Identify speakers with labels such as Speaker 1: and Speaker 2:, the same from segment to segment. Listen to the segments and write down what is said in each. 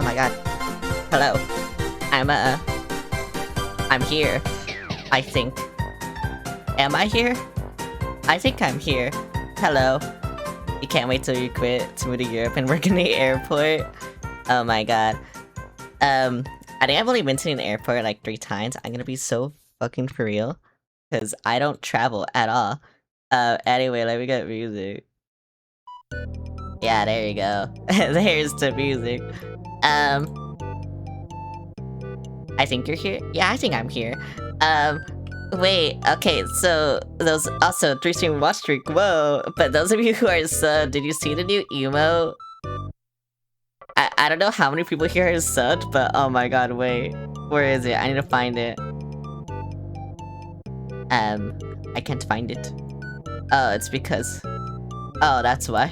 Speaker 1: Oh my god. Hello. I'm, I'm here. I think. Am I here? I think I'm here. Hello. You can't wait till you quit to move to Europe and work in the airport. Oh my god. I think I've only been to an airport like 3 times. I'm gonna be so fucking for real. Because I don't travel at all. Anyway, let me get music. Yeah, there you go. There's the music. Um, I think you're here? Yeah, I think I'm here. Wait, okay, so those also 3-stream watch streak, whoa. But those of you who are subbed, did you see the new emo? I don't know how many people here are subbed, but oh my god, wait. Where is it? I need to find it. I can't find it. Oh, it's because... Oh, that's why.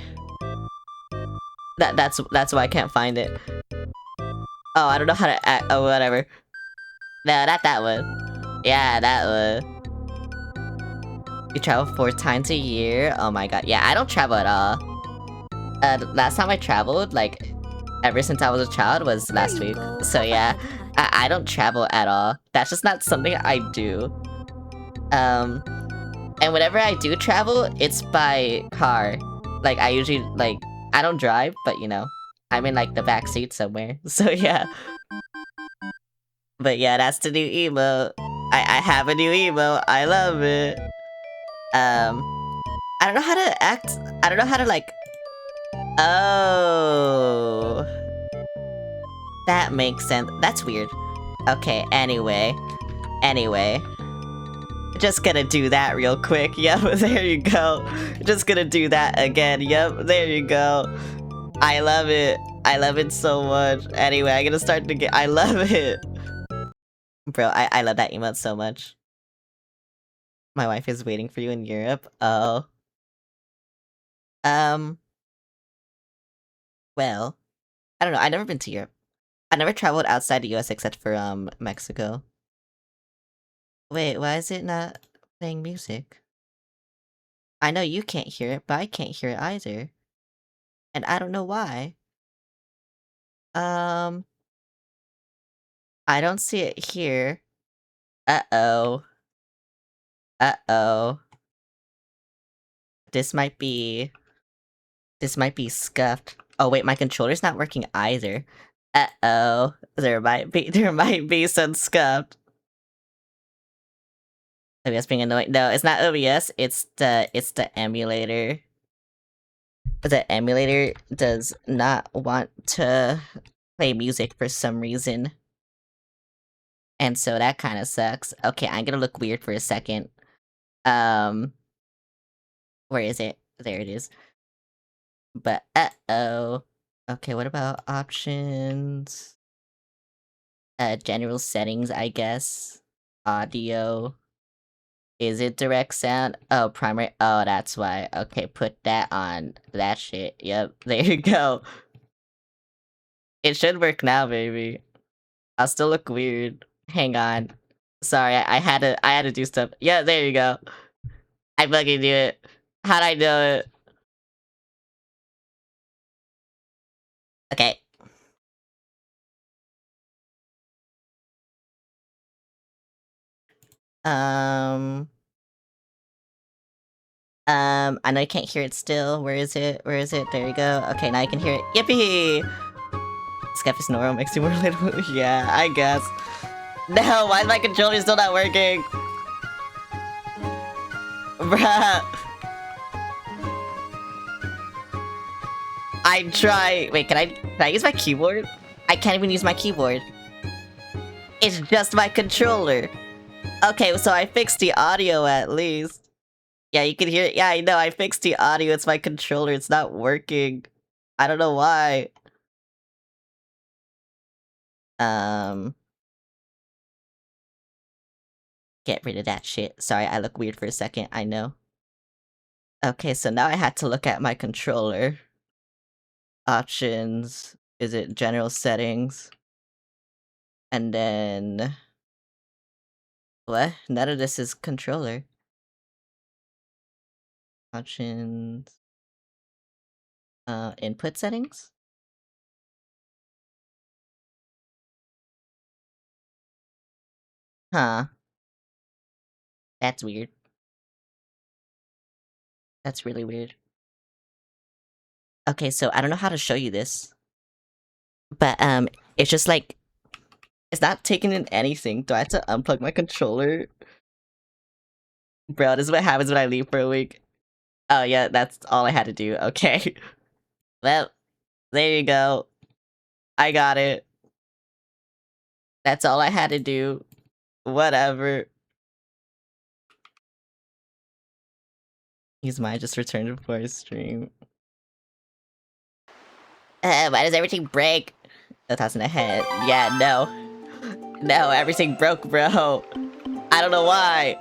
Speaker 1: That's why I can't find it. Oh, I don't know how to act. Oh, whatever. No, not that one. Yeah, that one. You travel 4 times a year? Oh my god. Yeah, I don't travel at all. Last time I traveled, like, ever since I was a child was last week. So yeah, I don't travel at all. That's just not something I do. And whenever I do travel, it's by car. Like, I usually, like, I don't drive, but you know, I'm in, like, the back seat somewhere. So yeah. But yeah, that's the new emo. I have a new emo. I love it. I don't know how to act. I don't know how to, like... Oh. That makes sense. That's weird. Okay, anyway. Anyway. Just gonna do that real quick. Yep, there you go. Just gonna do that again. Yep, there you go. I love it. I love it so much. Anyway, I'm gonna start to get... I love it. Bro, I love that emote so much. My wife is waiting for you in Europe. Oh. Um... Well... I don't know, I've never been to Europe. I never traveled outside the US except for, Mexico. Wait, why is it not playing music? I know you can't hear it, but I can't hear it either. And I don't know why. Um... I don't see it here. Uh-oh. Uh-oh. This might be... This might be scuffed. Oh wait, my controller's not working either. Uh-oh. There might be some scuffed. OBS being annoying. No, it's not OBS, it's the emulator. The emulator does not want to play music for some reason. And so that kind of sucks. Okay, I'm gonna look weird for a second. Where is it? There it is. But uh-oh. Okay, what about options? General settings, I guess. Audio. Is it direct sound? Oh, primary. Oh, that's why. Okay, put that on that shit. Yep, there you go. It should work now, baby. I'll still look weird. Hang on. Sorry, I had to do stuff. Yeah, there you go. I fucking knew it. How'd I know it? Okay. Um, I know you can't hear it still. Where is it? Where is it? There you go. Okay, now you can hear it. Yippee! Skeptics Noro makes you more relatable. Yeah, I guess. No, why is my controller still not working? Bruh. I try. Wait, can I use my keyboard? I can't even use my keyboard. It's just my controller. Okay, so I fixed the audio at least. Yeah, you can hear it. Yeah, I know, I fixed the audio. It's my controller. It's not working. I don't know why. Um... Get rid of that shit. Sorry, I look weird for a second. I know. Okay, so now I had to look at my controller. Options. Is it general settings? And then... What? None of this is controller. Options... input settings? Huh. That's weird. That's really weird. Okay, so I don't know how to show you this. But, it's just like... It's not taking in anything. Do I have to unplug my controller? Bro, this is what happens when I leave for a week. Oh, yeah, that's all I had to do. Okay. Well, there you go. I got it. That's all I had to do. Whatever. He's mine, just returned before his stream. Why does everything break? Oh, that's in the head. Yeah, no. No, everything broke, bro. I don't know why.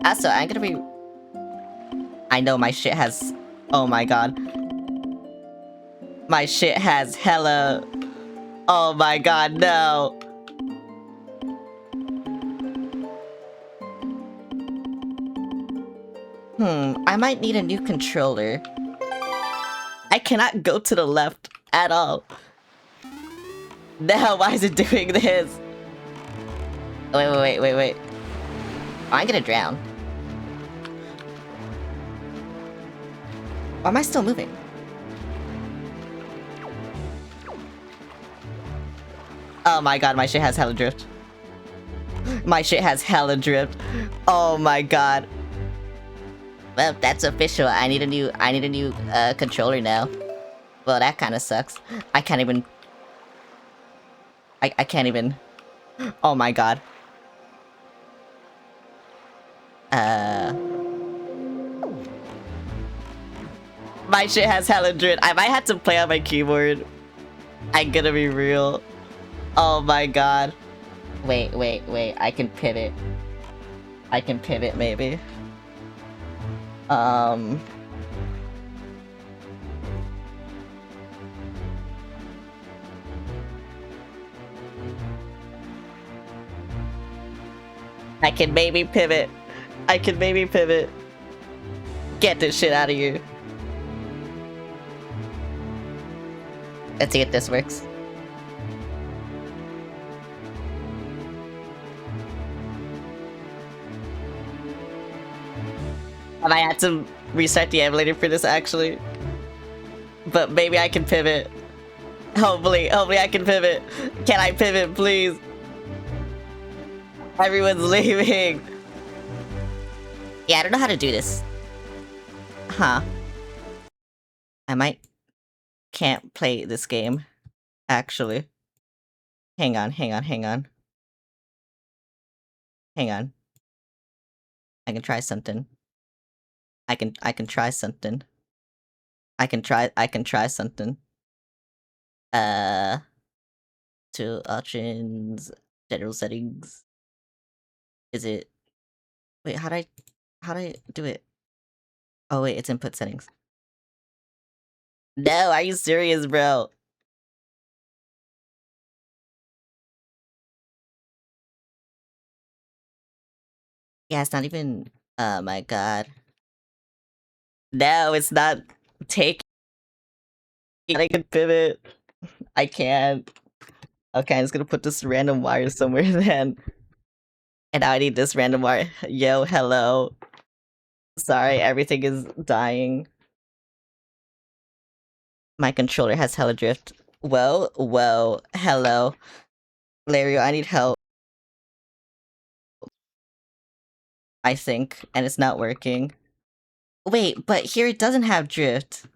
Speaker 1: Also, I'm gonna be... I know my shit has... Oh my god. My shit has hella... Oh my god, no. I might need a new controller. I cannot go to the left at all. No, why is it doing this? Wait. I'm gonna drown. Why am I still moving? Oh my god, my shit has hella drift. My shit has hella drift. Oh my god. Well, that's official. I need a new controller now. Well, that kind of sucks. I can't even... I can't even... Oh my god. My shit has hella drift. I might have to play on my keyboard. I'm gonna be real. Oh my god. Wait. I can pivot. I can pivot, maybe. I can maybe pivot. Get this shit out of here. Let's see if this works. I might have to restart the emulator for this, actually. But maybe I can pivot. Hopefully I can pivot. Can I pivot, please? Everyone's leaving. Yeah, I don't know how to do this. Huh. I can't play this game, actually. Hang on. I can try something. I can try something. I can try something. To options, general settings. Is it... Wait, how do I do it? Oh wait, it's input settings. No, are you serious, bro? Yeah, it's not even... Oh my god. No, it's not taking... I can pivot. I can't. Okay, I'm just gonna put this random wire somewhere then. And now I need this random wire. Yo, hello. Sorry, everything is dying. My controller has hella drift. Whoa, hello. Larry, I need help. I think, and it's not working. Wait, but here it doesn't have drift.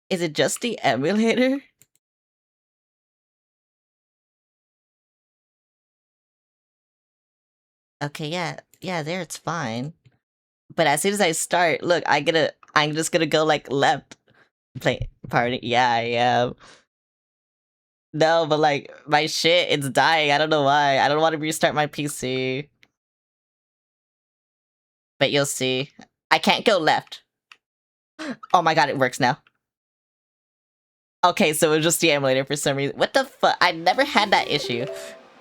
Speaker 1: Is it just the emulator? Okay, yeah, there it's fine. But as soon as I start, look, I'm just gonna go like left. Play party. Yeah, I am. No, but like my shit, it's dying. I don't know why. I don't want to restart my PC. But you'll see. I can't go left. Oh my god, it works now. Okay, so it was just the emulator for some reason. What the fuck? I never had that issue.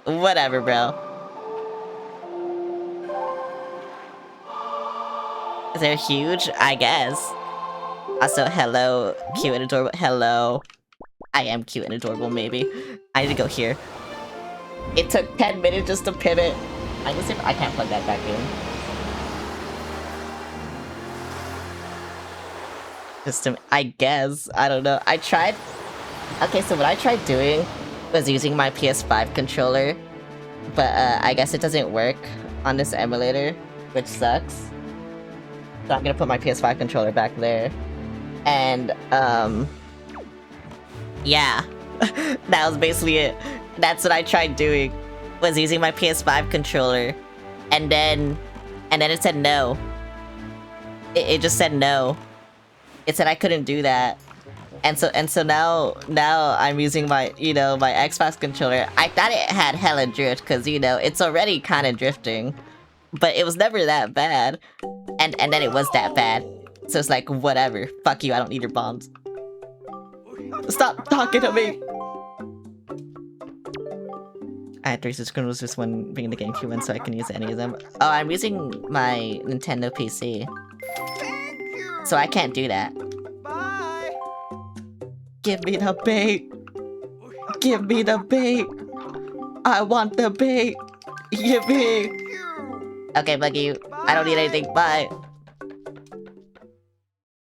Speaker 1: Whatever, bro. They're huge, I guess. Also, hello, cute and adorable. Hello. I am cute and adorable, maybe. I need to go here. It took 10 minutes just to pivot. I can see if I can't plug that back in. Just to, I guess. I don't know. I tried. Okay, so what I tried doing was using my PS5 controller, but I guess it doesn't work on this emulator, which sucks. So I'm gonna put my PS5 controller back there. And, yeah. That was basically it. That's what I tried doing, was using my PS5 controller. And then it said no. It just said no. It said I couldn't do that. And so now I'm using my, you know, my Xbox controller. I thought it had hella drift, cause you know, it's already kinda drifting. But it was never that bad. And then it was that bad. So it's like, whatever. Fuck you, I don't need your bombs. Stop talking to me! I had 3 subscribers just when bringing the GameCube in so I can use any of them. Oh, I'm using my Nintendo PC. So I can't do that.
Speaker 2: Bye.
Speaker 1: Give me the bait! Give me the bait! I want the bait! Give me! Okay, Buggy, I don't need anything, bye!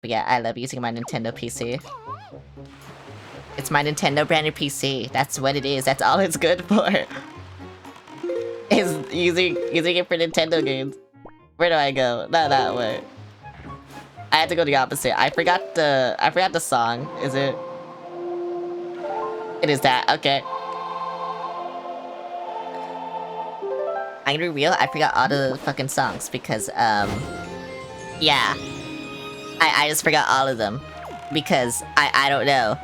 Speaker 1: But yeah, I love using my Nintendo PC. It's my Nintendo branded PC. That's what it is. That's all it's good for. Is using it for Nintendo games. Where do I go? Not that way. I had to go the opposite. I forgot the song. Is it? It is that. Okay. I'm gonna be real. I forgot all the fucking songs because yeah. I just forgot all of them because I don't know.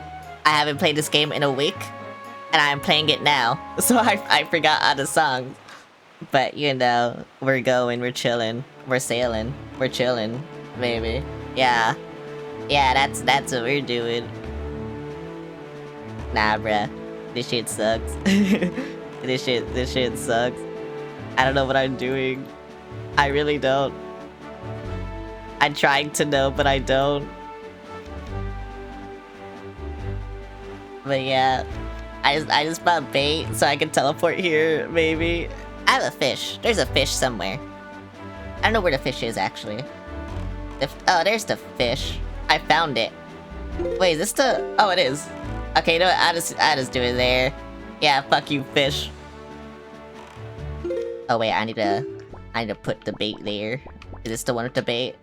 Speaker 1: I haven't played this game in a week, and I'm playing it now, so I forgot all the songs. But you know, we're going, we're chilling, we're sailing, we're chilling, baby. Yeah, that's what we're doing. Nah, bruh, this shit sucks. this shit sucks. I don't know what I'm doing. I really don't. I'm trying to know, but I don't. But yeah, I just bought bait so I can teleport here, maybe. I have a fish. There's a fish somewhere. I don't know where the fish is, actually. Oh, there's the fish. I found it. Wait, is this the... Oh, it is. Okay, you know what? I just do it there. Yeah, fuck you, fish. Oh, wait, I need to put the bait there. Is this the one with the bait?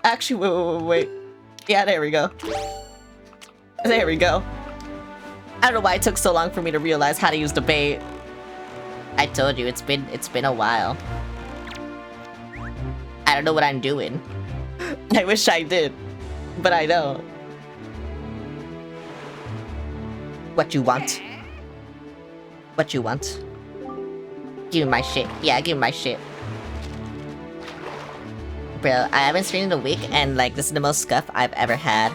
Speaker 1: Actually, wait. Yeah, there we go. There we go. I don't know why it took so long for me to realize how to use the bait. I told you, it's been a while. I don't know what I'm doing. I wish I did, but I don't. What you want? What you want? Give me my shit. Yeah, give me my shit. Bro, I haven't streamed in a week, and like, this is the most scuff I've ever had.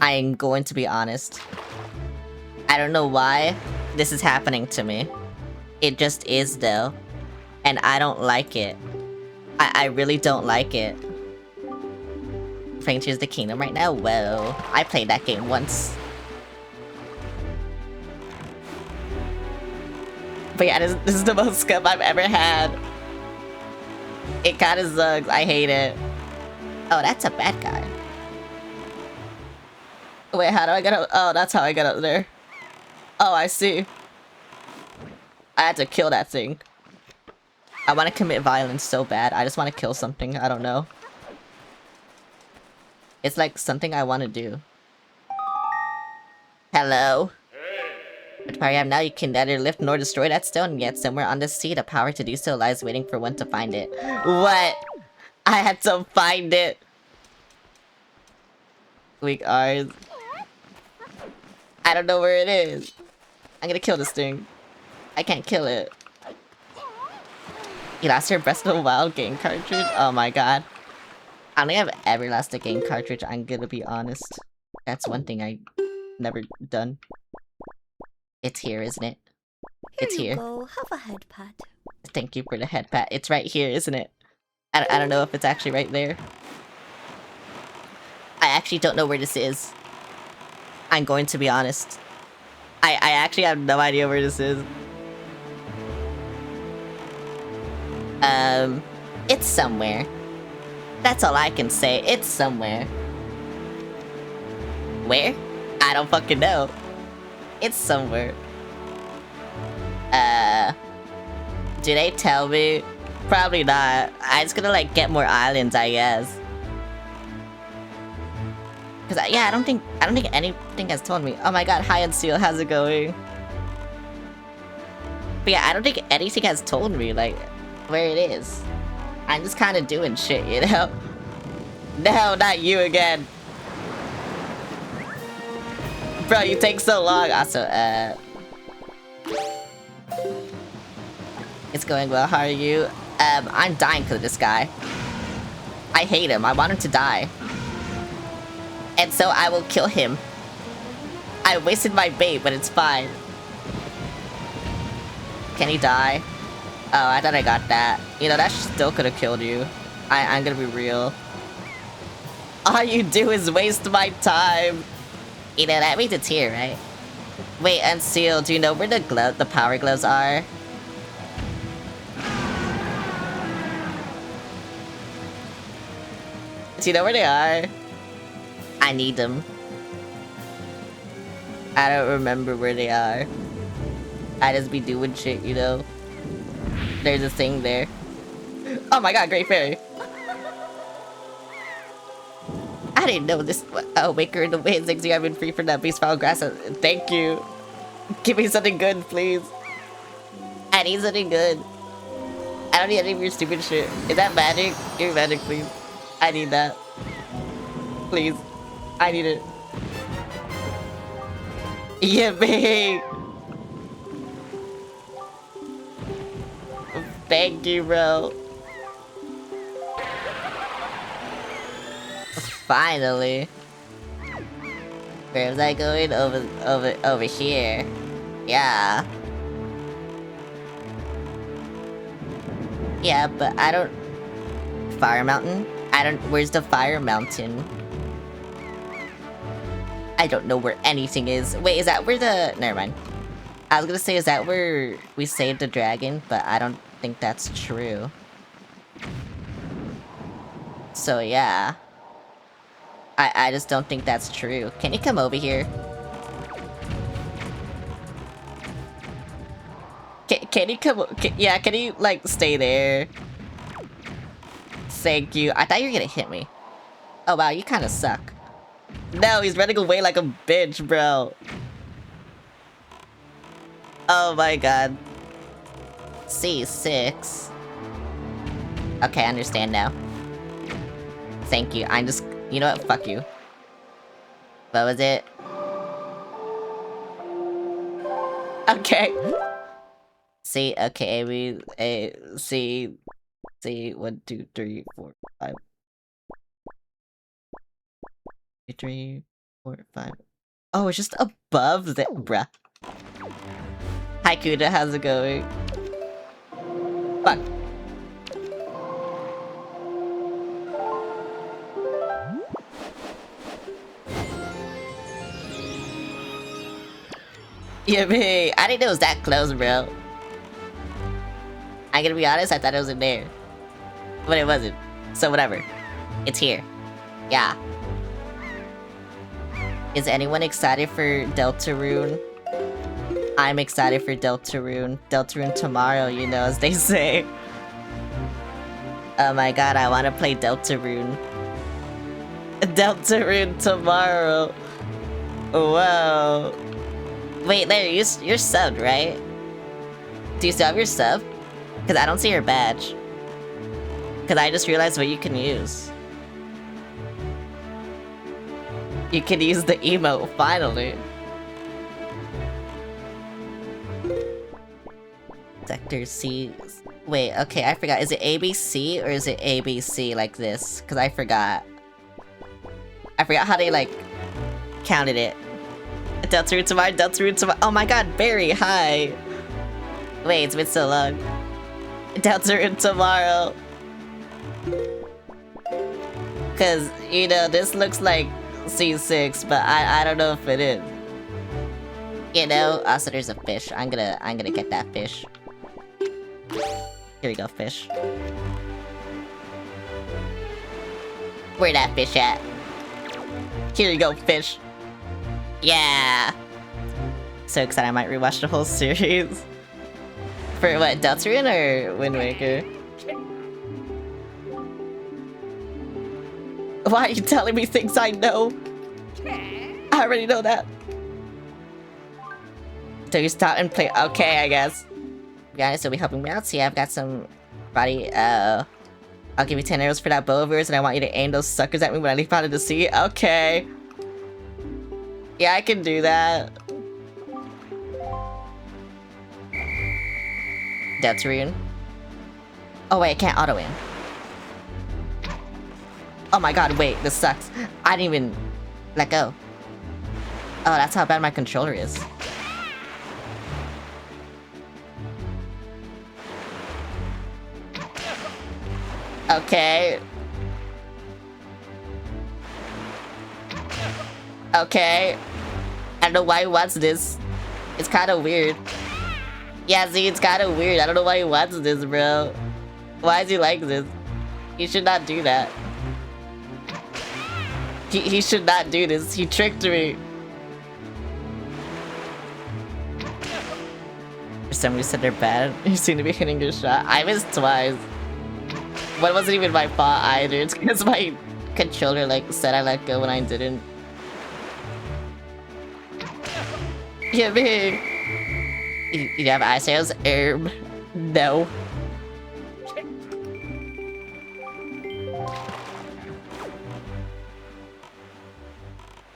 Speaker 1: I'm going to be honest. I don't know why this is happening to me. It just is, though. And I don't like it. I really don't like it. Playing Tears of the Kingdom right now? Whoa. I played that game once. But yeah, this is the most scuff I've ever had. It kinda sucks. I hate it. Oh, that's a bad guy. Wait, how do I get up? Oh, that's how I get up there. Oh, I see. I had to kill that thing. I want to commit violence so bad. I just want to kill something. I don't know. It's like something I want to do. Hello? Which part I am now, you can neither lift nor destroy that stone, yet somewhere on the sea, the power to do so lies waiting for one to find it. What? I had to find it! Weak eyes. I don't know where it is. I'm gonna kill this thing. I can't kill it. You lost your Breath of the Wild game cartridge? Oh my god. I don't think I've ever lost a game cartridge, I'm gonna be honest. That's one thing I never done. It's here, isn't it? It's here.
Speaker 3: Go. Have a head pat.
Speaker 1: Thank you for the head pat. It's right here, isn't it? I don't know if it's actually right there. I actually don't know where this is. I'm going to be honest. I actually have no idea where this is. It's somewhere. That's all I can say. It's somewhere. Where? I don't fucking know. It's somewhere. Do they tell me? Probably not. I'm just gonna like get more islands, I guess. Cause yeah, I don't think anything has told me. Oh my god, hi Unseal, how's it going? But yeah, I don't think anything has told me like where it is. I'm just kind of doing shit, you know? No, not you again. Bro, you take so long. Also, it's going well, how are you? I'm dying because of this guy. I hate him, I want him to die. And so I will kill him. I wasted my bait, but it's fine. Can he die? Oh, I thought I got that. You know, that still could have killed you. I'm gonna be real. All you do is waste my time. You know, that means it's here, right? Wait, Unseal, do you know where the power gloves are? Do you know where they are? I need them. I don't remember where they are. I just be doing shit, you know? There's a thing there. Oh my god, Great Fairy! I didn't know this. Oh, Waker in the Wind, thanks you have been free from that beast foul grass. Thank you. Give me something good, please. I need something good. I don't need any of your stupid shit. Is that magic? Give me magic, please. I need that. Please. I need it. Yippee! Thank you, bro. Finally. Where was I going? Over here. Yeah. Yeah, but I don't... Fire Mountain? Where's the Fire Mountain? I don't know where anything is. Wait, is that where the... Never mind. I was gonna say, is that where we saved the dragon? But I don't think that's true. So, yeah. I just don't think that's true. Can you come over here? Can you come... yeah, can you, like, stay there? Thank you. I thought you were gonna hit me. Oh, wow, you kind of suck. No, he's running away like a bitch, bro. Oh my god. C6. Okay, I understand now. Thank you. I'm just... You know what? Fuck you. What was it? Okay. C, okay, C, 1, 2, 3, 4, 5. 3, 4, 5. Oh, it's just above the... Bruh. Hi, Kuda, how's it going? Fuck. Yeah, me. I didn't know it was that close, bro. I'm gonna be honest, I thought it was in there. But it wasn't. So whatever. It's here. Yeah. Is anyone excited for Deltarune? I'm excited for Deltarune. Deltarune tomorrow, you know, as they say. Oh my god, I want to play Deltarune. Deltarune tomorrow. Wow. Wait, Larry, you're subbed, right? Do you still have your sub? Because I don't see your badge. Because I just realized what you can use. You can use the emote, finally. Sector C. Wait, okay, I forgot. Is it ABC or is it ABC like this? Because I forgot. I forgot how they, like, counted it. Deltarune tomorrow, Deltarune tomorrow. Oh my god, Barry, hi. Wait, it's been so long. Deltarune tomorrow. Because, you know, this looks like C6, but I don't know if it is. You know, also there's a fish. I'm gonna get that fish. Here we go, fish. Where that fish at? Here you go, fish. Yeah. So excited I might rewatch the whole series. For what, Deltarune or Wind Waker? Why are you telling me things I know? I already know that. So you stop and play. Okay, I guess. Guys, will be helping me out. See, I've got some body. I'll give you 10 arrows for that bow of yours, and I want you to aim those suckers at me when I leap out of the sea. Okay. Yeah, I can do that. Deltarune. Oh wait, I can't auto aim. Oh my god, wait, this sucks. I didn't even let go. Oh, that's how bad my controller is. Okay. Okay. I don't know why he wants this. It's kind of weird. Yeah, see, it's kind of weird. I don't know why he wants this, bro. Why is he like this? He should not do that. He should not do this. He tricked me. Somebody said they're bad. You seem to be hitting your shot. I missed twice. But it wasn't even my fault either. It's because my controller like said I let go when I didn't. Yeah, me. You have eye sales? No.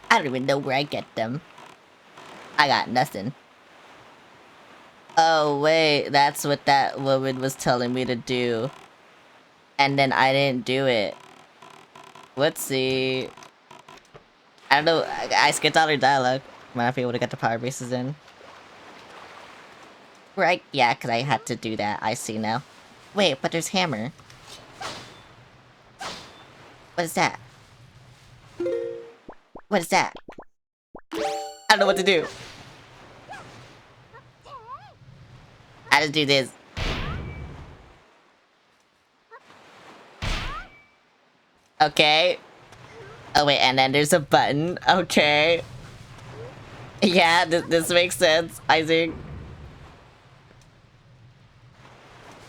Speaker 1: I don't even know where I get them. I got nothing. Oh wait, that's what that woman was telling me to do. And then I didn't do it. Whoopsie. I don't know, I skipped all her dialogue. Might not be able to get the power bases in. Right, yeah, because I had to do that. I see now. Wait, but there's hammer. What is that? What is that? I don't know what to do. I just do this. Okay. Oh wait, and then there's a button. Okay. Yeah, this makes sense, I think.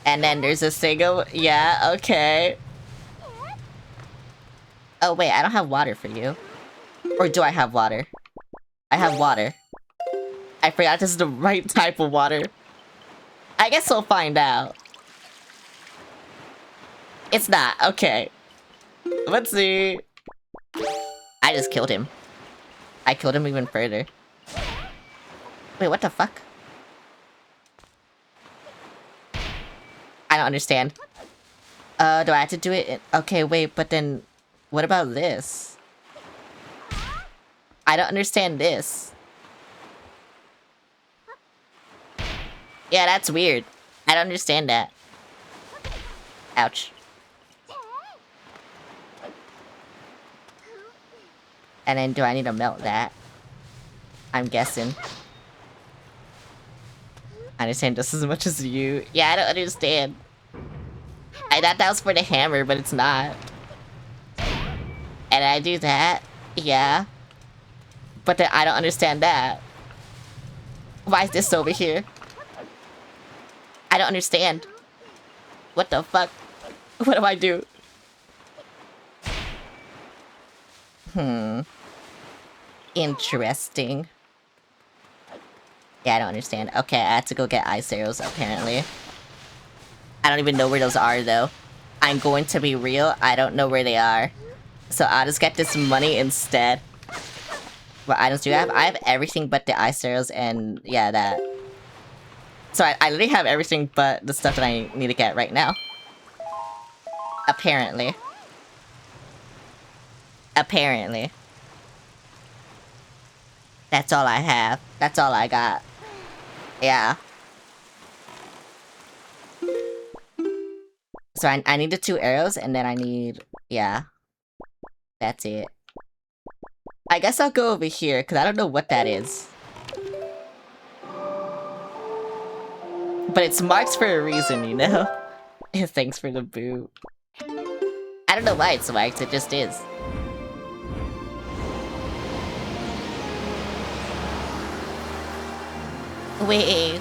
Speaker 1: And then there's a single. Yeah, okay. Oh wait, I don't have water for you. Or do I have water? I have water. I forgot this is the right type of water. I guess we'll find out. It's not. Okay. Let's see. I just killed him. I killed him even further. Wait, what the fuck? I don't understand. Do I have to do it? Okay, wait, but then... What about this? I don't understand this. Yeah, that's weird. I don't understand that. Ouch. And then do I need to melt that? I'm guessing. I understand just as much as you. Yeah, I don't understand. I thought that was for the hammer, but it's not. And I do that. Yeah. But then I don't understand that. Why is this over here? I don't understand. What the fuck? What do I do? Interesting. Yeah, I don't understand. Okay, I have to go get ice arrows, apparently. I don't even know where those are, though. I'm going to be real, I don't know where they are. So I'll just get this money instead. What items do I have? I have everything but the ice arrows and, yeah, that. So I literally have everything but the stuff that I need to get right now. Apparently. Apparently. That's all I have. That's all I got. Yeah. So I need the 2 arrows, and then I need... Yeah. That's it. I guess I'll go over here, because I don't know what that is. But it's marked for a reason, you know? Thanks for the boot. I don't know why it's marked, it just is. Wait.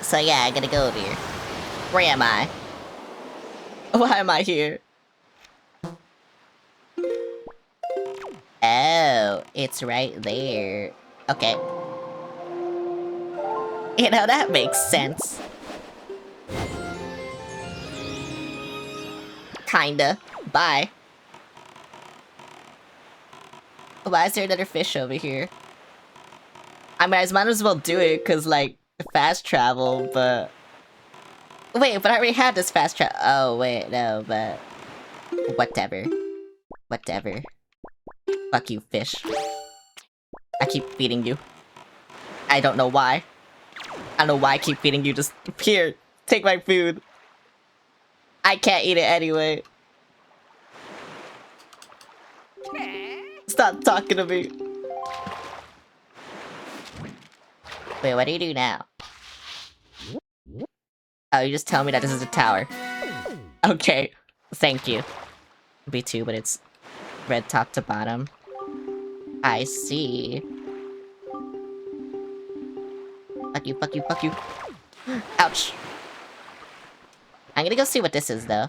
Speaker 1: So yeah, I gotta go over here. Where am I? Why am I here? Oh, it's right there. Okay. You know, that makes sense. Kinda. Bye. Why is there another fish over here? I mean, I might as well do it, cause, like, fast travel, but... Wait, but I already had this fast travel. Oh, wait, no, but... Whatever. Whatever. Fuck you, fish. I keep feeding you. I don't know why. I don't know why I keep feeding you. Just here, take my food. I can't eat it anyway. Stop talking to me. Wait, what do you do now? Oh, you just tell me that this is a tower. Okay, thank you. B2, but it's red top to bottom. I see. Fuck you, fuck you, fuck you. Ouch. I'm gonna go see what this is, though.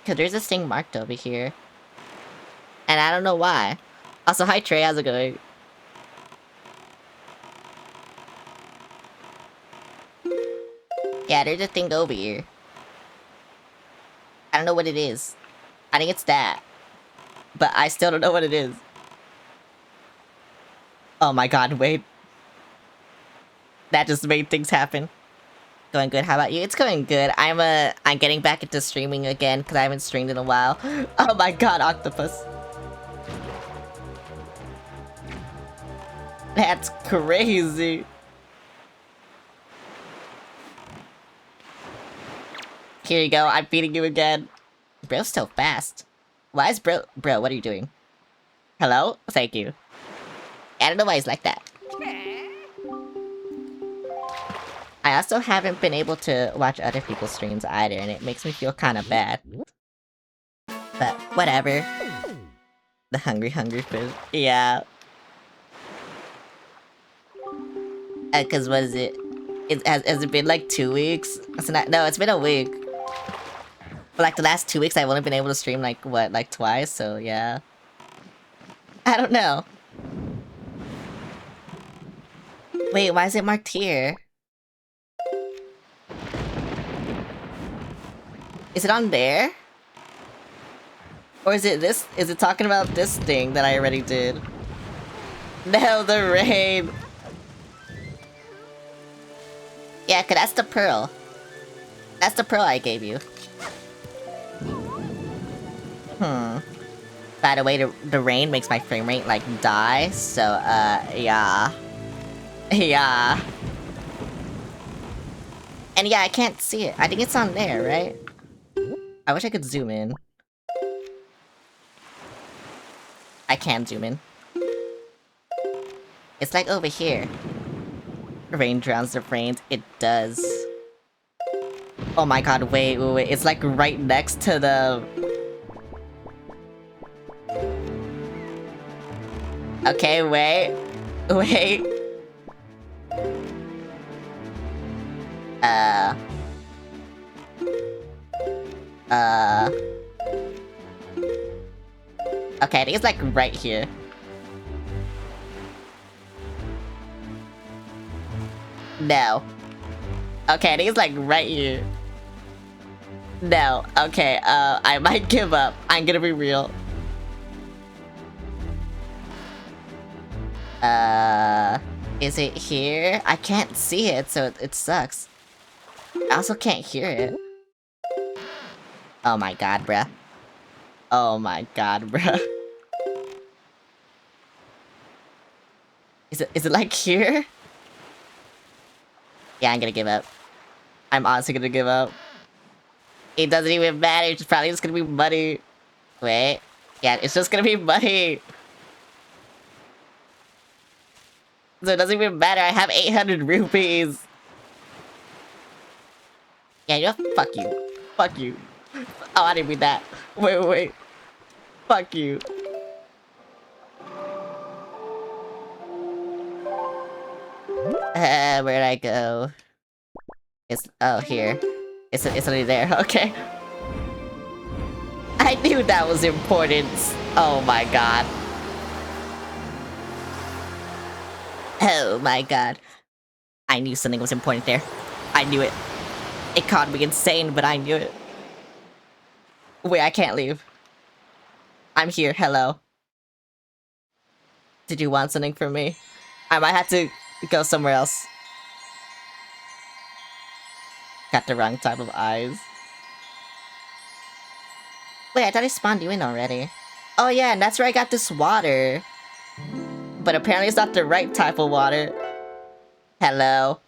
Speaker 1: Cause there's this thing marked over here. And I don't know why. Also, hi Trey, how's it going? Yeah, there's a thing over here. I don't know what it is. I think it's that. But I still don't know what it is. Oh my god, wait. That just made things happen. Going good, how about you? It's going good. I'm getting back into streaming again, because I haven't streamed in a while. Oh my god, octopus. That's crazy. Here you go, I'm beating you again. Bro's so fast. Why is bro, what are you doing? Hello? Thank you. I don't know why he's like that. I also haven't been able to watch other people's streams either, and it makes me feel kind of bad. But whatever. The hungry fish. Yeah. Cause what is it? Has it been like 2 weeks? It's not, no, it's been a week. For like the last 2 weeks, I've only been able to stream like, what, like twice, so yeah. I don't know. Wait, why is it marked here? Is it on there? Or is it this? Is it talking about this thing that I already did? No, the rain! Yeah, cause that's the pearl. That's the pearl I gave you. By the way, the rain makes my frame rate, like, die, so, yeah. Yeah. And yeah, I can't see it. I think it's on there, right? I wish I could zoom in. I can zoom in. It's like over here. Rain drowns the rains. It does. Oh my god, wait. It's like right next to the... Okay, wait. Okay, I think it's like right here. No. Okay, I think it's like right here. No. Okay, I might give up. I'm gonna be real. Is it here? I can't see it, so it sucks. I also can't hear it. Oh my god, bruh. Oh my god, bruh. Is it like here? Yeah, I'm gonna give up. I'm honestly gonna give up. It doesn't even matter. It's probably just gonna be money. Wait. Yeah, it's just gonna be money. So it doesn't even matter. I have 800 rupees. Yeah, you know, fuck you. Fuck you. Oh, I didn't mean that. Wait. Fuck you. Where'd I go? Oh, here. It's already there. Okay. I knew that was important. Oh my god. Oh my god. I knew something was important there. I knew it. It caught me insane, but I knew it. Wait, I can't leave. I'm here, hello. Did you want something from me? I might have to go somewhere else. Got the wrong type of eyes. Wait, I thought I spawned you in already. Oh yeah, and that's where I got this water. But apparently it's not the right type of water. Hello.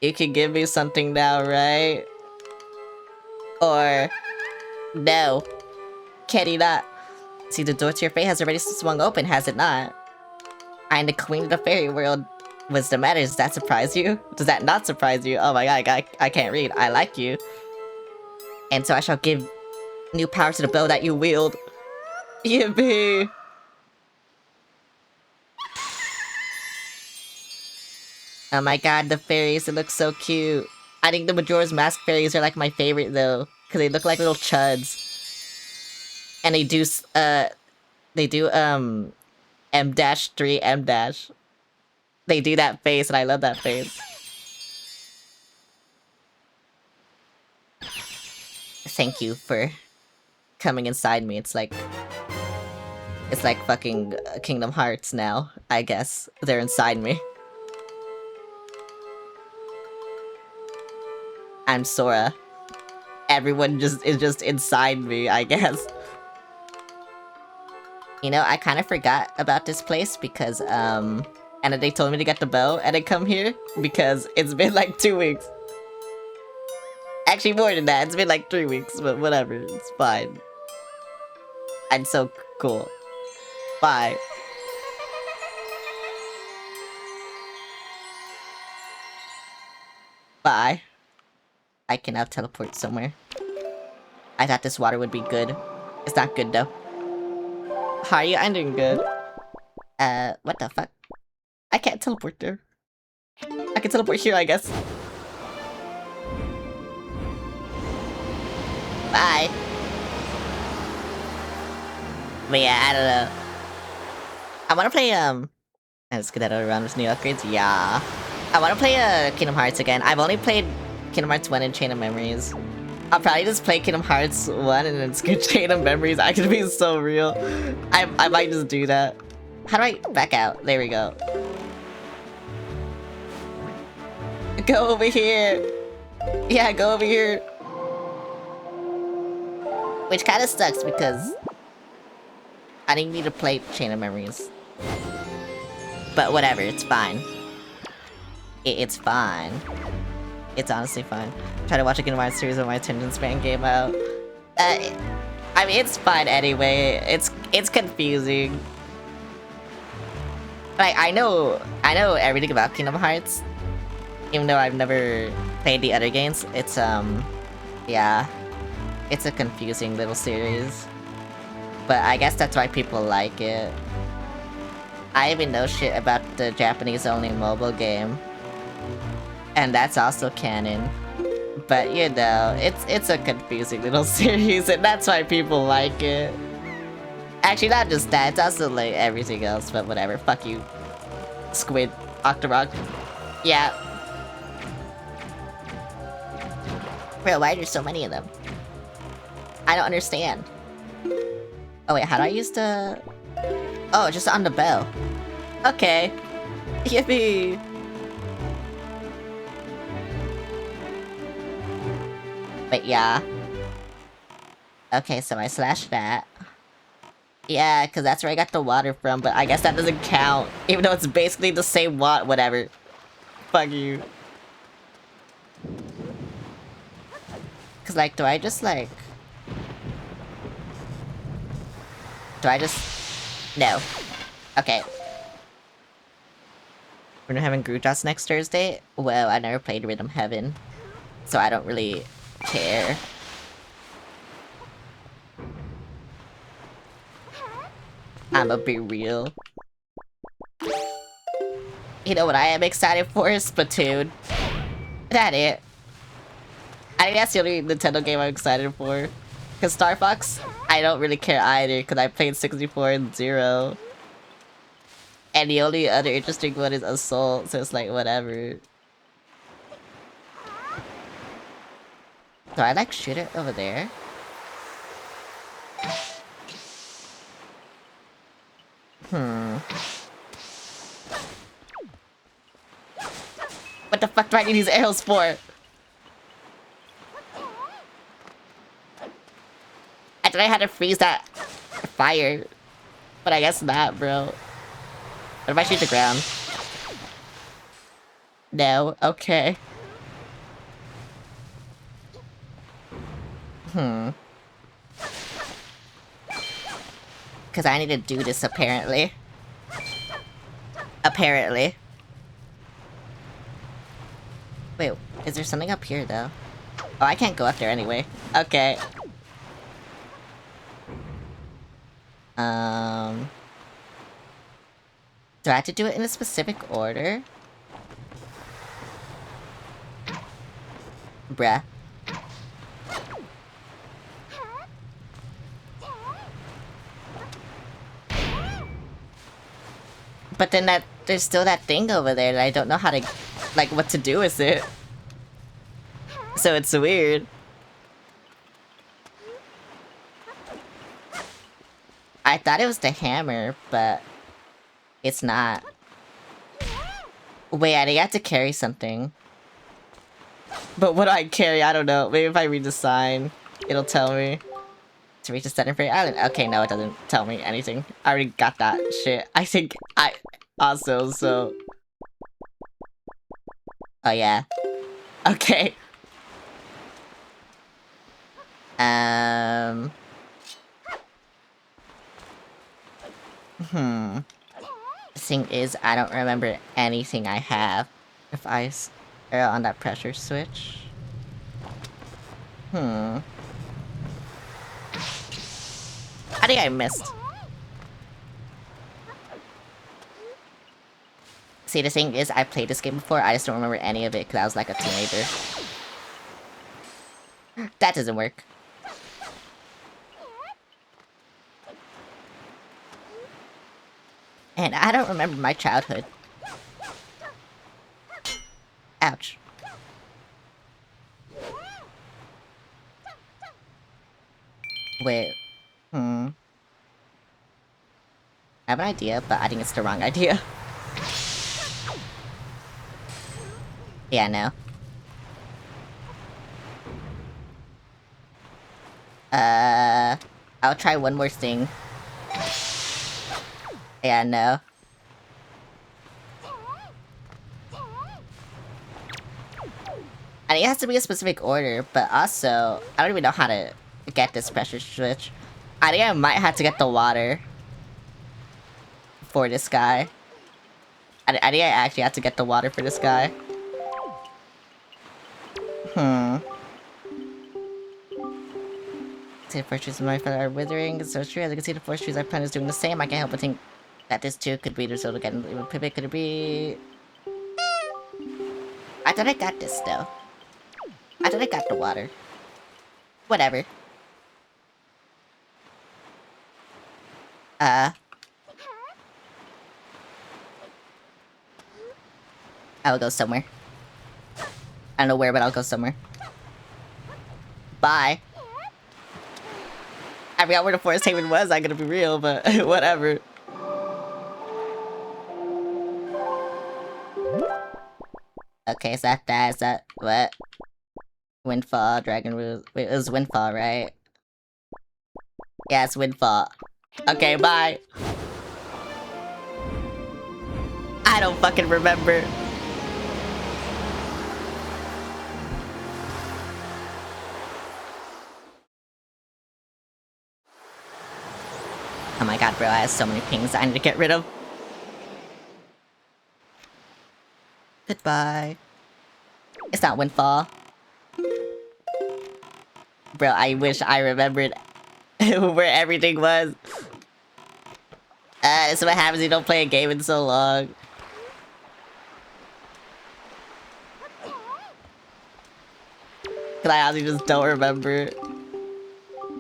Speaker 1: You can give me something now, right? Or... no. Can you not? See, the door to your fate has already swung open, has it not? I am the queen of the fairy world. What's the matter? Does that surprise you? Does that not surprise you? Oh my god, I can't read. I like you. And so I shall give new power to the bow that you wield. Yippee! Oh my god, the fairies, it looks so cute. I think the Majora's Mask fairies are like my favorite though, because they look like little chuds. And they do, M-3, M-. They do that face, and I love that face. Thank you for coming inside me. It's like fucking Kingdom Hearts now, I guess. They're inside me. I'm Sora. Everyone is just inside me, I guess. You know, I kind of forgot about this place because, and then they told me to get the bow and then come here because it's been like 2 weeks. Actually, more than that. It's been like 3 weeks, but whatever. It's fine. I'm so cool. Bye. Bye. I can now teleport somewhere. I thought this water would be good. It's not good though. How are you? I'm doing good. What the fuck? I can't teleport there. I can teleport here, I guess. Bye. But yeah, I don't know. I wanna play, let's get that other round with new upgrades. Yeah. I wanna play, Kingdom Hearts again. I've only played Kingdom Hearts 1 and Chain of Memories. I'll probably just play Kingdom Hearts 1 and then skip Chain of Memories. I could be so real. I might just do that. How do I back out? There we go. Go over here. Yeah, go over here. Which kind of sucks because I didn't need to play Chain of Memories. But whatever, it's fine. It's fine. It's honestly fine. Try to watch a Kingdom Hearts series when my attention span came out. I mean, it's fine anyway. It's confusing. Like, I know everything about Kingdom Hearts. Even though I've never played the other games. It's, yeah. It's a confusing little series. But I guess that's why people like it. I even know shit about the Japanese-only mobile game. And that's also canon. But you know, it's a confusing little series, and that's why people like it. Actually, not just that, it's also like everything else, but whatever. Fuck you. Squid. Octorok. Yeah. Bro, why are there so many of them? I don't understand. Oh wait, how do I use the... Oh, just on the bell. Okay. Yippee! But yeah. Okay, so I slashed that. Yeah, because that's where I got the water from, but I guess that doesn't count. Even though it's basically the same water, whatever. Fuck you. Cause like, do I just... No. Okay. Rhythm Heaven Grutas next Thursday? Well, I never played Rhythm Heaven, so I don't really care. I'ma be real. You know what I am excited for? Splatoon. That it. I think that's the only Nintendo game I'm excited for. Cause Star Fox, I don't really care either, cause I played 64 and 0. And the only other interesting one is Assault, so it's like, whatever. Do I like shoot it over there? What the fuck do I need these arrows for? I thought I had to freeze that fire. But I guess not, bro. What if I shoot the ground? No? Okay. Cause I need to do this, apparently. Apparently. Wait, is there something up here, though? Oh, I can't go up there anyway. Okay. Do I have to do it in a specific order? Bruh. But then there's still that thing over there that I don't know how to, like, what to do with it. So it's weird. I thought it was the hammer, but it's not. Wait, I think I have to carry something. But what do I carry? I don't know. Maybe if I read the sign, it'll tell me. To reach the Southern Prairie Island. Okay, no, it doesn't tell me anything. I already got that shit. I think I also, so... Oh, yeah. Okay. The thing is, I don't remember anything I have. If I arrow on that pressure switch. I think I missed. See, the thing is, I played this game before, I just don't remember any of it because I was like a teenager. That doesn't work. And I don't remember my childhood. Ouch. Wait. I have an idea, but I think it's the wrong idea. Yeah, no. I'll try one more thing. Yeah, no. I think it has to be a specific order, but also, I don't even know how to get this pressure switch. I think I might have to get the water for this guy. I think I actually have to get the water for this guy. See the forest trees in my feather are withering. It's so true. As I can see, the forest trees I plant is doing the same. I can't help but think that this too could be the result again. Pivot could it be? I thought I got this though. I thought I got the water. Whatever. I will go somewhere. I don't know where, but I'll go somewhere. Bye. I forgot where the Forest Haven was, I'm gonna be real, but whatever. Okay, is that that? Is that what? Windfall, Dragon Roost. Wait, it was Windfall, right? Yeah, it's Windfall. Okay, bye. I don't fucking remember. Oh my god, bro, I have so many pings I need to get rid of. Goodbye. It's not Windfall. Bro, I wish I remembered where everything was. This is what happens when you don't play a game in so long. Cause I honestly just don't remember.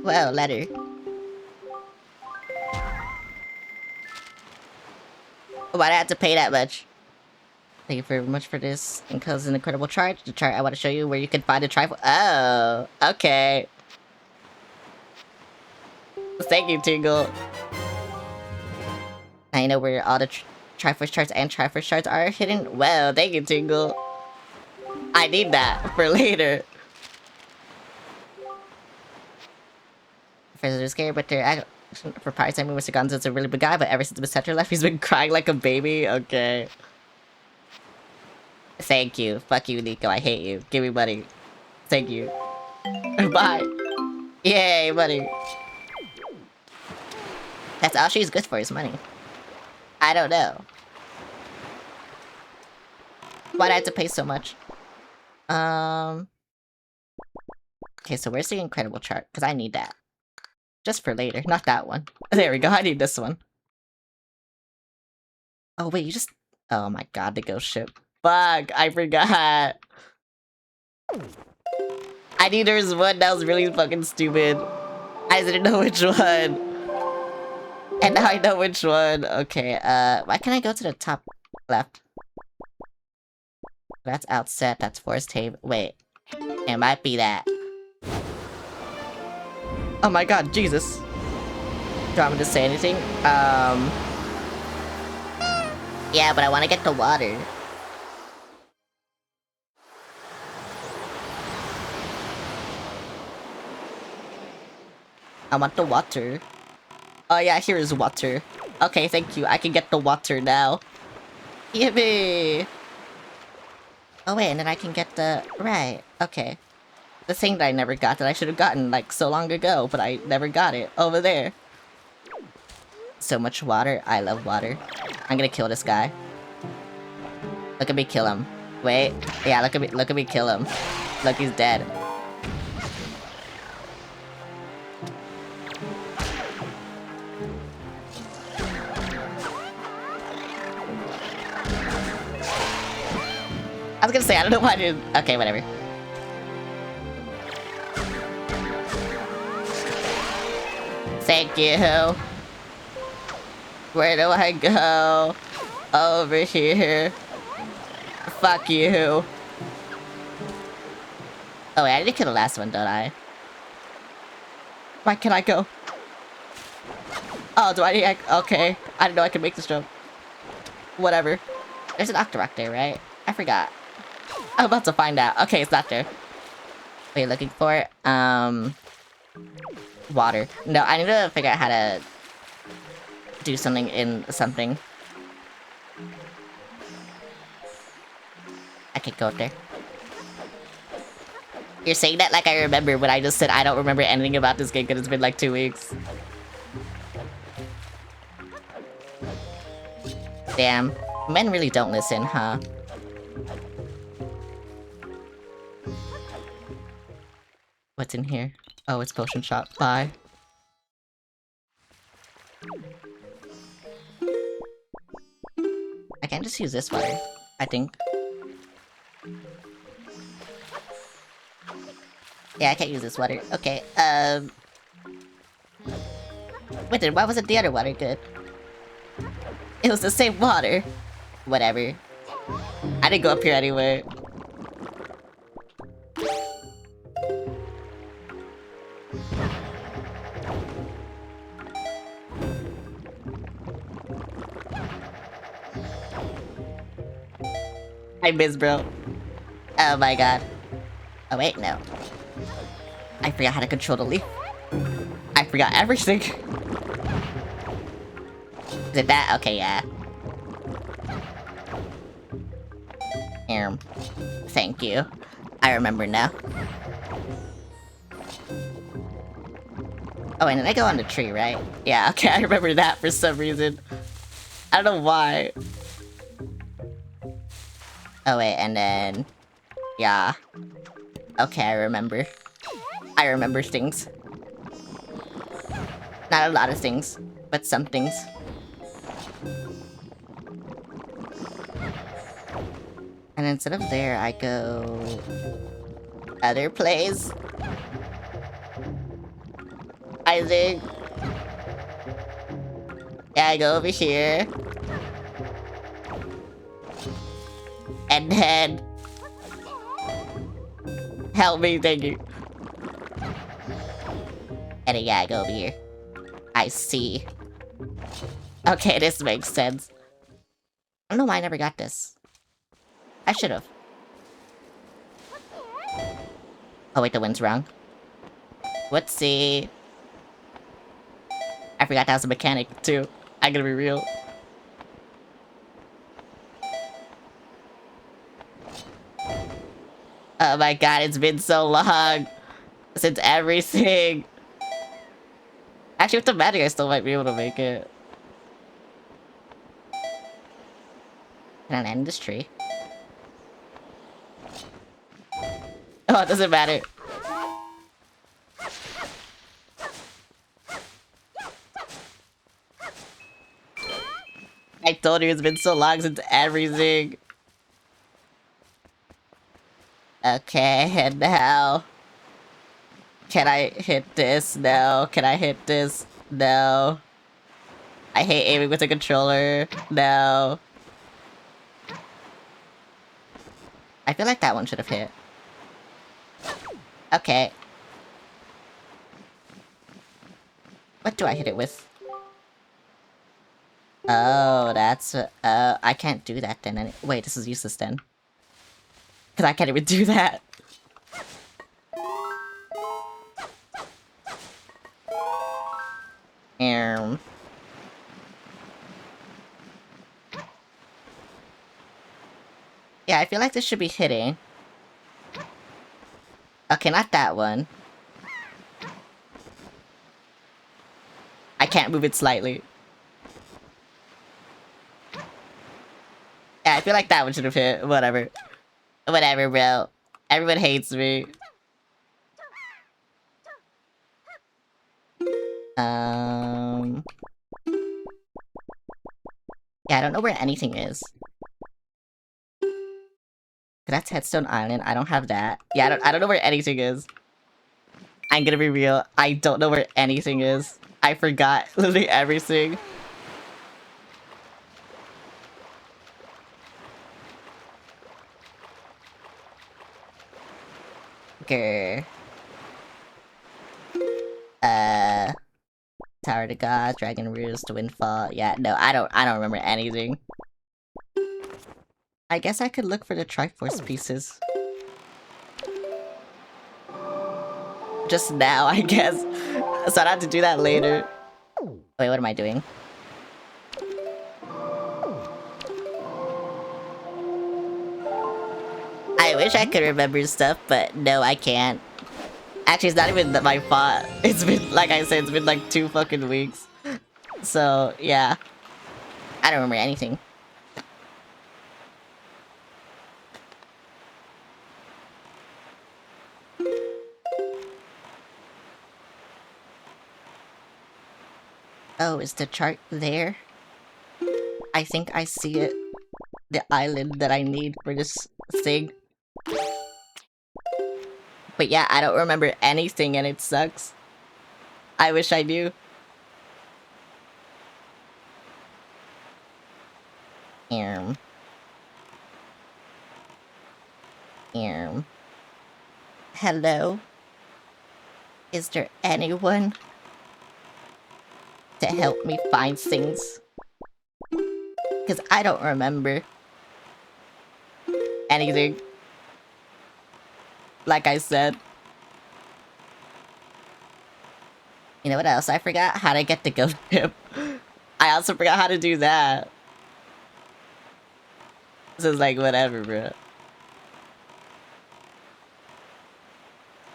Speaker 1: Whoa, letter. Why'd I have to pay that much? Thank you very much for this. Enclosed an incredible chart. The chart I want to show you where you can find a trifle. Oh, okay. Thank you, Tingle. I know where all the Triforce charts and Triforce charts are hidden. Well, thank you, Tingle. I need that for later. Friends are scared, but they're action for parts. I mean, Mr. Gonzo's a really big guy, but ever since Miss Tetra left, he's been crying like a baby. Okay. Thank you. Fuck you, Nico. I hate you. Give me money. Thank you. Bye. Yay, money. That's all she's good for is money. I don't know. Why'd I have to pay so much? Okay, so where's the incredible chart? Because I need that. Just for later. Not that one. There we go. I need this one. Oh, wait, you just... Oh my god, the ghost ship. Fuck, I forgot. I knew there was one that was really fucking stupid. I didn't know which one. And now I know which one. Okay, why can't I go to the top left? That's outset, that's forced tape. Wait, it might be that. Oh my god, Jesus. Do you want me to say anything? Yeah, but I want to get the water. I want the water. Oh yeah, here is water. Okay, thank you. I can get the water now. Yippee! Oh wait, and then I can get the... Right, okay. The thing that I never got that I should have gotten, like, so long ago, but I never got it. Over there. So much water. I love water. I'm gonna kill this guy. Look at me kill him. Wait. Yeah, look at me kill him. Look, he's dead. I was gonna say, I don't know why I didn't... Okay, whatever. Thank you. Where do I go? Over here. Fuck you. Oh wait, I need to kill the last one, don't I? Why can't I go? Oh, do I need... Okay. I didn't know I could make this jump. Whatever. There's an Octorok there, right? I forgot. I'm about to find out. Okay, it's not there. What are you looking for? Water. No, I need to figure out how to do something in something. I could go up there. You're saying that like I remember when I just said I don't remember anything about this game because it's been like 2 weeks. Damn. Men really don't listen, huh? What's in here? Oh, it's potion shop. Bye. I can't just use this water, I think. Yeah, I can't use this water. Okay, wait, then why wasn't the other water good? It was the same water. Whatever. I didn't go up here anyway. I miss, bro. Oh my god. Oh wait, no. I forgot how to control the leaf. I forgot everything. Is it that? Okay, yeah. Thank you. I remember now. Oh, and then I go on the tree, right? Yeah, okay, I remember that for some reason. I don't know why. Oh, wait, and then... Yeah. Okay, I remember. I remember things. Not a lot of things, but some things. And instead of there, I go... Other place? I think... Yeah, I go over here. And then... Help me, thank you. And then, yeah, I go over here. I see. Okay, this makes sense. I don't know why I never got this. I should've. Oh wait, the wind's wrong. Whoopsie. I forgot that was a mechanic, too. I gotta be real. Oh my god, it's been so long since everything. Actually, with the magic, I still might be able to make it. Can I land in this tree? Oh, it doesn't matter. I told you it's been so long since everything. Okay, and now... Can I hit this? No. Can I hit this? No. I hate aiming with a controller. No. I feel like that one should have hit. Okay. What do I hit it with? Oh, that's... I can't do that then. Wait, this is useless then. Because I can't even do that. Yeah, I feel like this should be hitting. Okay, not that one. I can't move it slightly. Yeah, I feel like that one should have hit. Whatever. Whatever, bro. Everyone hates me. Yeah, I don't know where anything is. That's Headstone Island. I don't have that. Yeah, I don't know where anything is. I'm gonna be real. I don't know where anything is. I forgot literally everything. Grr. Tower to Gods, Dragon Roost, Windfall. Yeah, no, I don't remember anything. I guess I could look for the Triforce pieces. Just now, I guess. So I'd have to do that later. Wait, what am I doing? I wish I could remember stuff, but no, I can't. Actually, it's not even my fault. It's been, like I said, it's been like 2 fucking weeks. So, yeah. I don't remember anything. Oh, is the chart there? I think I see it. The island that I need for this thing. But yeah, I don't remember anything and it sucks. I wish I knew. Hello? Is there anyone to help me find things? Because I don't remember anything. Like I said. You know what else I forgot? How to get the ghost ship. I also forgot how to do that. This is like whatever, bro.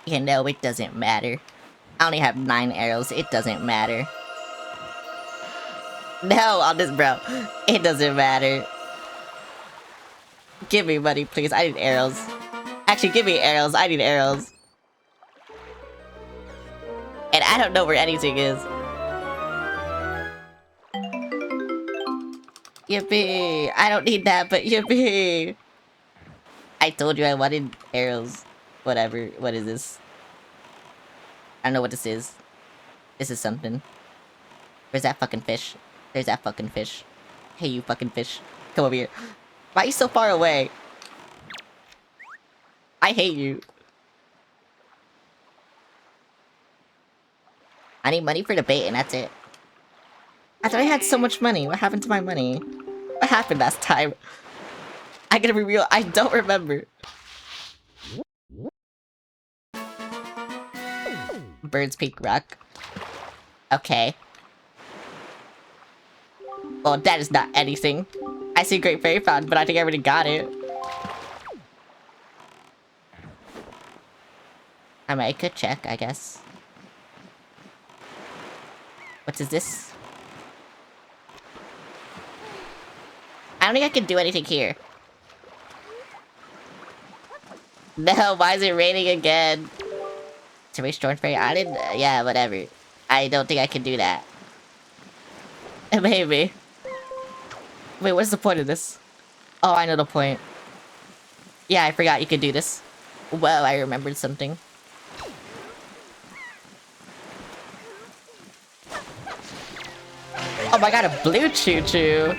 Speaker 1: You know, it doesn't matter. I only have 9 arrows. It doesn't matter. No, on this, bro. It doesn't matter. Give me money, please. I need arrows. Actually, give me arrows. I need arrows. And I don't know where anything is. Yippee! I don't need that, but yippee! I told you I wanted arrows. Whatever. What is this? I don't know what this is. This is something. Where's that fucking fish? There's that fucking fish. Hey, you fucking fish. Come over here. Why are you so far away? I hate you. I need money for the bait and that's it. I thought I had so much money. What happened to my money? What happened last time? I gotta be real. I don't remember. Bird's Peak Rock. Okay. Well, that is not anything. I see Great Fairy Fountain, but I think I already got it. I mean, I could check, I guess. What is this? I don't think I can do anything here. No, why is it raining again? To reach Storm Fairy Island? Yeah, whatever. I don't think I can do that. Maybe. Wait, what's the point of this? Oh, I know the point. Yeah, I forgot you could do this. Whoa, I remembered something. Oh my god, a blue choo-choo!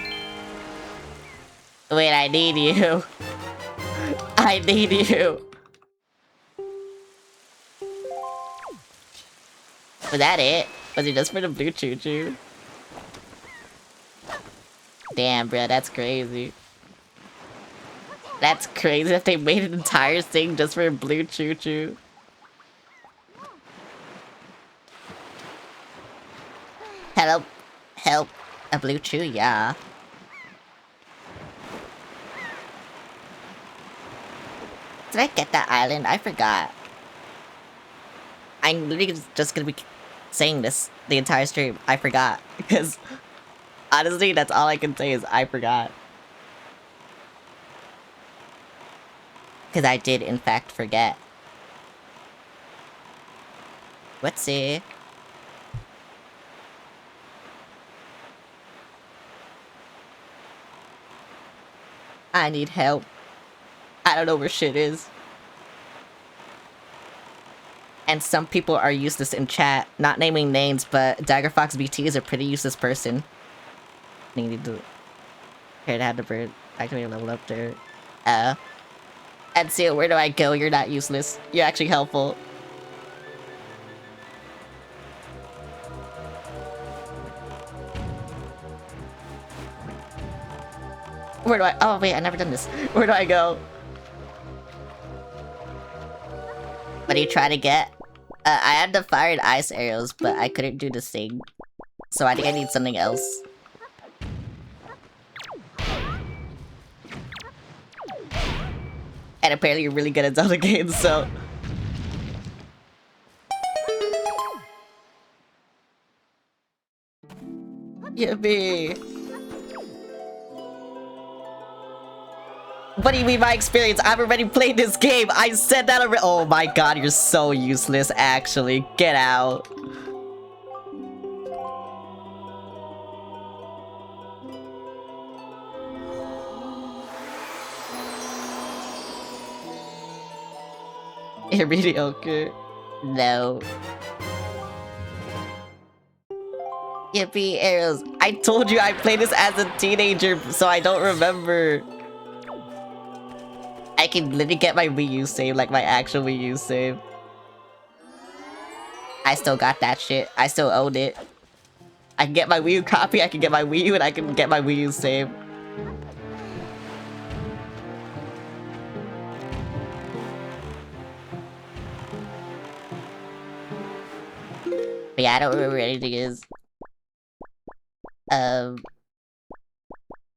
Speaker 1: Wait, I need you. I need you. Was that it? Was it just for the blue choo-choo? Damn, bro, that's crazy. That's crazy that they made an entire thing just for a blue choo-choo. Help. Help. A blue choo, yeah. Did I get that island? I forgot. I'm literally just gonna be saying this the entire stream. I forgot. Because, honestly, that's all I can say is I forgot. Because I did, in fact, forget. Let's see. I need help. I don't know where shit is. And some people are useless in chat. Not naming names, but Daggerfox BT is a pretty useless person. Needed to... Here to have the bird. Actually level up there. And Seal, where do I go? You're not useless. You're actually helpful. Where do I... Oh, wait, I've never done this. Where do I go? What do you try to get? I had the fire and ice arrows, but I couldn't do the thing. So I think I need something else. And apparently you're really good at Zelda games, so... Yippee! What do you mean my experience? I've already played this game! I said that already- Oh my god, you're so useless, actually. Get out. Mediocre. No. Yippee, arrows. I told you I played this as a teenager, so I don't remember. I can literally get my Wii U save, like my actual Wii U save. I still got that shit. I still own it. I can get my Wii U copy, I can get my Wii U, and I can get my Wii U save. But yeah, I don't remember where anything is.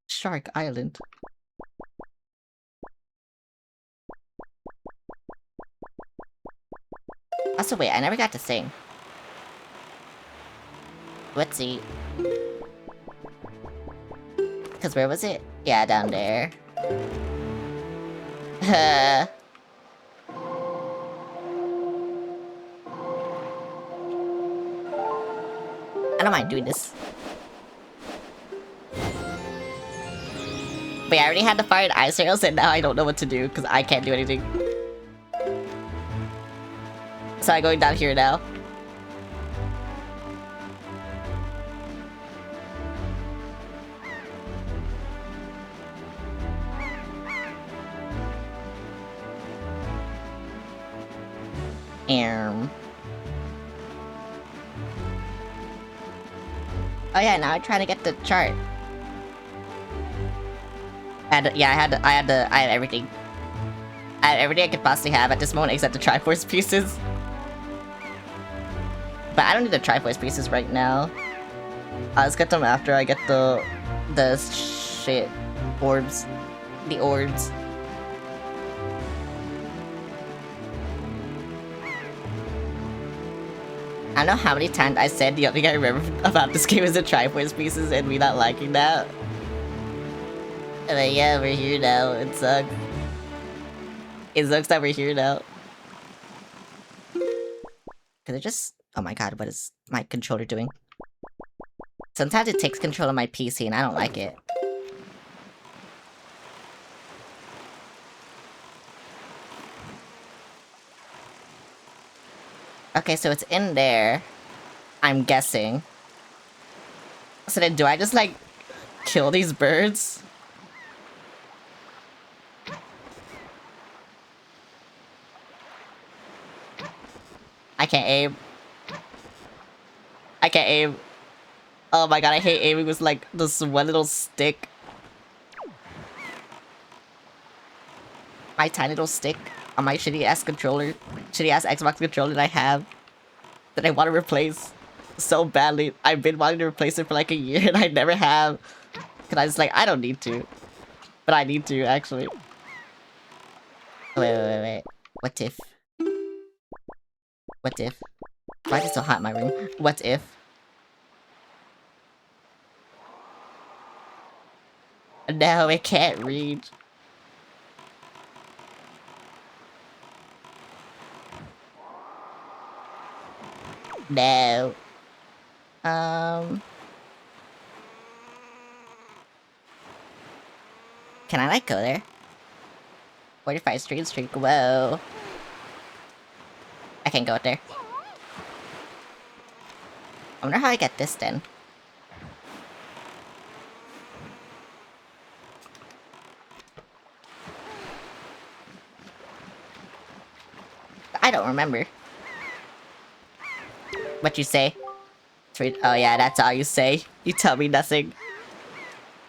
Speaker 1: Shark Island. Also, wait, I never got to sing. Let's see. Cause where was it? Yeah, down there. I don't mind doing this. But yeah, I already had to fire an ice rails and now I don't know what to do because I can't do anything. So I'm going down here now. Oh yeah, now I'm trying to get the chart. I have everything. I have everything I could possibly have at this moment except the Triforce pieces. But I don't need the Triforce pieces right now. I'll just get them after I get the shit orbs. The orbs. I don't know how many times I said the only thing I remember about this game is the Triforce pieces and me not liking that. But yeah, we're here now. It sucks. It sucks that we're here now. Could it just... Oh my god, what is my controller doing? Sometimes it takes control of my PC and I don't like it. Okay, so it's in there. I'm guessing. So then do I just, like, kill these birds? I can't aim. I can't aim. Oh my god, I hate aiming with, like, this one little stick. My tiny little stick on my shitty-ass controller. Shitty-ass Xbox controller that I have. That I want to replace so badly. I've been wanting to replace it for like a year and I never have. Cause I was like, I don't need to. But I need to, actually. Wait. What if? What if? Why is it so hot in my room? What if? No, it can't read. No. Can I, like, go there? 45 streak, whoa. I can't go up there. I wonder how I get this, then. I don't remember. What you say? Oh yeah, that's all you say. You tell me nothing.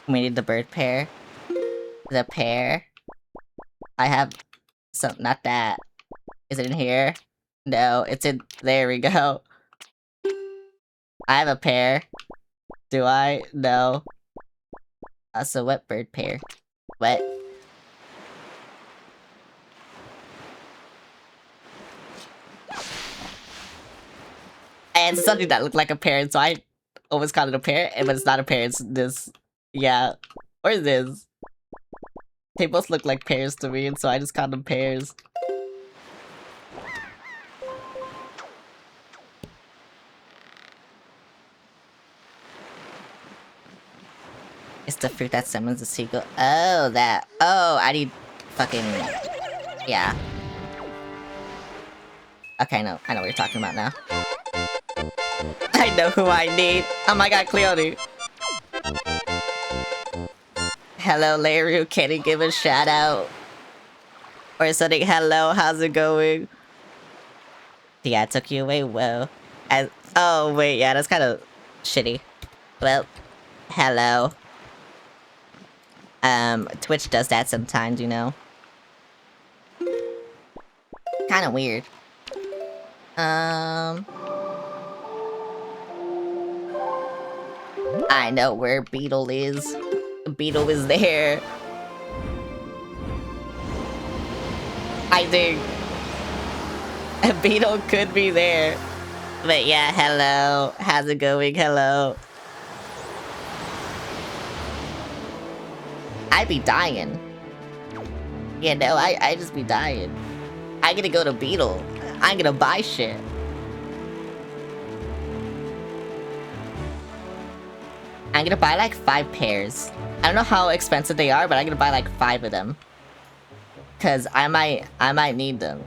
Speaker 1: We need the bird pair. The pair. I have some, not that. Is it in here? No, it's in, there we go. I have a pair. Do I? No. So what bird pair? What? And it's something that looked like a pear, so I always called it a pear, but it's not a pear, it's this. Yeah. Or this. They both look like pears to me, and so I just called them pears. It's the fruit that summons the seagull. Oh, that. Oh, I need fucking... Yeah. Okay, I know what you're talking about now. I know who I need. Oh my god, Cleone. Hello, Leru. Can you give a shout out? Or something. Hello, how's it going? Yeah, I took you away. Whoa. Oh, wait. Yeah, that's kind of shitty. Well, hello. Twitch does that sometimes, you know. Kind of weird. I know where Beetle is. Beetle is there. I think a Beetle could be there. But yeah, hello. How's it going? Hello. I'd be dying. Yeah, no, I just be dying. I gotta go to Beetle. I'm gonna buy shit. I'm gonna buy like 5 pairs. I don't know how expensive they are, but I'm gonna buy like 5 of them. Cause I might need them.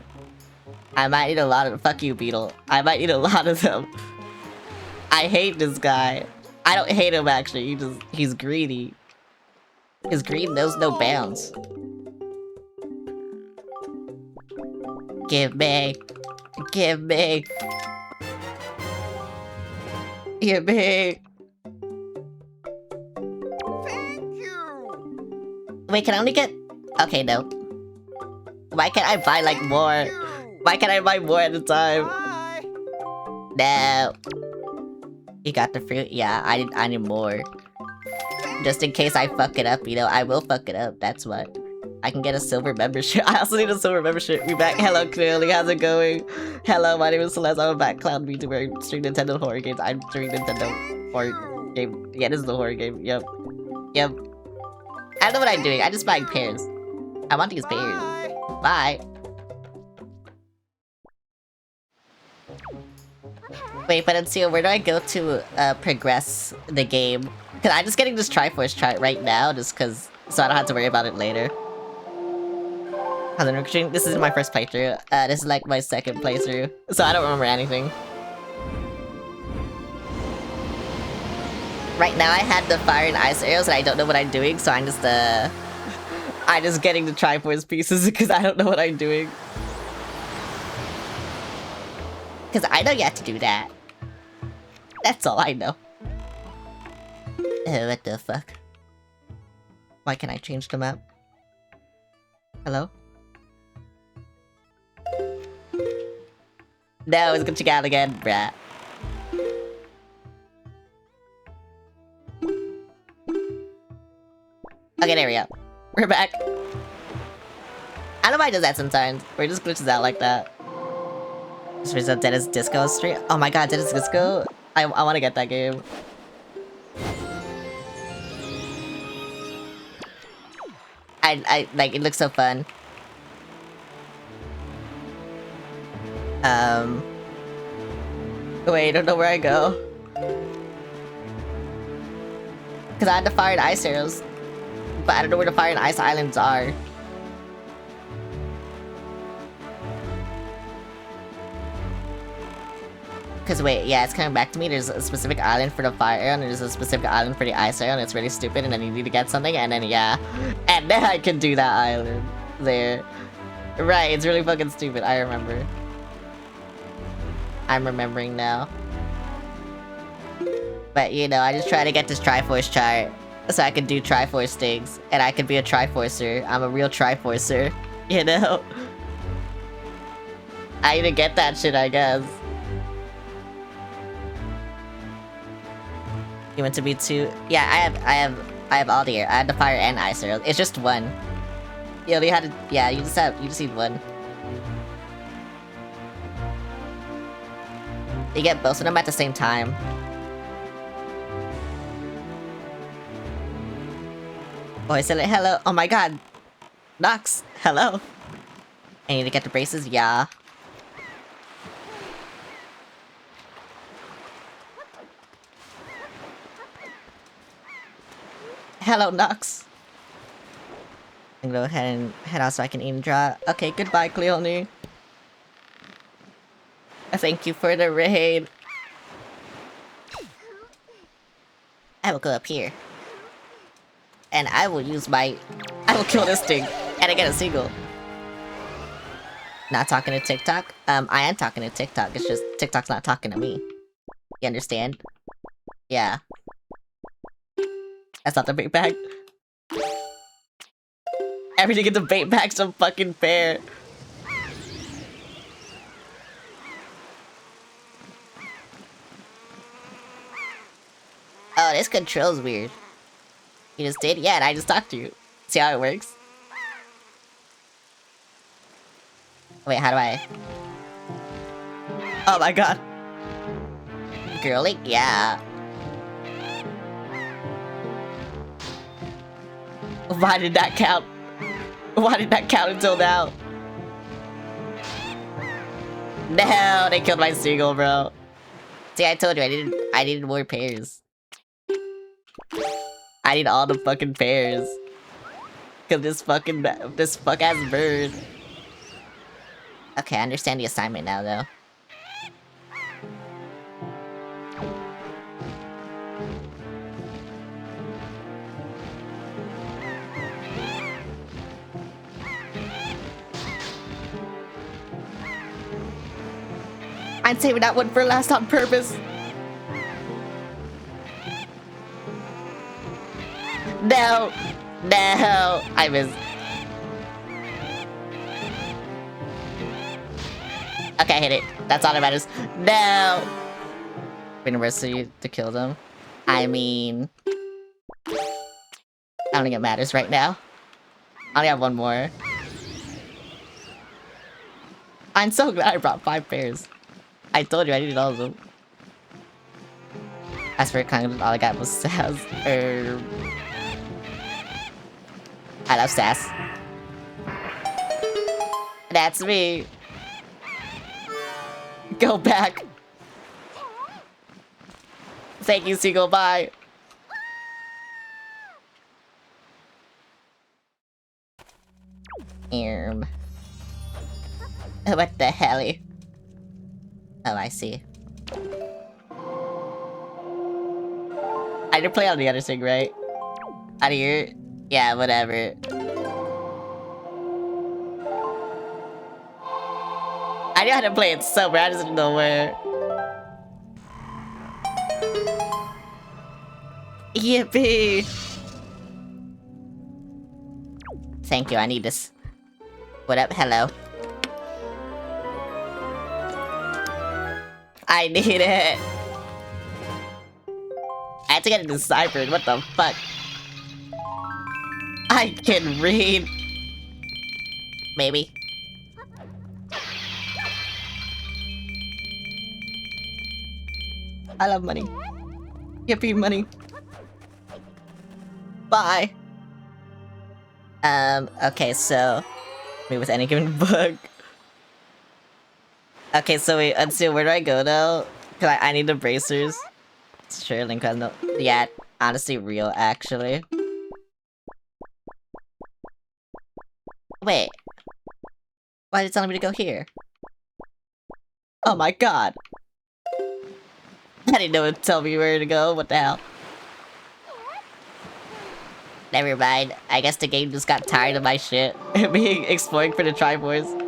Speaker 1: I might need a lot of- fuck you, Beetle. I might need a lot of them. I hate this guy. I don't hate him actually, he's greedy. His greed knows no bounds. Give me. Give me. Give me.
Speaker 2: Thank you.
Speaker 1: Wait, can I only get... Okay, no. Why can't I buy like more? Why can't I buy more at a time?
Speaker 2: Bye.
Speaker 1: No. You got the fruit? Yeah, I need more. Just in case I fuck it up, you know, I will fuck it up, that's what. I can get a silver membership. I also need a silver membership. We back. Hello, Clearly. How's it going? Hello, my name is Celeste. I'm a back clown VTuber. Stream Nintendo horror games. I'm streaming Nintendo horror game. Yeah, this is the horror game. Yep. Yep. I don't know what I'm doing. I'm just buying pairs. I want these pairs. Bye. Wait, but until where do I go to progress the game? Cause I'm just getting this Triforce chart right now, just cause so I don't have to worry about it later. This is my first playthrough. This is like my second playthrough, so I don't remember anything. Right now I had the fire and ice arrows and I don't know what I'm doing, so I'm just getting the Triforce pieces because I don't know what I'm doing. Because I know you have to do that. That's all I know. What the fuck? Why can't I change the map? Hello? No, it's glitching out again, bruh. Okay, there we go. We're back. I don't know why it does that sometimes, where it just glitches out like that. This is a Dennis Disco stream. Oh my god, Dennis Disco? I want to get that game. I like, it looks so fun. Wait, I don't know where I go. Cause I had the fire and ice arrows. But I don't know where the fire and ice islands are. Cause wait, yeah, it's coming back to me. There's a specific island for the fire arrow, and there's a specific island for the ice arrow, and it's really stupid, and then you need to get something, and then yeah. And then I can do that island. There. Right, it's really fucking stupid, I remember. I'm remembering now. But you know, I just try to get this Triforce chart so I can do Triforce things, and I can be a Triforcer. I'm a real Triforcer, you know? I need to get that shit, I guess. You want to be two? Yeah, I have all the air. I had the fire and ice arrows. It's just one. You only had to, yeah, you just need one. You get both of them at the same time. Oh, I said it. Hello. Oh my god. Nox. Hello. I need to get the braces. Yeah. Hello, Nox. I'm gonna go ahead and head out so I can eat and draw. Okay, goodbye, Cleone. Thank you for the raid. I will go up here. And I will use my... I will kill this thing. And I get a seagull. Not talking to TikTok? I am talking to TikTok. It's just TikTok's not talking to me. You understand? Yeah. That's not the bait bag. Everything in the bait bag's so fucking fair. Oh, this control's weird. You just did? Yeah, and I just talked to you. See how it works? Wait, how do I... Oh my god. Girly? Yeah. Why did that count? Why did that count until now? No, they killed my seagull, bro. See, I told you I needed more pairs. I need all the fucking pairs. Cause this fuck ass bird. Okay, I understand the assignment now though. I'm saving that one for last on purpose. No! No! I missed. Okay, I hit it. That's all that matters. No! University to kill them. I mean... I don't think it matters right now. I only have one more. I'm so glad I brought 5 pairs. I told you I needed all of them. As for kind of all I got was sass. I love sass. That's me. Go back. Thank you, Seagull. Bye. What the hell? Oh, I see. I didn't play on the other thing, right? Out of here? Yeah, whatever. I knew how to play it sober, I just didn't know where. Yippee! Thank you, I need this. What up? Hello. I need it! I had to get it deciphered, what the fuck? I can read! Maybe. I love money. Yippee money. Bye! Okay, so... Wait, with any given book? Okay, so wait, let's see, where do I go though? Cause I need the bracers. Sure, Link has no... Yeah, honestly real, actually. Wait. Why is it telling me to go here? Oh my god! I didn't know it would tell me where to go, what the hell? Never mind, I guess the game just got tired of my shit. Being exploring for the Triforce.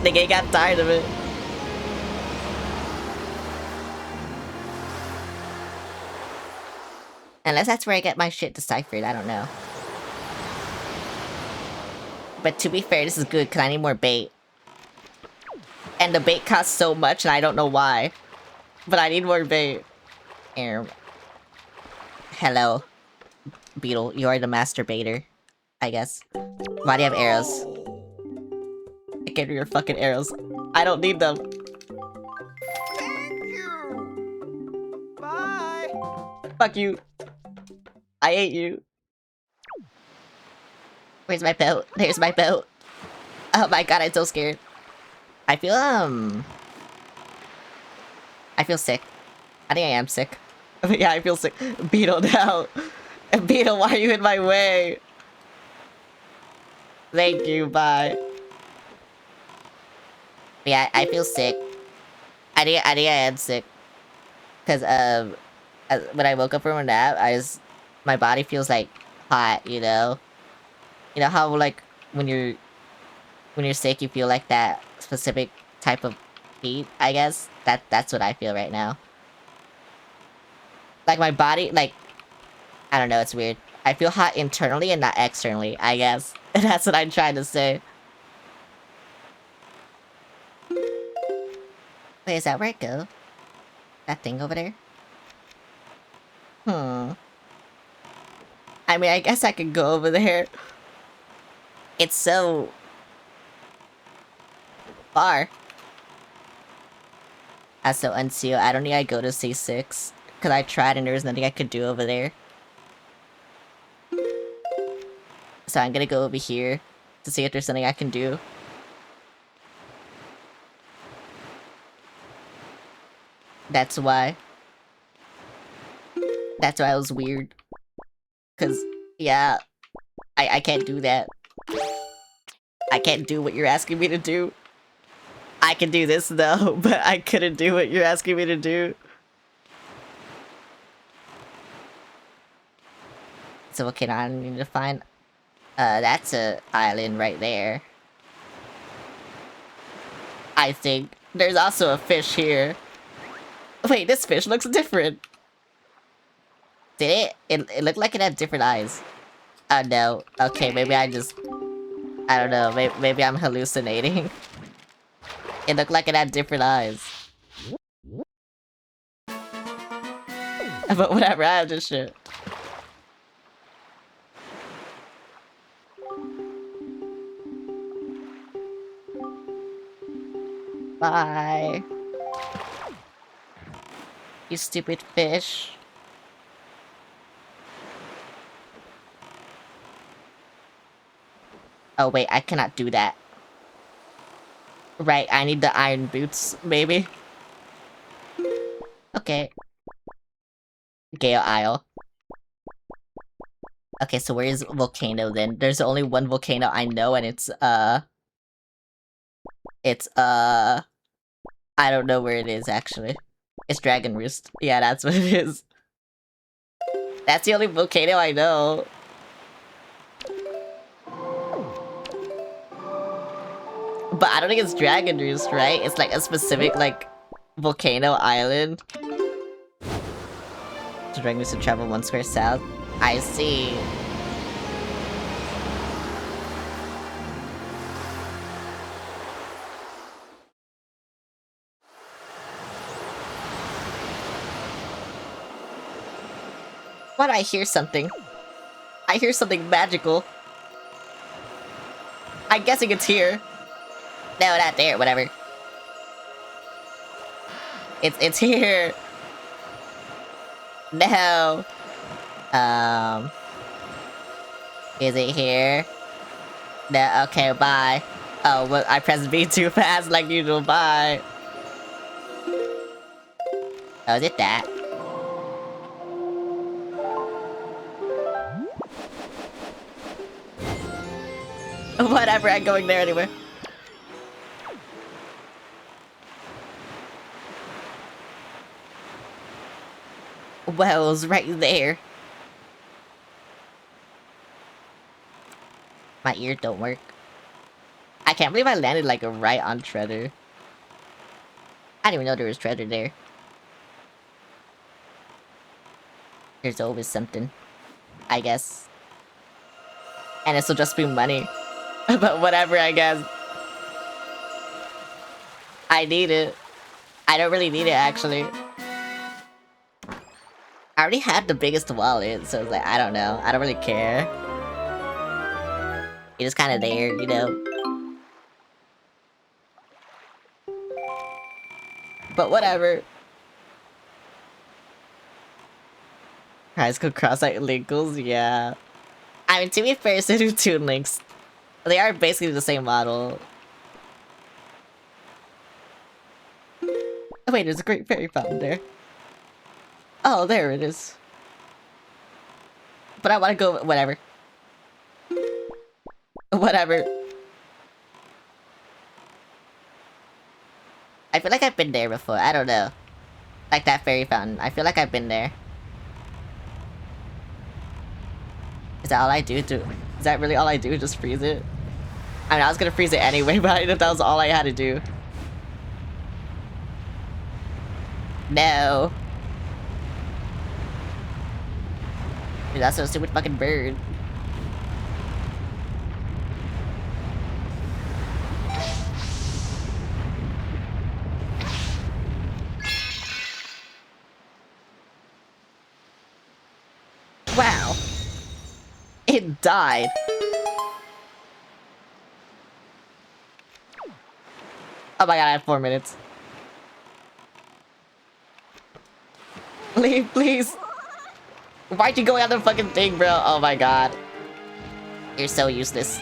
Speaker 1: The game got tired of it. Unless that's where I get my shit deciphered, I don't know. But to be fair, this is good because I need more bait. And the bait costs so much and I don't know why. But I need more bait. Hello. Beetle, you are the master baiter. I guess. Why do you have arrows? I gave you your fucking arrows. I don't need them.
Speaker 2: Thank you. Bye.
Speaker 1: Fuck you. I hate you. Where's my boat? There's my boat. Oh my god, I'm so scared. I feel sick. I think I am sick. Yeah, I feel sick. Beetle now. Beetle, why are you in my way? Thank you, bye. Yeah, I feel sick. I think I am sick. Cause when I woke up from a nap, my body feels like hot, you know? You know how like when you're sick you feel like that specific type of heat, I guess? That's what I feel right now. Like my body, like, I don't know, it's weird. I feel hot internally and not externally, I guess. That's what I'm trying to say. Wait, is that where I go? That thing over there? I mean, I guess I could go over there. It's so far. That's so unsealed. I don't think I go to C6. Because I tried and there was nothing I could do over there. So I'm gonna go over here to see if there's something I can do. That's why. That's why it was weird. Cause, yeah, I can't do that. I can't do what you're asking me to do. I can do this though, but I couldn't do what you're asking me to do. So okay, now I need to find... that's a island right there. I think. There's also a fish here. Wait, this fish looks different. Did it? It looked like it had different eyes. Oh no. Okay, maybe I just... I don't know, maybe I'm hallucinating. It looked like it had different eyes. But whatever, I have this shit. Bye. You stupid fish. Oh wait, I cannot do that. Right, I need the iron boots, maybe. Okay. Gale Isle. Okay, so where is Volcano then? There's only one volcano I know and it's I don't know where it is actually. It's Dragon Roost. Yeah, that's what it is. That's the only volcano I know. But I don't think it's Dragon Roost, right? It's like a specific, like, volcano island. To Dragon Roost to travel 1 square south. I see. Why do I hear something? I hear something magical. I'm guessing it's here. No, not there, whatever. It's here. No. Is it here? No, okay, bye. Oh, well, I pressed B too fast like usual, bye. Oh, is it that? Whatever, I'm going there anyway. Well, it was right there. My ear don't work. I can't believe I landed like right on treasure. I didn't even know there was treasure there. There's always something. I guess. And this will just be money. But whatever, I guess. I need it. I don't really need it, actually. I already had the biggest wallet, so it's like, I don't know. I don't really care. It's just kind of there, you know? But whatever. High school cross-eyed Linkles, yeah. I mean, to be fair, so do Toon Links. They are basically the same model. Oh wait, there's a great fairy fountain there. Oh, there it is. But I want to go, whatever. Whatever. I feel like I've been there before, I don't know. Like that fairy fountain, I feel like I've been there. Is that all I do to... Is that really all I do, just freeze it? I mean, I was gonna freeze it anyway, but I didn't know if that was all I had to do. No. Dude, that's a stupid fucking bird. Wow. It died. Oh my god, I have 4 minutes. Leave, please. Why'd you go out the fucking thing, bro? Oh my god. You're so useless.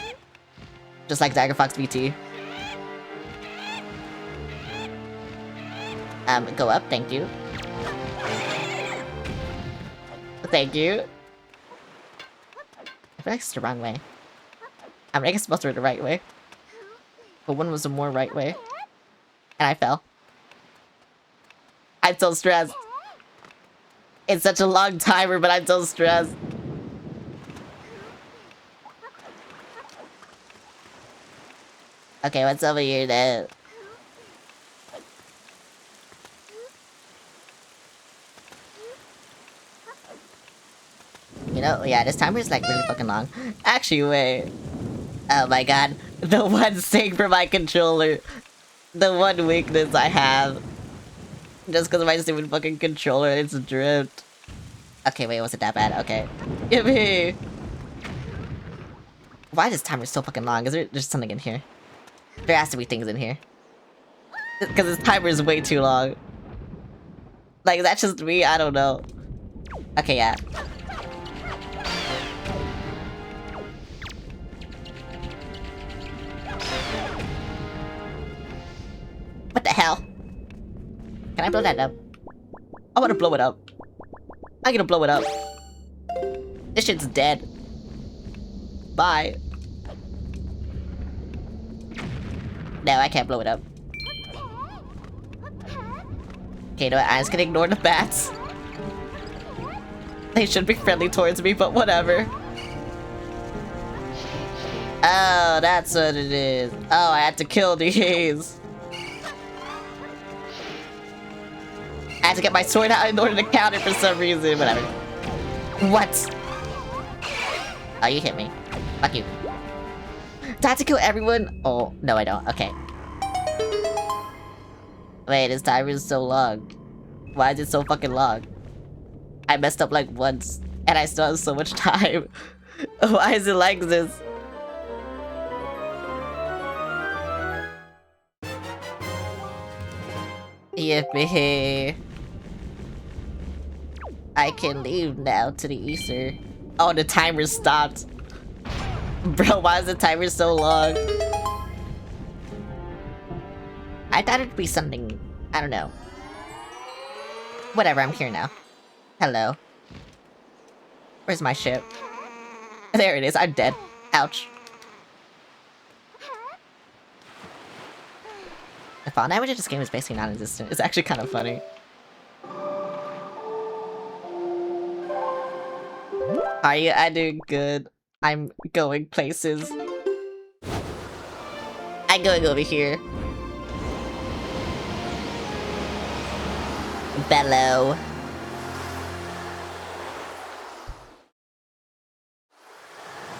Speaker 1: Just like Dagger Fox BT. Go up, thank you. Thank you. I feel like it's the wrong way. I mean, I guess it's supposed to be the right way. But one was the more right way. And I fell. I'm so stressed. It's such a long timer, but I'm so stressed. Okay, what's over here then? You know, yeah, this timer is like really fucking long. Actually, wait. Oh my god. The one thing for my controller. The one weakness I have. Just because of my stupid fucking controller, it's drift. Okay, wait, was it that bad? Okay. Yippee! Why is this timer so fucking long? Is there's something in here? There has to be things in here. Because this timer is way too long. Like, that's just me? I don't know. Okay, yeah. What the hell? Can I blow that up? I wanna blow it up. I'm gonna blow it up. This shit's dead. Bye. No, I can't blow it up. Okay, no, I'm just gonna ignore the bats. They should be friendly towards me, but whatever. Oh, that's what it is. Oh, I had to kill these. I had to get my sword out in order to counter for some reason, whatever. What? Oh, you hit me. Fuck you. Do I have to kill everyone? Oh, no I don't. Okay. Wait, this timer is so long. Why is it so fucking long? I messed up like once, and I still have so much time. Why is it like this? Yippee. I can leave now to the Easter. Oh, the timer stopped. Bro, why is the timer so long? I thought it'd be something... I don't know. Whatever, I'm here now. Hello. Where's my ship? There it is, I'm dead. Ouch. The font language of this game is basically non-existent. It's actually kind of funny. Are you? I'm doing good. I'm going places. I'm going over here. Bellow.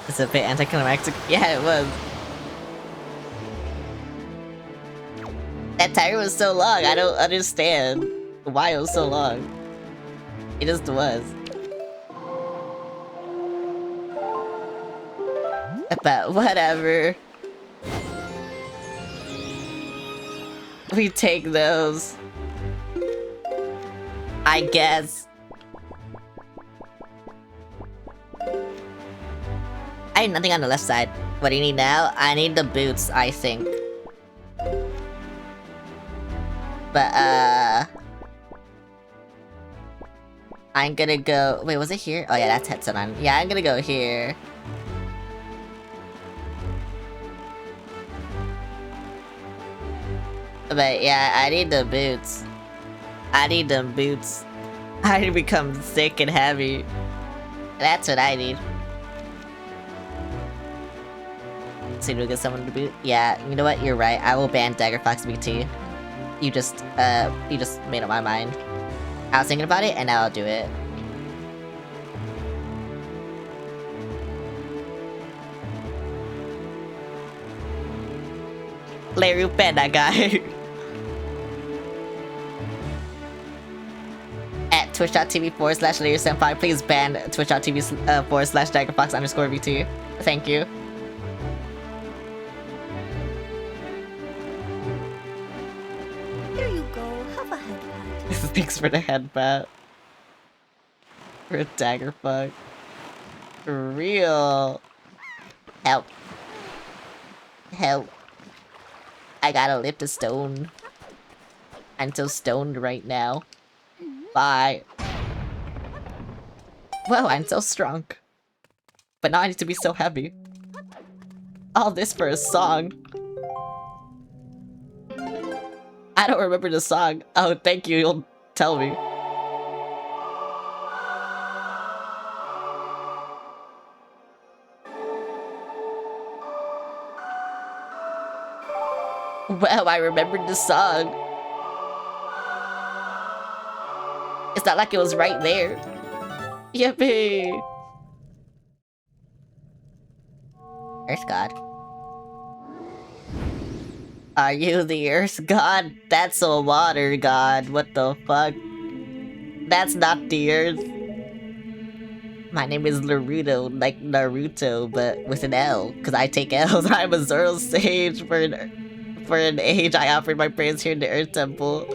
Speaker 1: It's a bit anticlimactic. Yeah, it was. That timer was so long. I don't understand why it was so long. It just was. But whatever. We take those. I guess. I have nothing on the left side. What do you need now? I need the boots, I think. But, I'm gonna go... Wait, was it here? Oh yeah, that's headset on. Yeah, I'm gonna go here. But yeah, I need the boots. I need them boots. I need to become thick and heavy. That's what I need. So to get someone to boot? Yeah, you know what? You're right. I will ban Dagger Fox BT. You just made up my mind. I was thinking about it, and now I'll do it. Larry, ban that guy. At twitch.tv/LarrySenpai, please ban twitch.tv/DaggerFox_VT. Thank you.
Speaker 3: go have a head pat.
Speaker 1: Thanks for the headbutt. For a dagger fuck. For real. Help. Help. I gotta lift a stone. I'm so stoned right now. Bye. Whoa, I'm so strong. But now I need to be so heavy. All this for a song. I don't remember the song. Oh, thank you. You'll tell me. Well, I remembered the song. It's not like it was right there. Yippee! Earth God. Are you the Earth God? That's a water god. What the fuck? That's not the Earth. My name is Naruto, like Naruto, but with an L, because I take L's. I'm a Zoro sage. For an age, I offered my prayers here in the Earth Temple.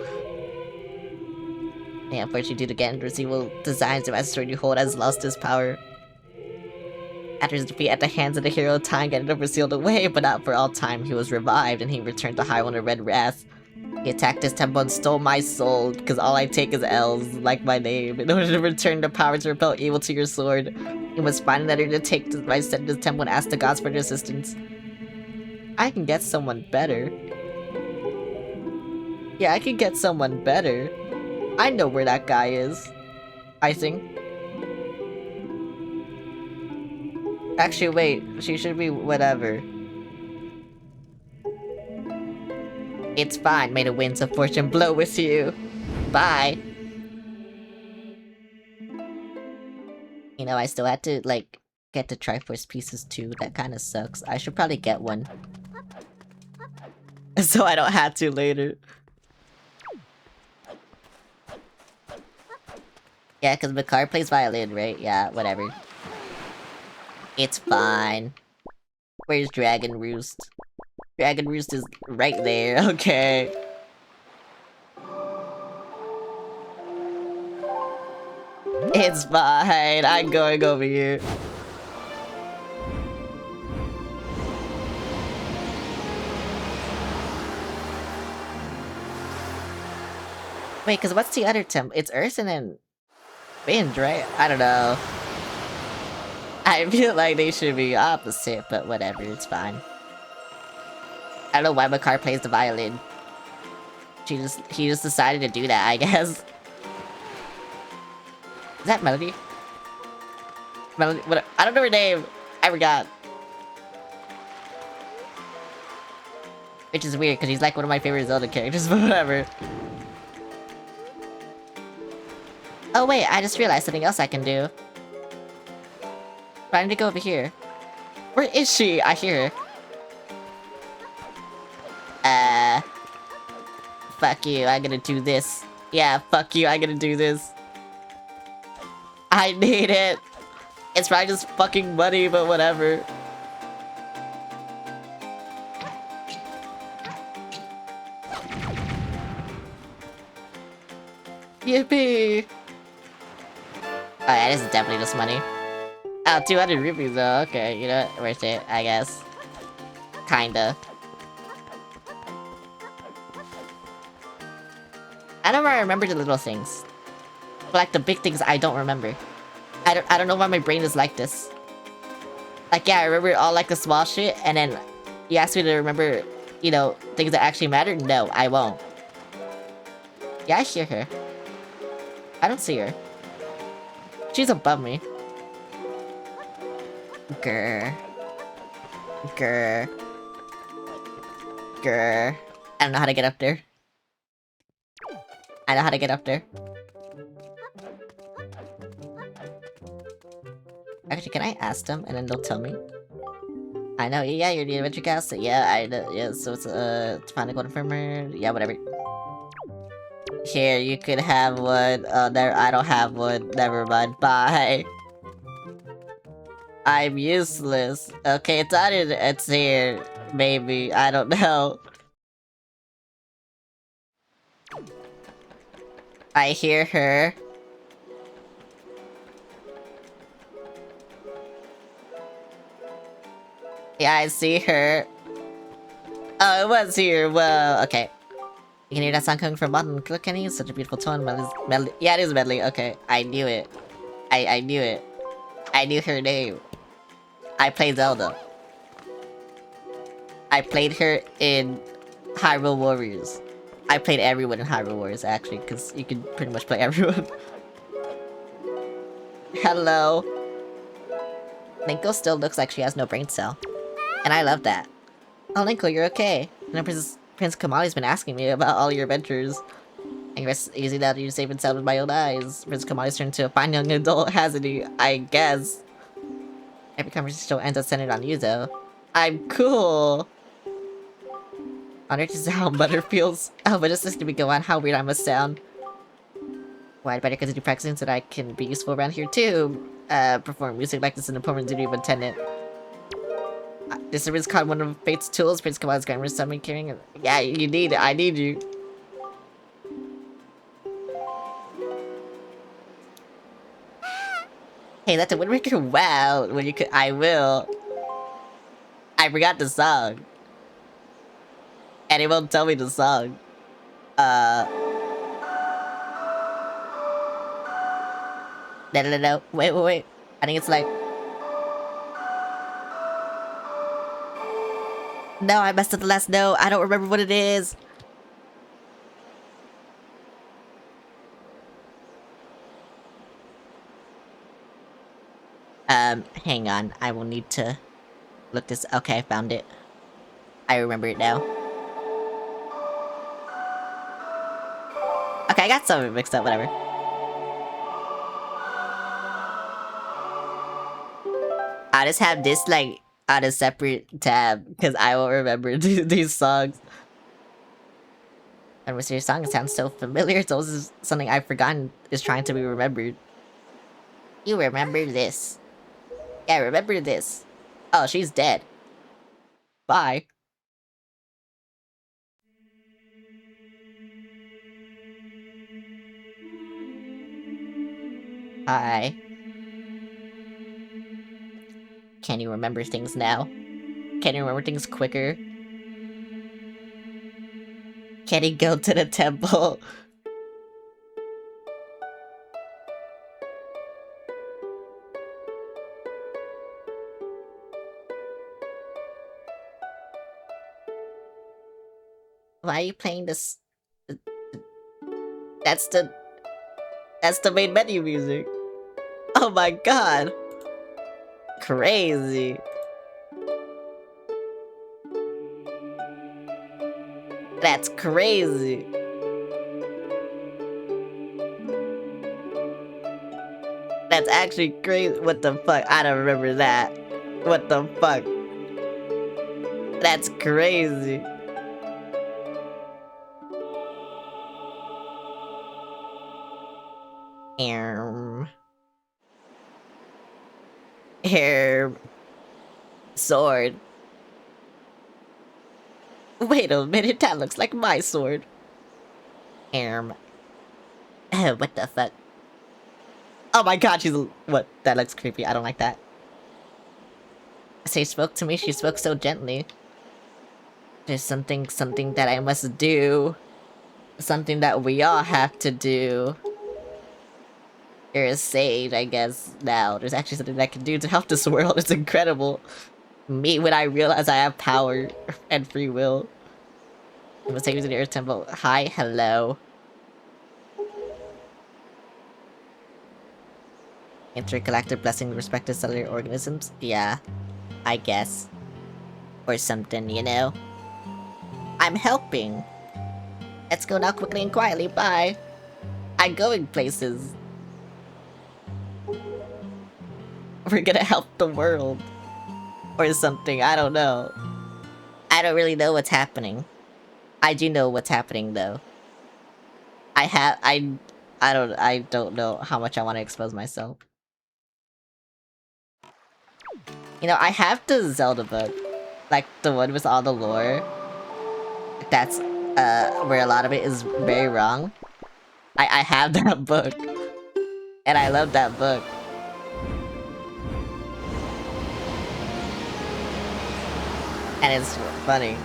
Speaker 1: Yeah, unfortunately, due to Ganondorf's evil designs, the Master Sword you hold has lost his power. After his defeat at the hands of the hero of time, Ganondorf was sealed away, but not for all time. He was revived, and he returned to Hyrule under Red Wrath. He attacked this temple and stole my soul, because all I take is L's, like my name. In order to return the power to repel evil to your sword, you must find another to take my set to the temple and ask the gods for their assistance. I can get someone better. Yeah, I can get someone better. I know where that guy is. I think. Actually, wait. She should be whatever. It's fine. May the winds of fortune blow with you. Bye. You know, I still had to, like, get the Triforce pieces too. That kind of sucks. I should probably get one. So I don't have to later. Yeah, because Makar plays violin, right? Yeah, whatever. It's fine. Where's Dragon Roost? Dragon Roost is right there, okay. It's fine, I'm going over here. Wait, cause what's the other temple? It's Earth and then Wind, right? I don't know. I feel like they should be opposite, but whatever, it's fine. I don't know why Makar plays the violin. He just decided to do that, I guess. Is that Melody? Melody? What? I don't know her name. I forgot. Which is weird, because he's like one of my favorite Zelda characters, but whatever. Oh wait, I just realized something else I can do. But I need to go over here. Where is she? I hear her. Fuck you, I'm gonna do this. Yeah, fuck you, I'm gonna do this. I need it. It's probably just fucking money, but whatever. Yippee! Oh yeah, this is definitely just money. Oh, 200 rupees though, okay, you know what, worth it, I guess. Kinda. I don't really remember the little things. But like the big things I don't remember. I don't know why my brain is like this. Like yeah, I remember all like the small shit, and then you ask me to remember, you know, things that actually matter? No, I won't. Yeah, I hear her. I don't see her. She's above me. Grr. Grr. Grr. I don't know how to get up there. I know how to get up there. Actually, can I ask them and then they'll tell me? I know, yeah, you're the adventure cast. Yeah, I know, yeah, so it's to find a golden farmer. Yeah, whatever. Here, you could have one. There, I don't have one. Never mind. Bye. I'm useless. Okay, it's here. Maybe. I don't know. I hear her. Yeah, I see her. Oh, it was here. Whoa, okay. You can hear that sound coming from bottom. Look, Kenny, it's such a beautiful tone. Medley. Yeah, it is Medley. Okay, I knew it. I knew it. I knew her name. I played Zelda. I played her in Hyrule Warriors. I played everyone in Hyrule Warriors, actually, because you can pretty much play everyone. Hello. Linko still looks like she has no brain cell. And I love that. Oh, Linko, you're okay. You know, Prince Kamali's been asking me about all your adventures. I guess it's easy now that you safe and sound with my own eyes. Prince Kamali's turned into a fine young adult, hasn't he? I guess. Every conversation still ends up centered on you, though. I'm cool. Honored to see how butter feels. Oh, but just listen to me go on, how weird I must sound. Well, I'd better continue practicing so that I can be useful around here, too. Perform music like this is an important duty of a tenant. This is called one of Fate's tools. Prince Kamala's grandma summoning carrying it. Yeah, you need it. I need you. Hey, that's a woodworker? Wow. When you could, I will. I forgot the song. And it won't tell me the song. No. Wait. I think it's like... No, I messed up the last note. I don't remember what it is. Hang on. I will need to look this... Okay, I found it. I remember it now. Okay, I got some of it mixed up, whatever. I'll just have this, like, on a separate tab, because I won't remember these songs. And with your song, it sounds so familiar. It's also something I've forgotten is trying to be remembered. You remember this. Yeah, remember this. Oh, she's dead. Bye. Hi. Can you remember things now? Can you remember things quicker? Can he go to the temple? Why are you playing this? That's the main menu music. Oh my god. Crazy. That's crazy. That's actually crazy. What the fuck? I don't remember that. What the fuck? That's crazy. Hair. Sword. Wait a minute, that looks like my sword. What the fuck? Oh my god, she's... What? That looks creepy. I don't like that. She spoke to me, she spoke so gently. There's something that I must do. Something that we all have to do. You're a sage, I guess, now. There's actually something I can do to help this world. It's incredible. Me when I realize I have power and free will. I must take you to the Earth Temple. Hi, hello. Intergalactic blessing respected cellular organisms? Yeah, I guess. Or something, you know? I'm helping. Let's go now quickly and quietly, bye. I'm going places. We're gonna help the world. Or something, I don't know. I don't really know what's happening. I do know what's happening though. I don't know how much I want to expose myself. You know, I have the Zelda book. Like, the one with all the lore. That's, where a lot of it is very wrong. I have that book. And I love that book. And it's funny.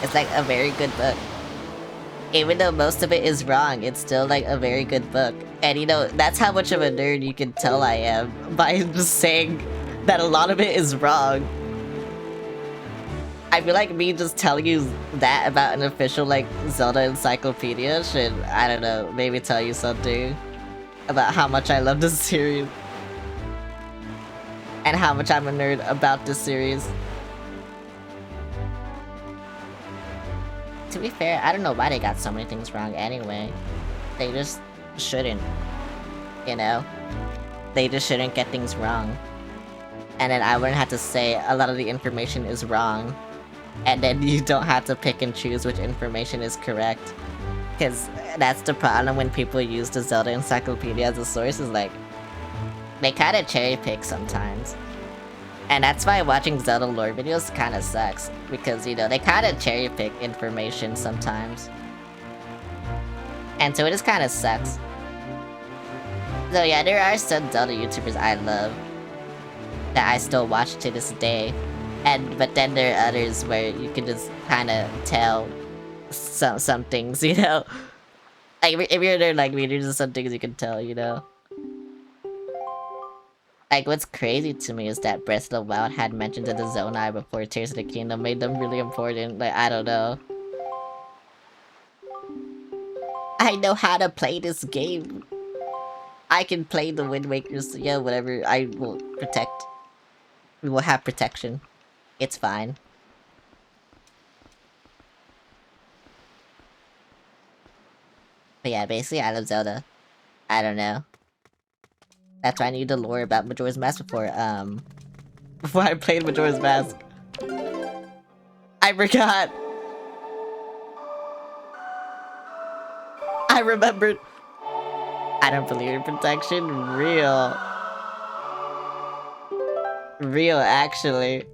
Speaker 1: It's like a very good book. Even though most of it is wrong, it's still like a very good book. And you know, that's how much of a nerd you can tell I am by just saying that a lot of it is wrong. I feel like me just telling you that about an official like Zelda encyclopedia should, I don't know, maybe tell you something about how much I love this series. And how much I'm a nerd about this series. To be fair, I don't know why they got so many things wrong anyway. They just shouldn't. You know? They just shouldn't get things wrong. And then I wouldn't have to say a lot of the information is wrong. And then you don't have to pick and choose which information is correct. Because that's the problem when people use the Zelda Encyclopedia as a source, is like, they kinda cherry pick sometimes. And that's why watching Zelda lore videos kinda sucks. Because, you know, they kinda cherry pick information sometimes. And so it just kinda sucks. So yeah, there are some Zelda YouTubers I love that I still watch to this day. But then there are others where you can just kinda tell some things, you know? Like, if you're there like me, there's just some things you can tell, you know? Like, what's crazy to me is that Breath of the Wild had mentions of the Zonai before Tears of the Kingdom made them really important. Like, I don't know. I know how to play this game. I can play the Wind Waker, so yeah, whatever. I will protect. We will have protection. It's fine. But yeah, basically, I love Zelda. I don't know. That's why I need the lore about Majora's Mask before I played Majora's Mask. I forgot! I remembered! I don't believe in protection. Real. Real, actually.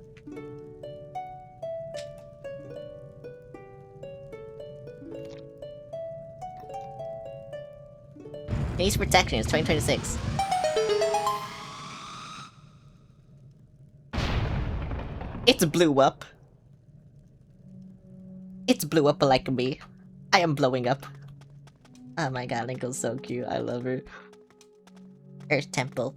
Speaker 1: Needs protection, it's 2026. It's blew up. It's blew up like me. I am blowing up. Oh my god, Linko's so cute. I love her. Earth Temple.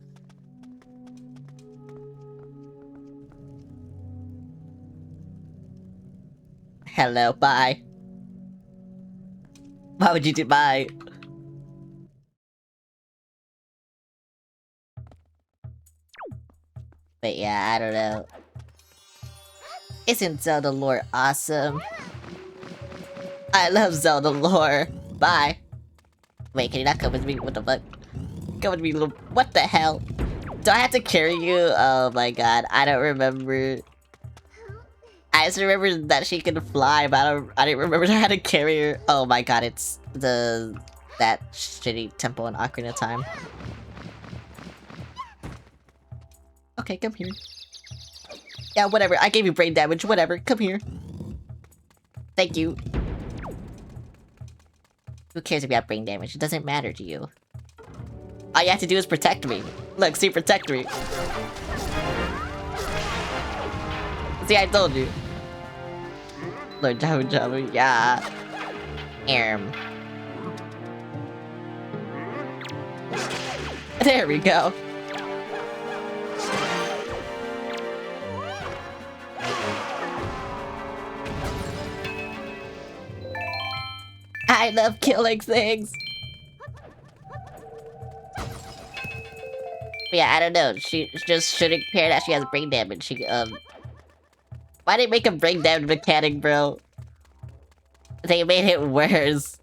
Speaker 1: Hello, bye. Why would you do bye? But yeah, I don't know. Isn't Zelda lore awesome? I love Zelda lore. Bye. Wait, can you not come with me? What the fuck? Come with me, little. What the hell? Do I have to carry you? Oh my god, I don't remember. I just remember that she can fly, but I didn't remember I had to carry her. Oh my god, it's that shitty temple in Ocarina of Time. Okay, come here. Yeah, whatever. I gave you brain damage. Whatever. Come here. Thank you. Who cares if you have brain damage? It doesn't matter to you. All you have to do is protect me. Look, see, protect me. See, I told you. Lord Jabu Jabu, yeah. There we go. I love killing things. But yeah, I don't know. She just shouldn't care that she has brain damage. Why did they make a brain damage mechanic, bro? They made it worse.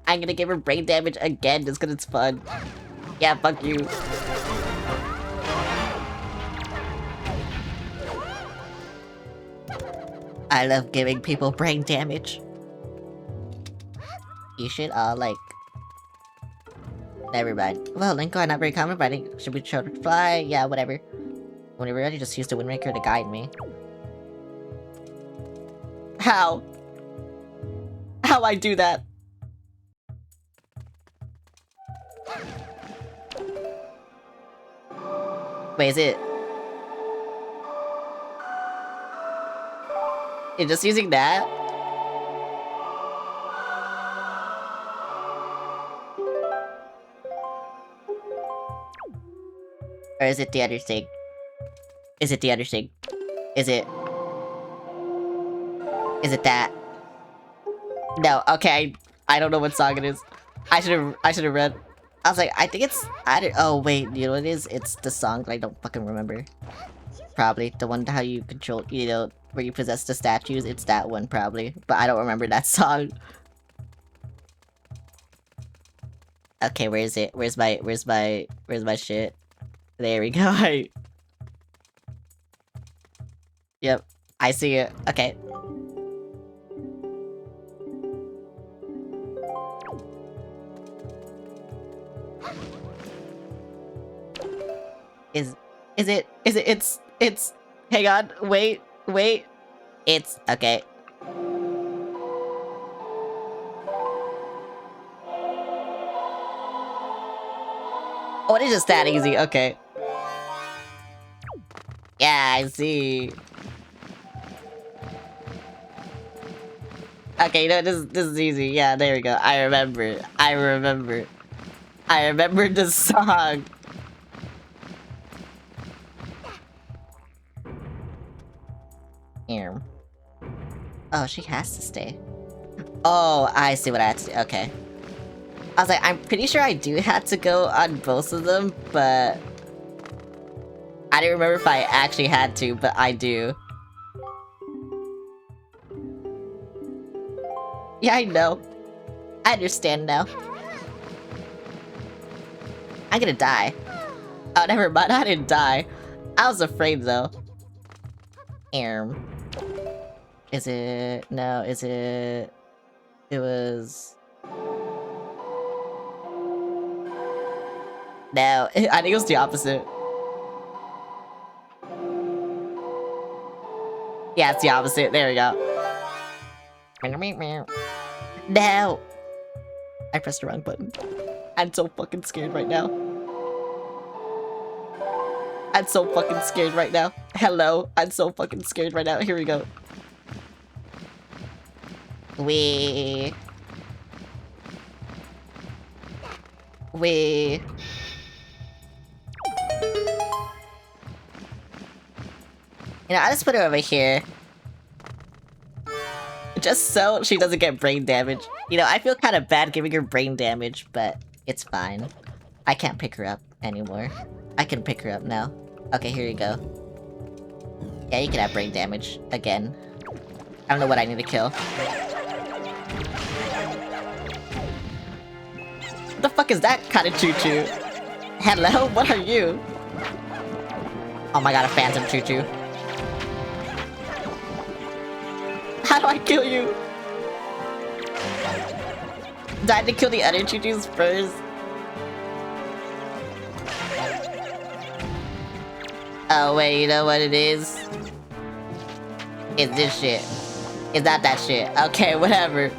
Speaker 1: I'm gonna give her brain damage again just cause it's fun. Yeah, fuck you. I love giving people brain damage. You should all like... Never mind. Well, Link are not very common, but I think should be sure to fly. Yeah, whatever. When you're ready, just use the Wind Waker to guide me. How? How I do that? Wait, is it? You're just using that? Or is it the other thing? Is it the other thing? Is it? Is it that? No, okay, I don't know what song it is. I should've read. I was like, I think it's, oh wait, you know what it is? It's the song that I don't fucking remember. Probably, the one how you control, you know, where you possess the statues, it's that one probably. But I don't remember that song. Okay, where is it? Where's my shit? There we go. Yep, I see it. Okay. It's, hang on, wait, it's, okay. Oh, it is just that easy, okay. Yeah, I see. Okay, you know, this is easy, yeah, there we go, I remember the song. Here. Oh, she has to stay. Oh, I see what I have to do. Okay. I was like, I'm pretty sure I do have to go on both of them, but... I didn't remember if I actually had to, but I do. Yeah, I know. I understand now. I'm gonna die. Oh, never mind, I didn't die. I was afraid, though. Is it... No, is it... It was... No, I think it was the opposite. Yeah, it's the opposite. There we go. No! I pressed the wrong button. I'm so fucking scared right now. I'm so fucking scared right now. Hello, I'm so fucking scared right now. Here we go. Wee. You know, I'll just put her over here. Just so she doesn't get brain damage. You know, I feel kind of bad giving her brain damage, but it's fine. I can't pick her up anymore. I can pick her up now. Okay, here you go. Yeah, you can have brain damage. Again. I don't know what I need to kill. What the fuck is that kind of choo-choo? Hello? What are you? Oh my god, a phantom choo-choo. How do I kill you? Do I have to kill the other choo-choos first? Oh wait, you know what it is? It's this shit. It's not that shit. Okay, whatever.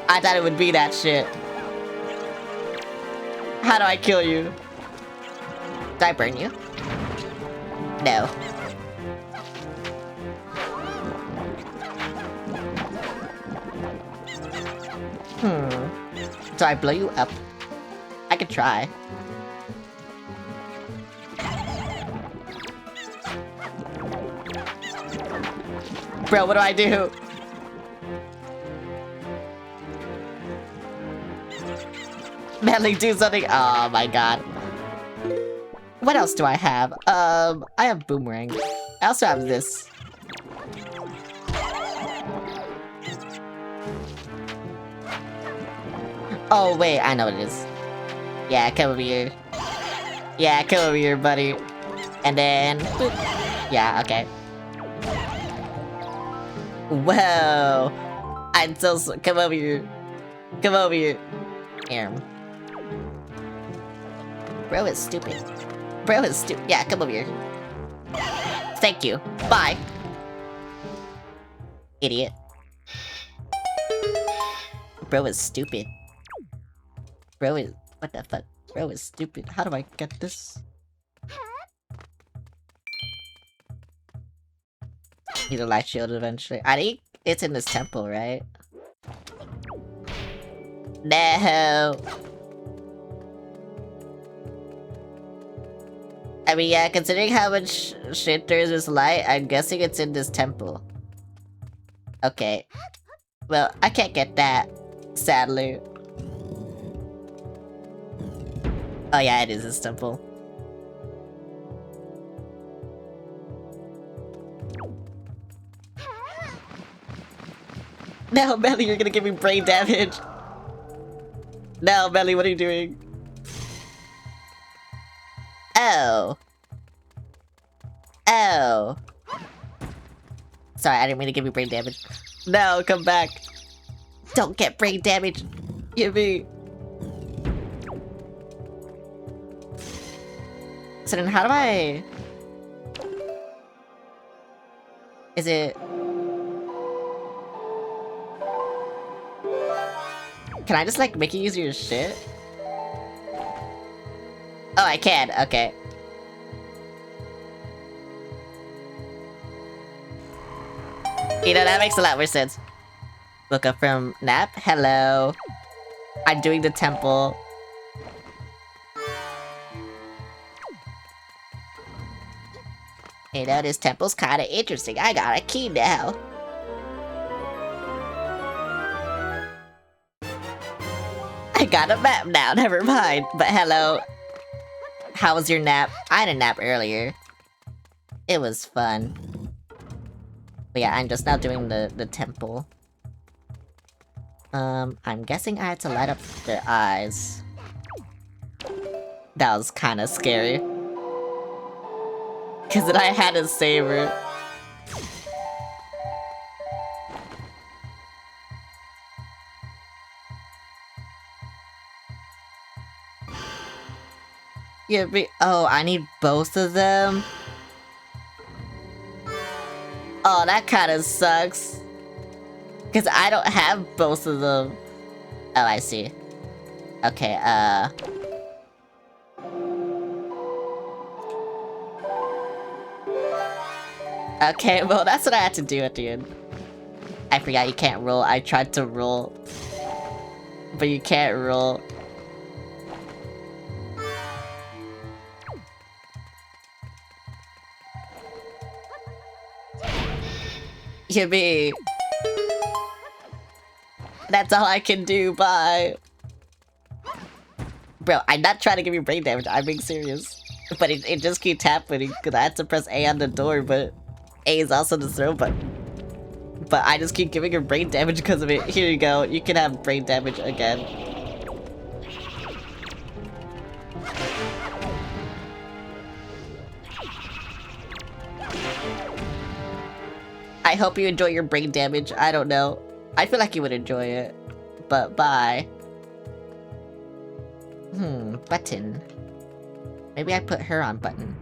Speaker 1: I thought it would be that shit. How do I kill you? Did I burn you? No. Do I blow you up? I could try. Bro, what do I do? Manly, do something. Oh my god. What else do I have? I have boomerang. I also have this. Oh wait, I know what it is. Yeah, come over here. Yeah, come over here, buddy. And then... boop. Yeah, okay. Whoa! I'm so... come over here. Come over here. Here. Bro is stupid. Bro is stupid. Yeah, come over here. Thank you. Bye. Idiot. Bro is stupid. Bro is... What the fuck? Bro is stupid. How do I get this? Need a light shield eventually. I think it's in this temple, right? No! I mean, yeah, considering how much shit there is this light, I'm guessing it's in this temple. Okay. Well, I can't get that, sadly. Oh yeah, it is this temple. No, Melly, you're gonna give me brain damage. No, Melly, what are you doing? Oh. Oh. Sorry, I didn't mean to give you brain damage. No, come back. Don't get brain damage. Give me. So then how do I... Is it... Can I just like make you use your shit? Oh, I can. Okay. You know, that makes a lot more sense. Woke up from nap. Hello. I'm doing the temple. You know, this temple's kinda interesting. I got a key now. I got a map now, never mind. But hello. How was your nap? I had a nap earlier. It was fun. But yeah, I'm just now doing the temple. I'm guessing I had to light up their eyes. That was kinda scary. Cause then I had a saber. Yeah, oh, I need both of them? Oh, that kinda sucks. Cause I don't have both of them. Oh, I see. Okay, Okay, well, that's what I had to do at the end. I forgot you can't roll. I tried to roll. But you can't roll. Yippee. That's all I can do, bye. Bro, I'm not trying to give you brain damage, I'm being serious. But it just keeps happening, because I had to press A on the door, but A is also the throw button. But I just keep giving her brain damage because of it. Here you go, you can have brain damage again. I hope you enjoy your brain damage, I don't know. I feel like you would enjoy it. But bye. Button. Maybe I put her on button.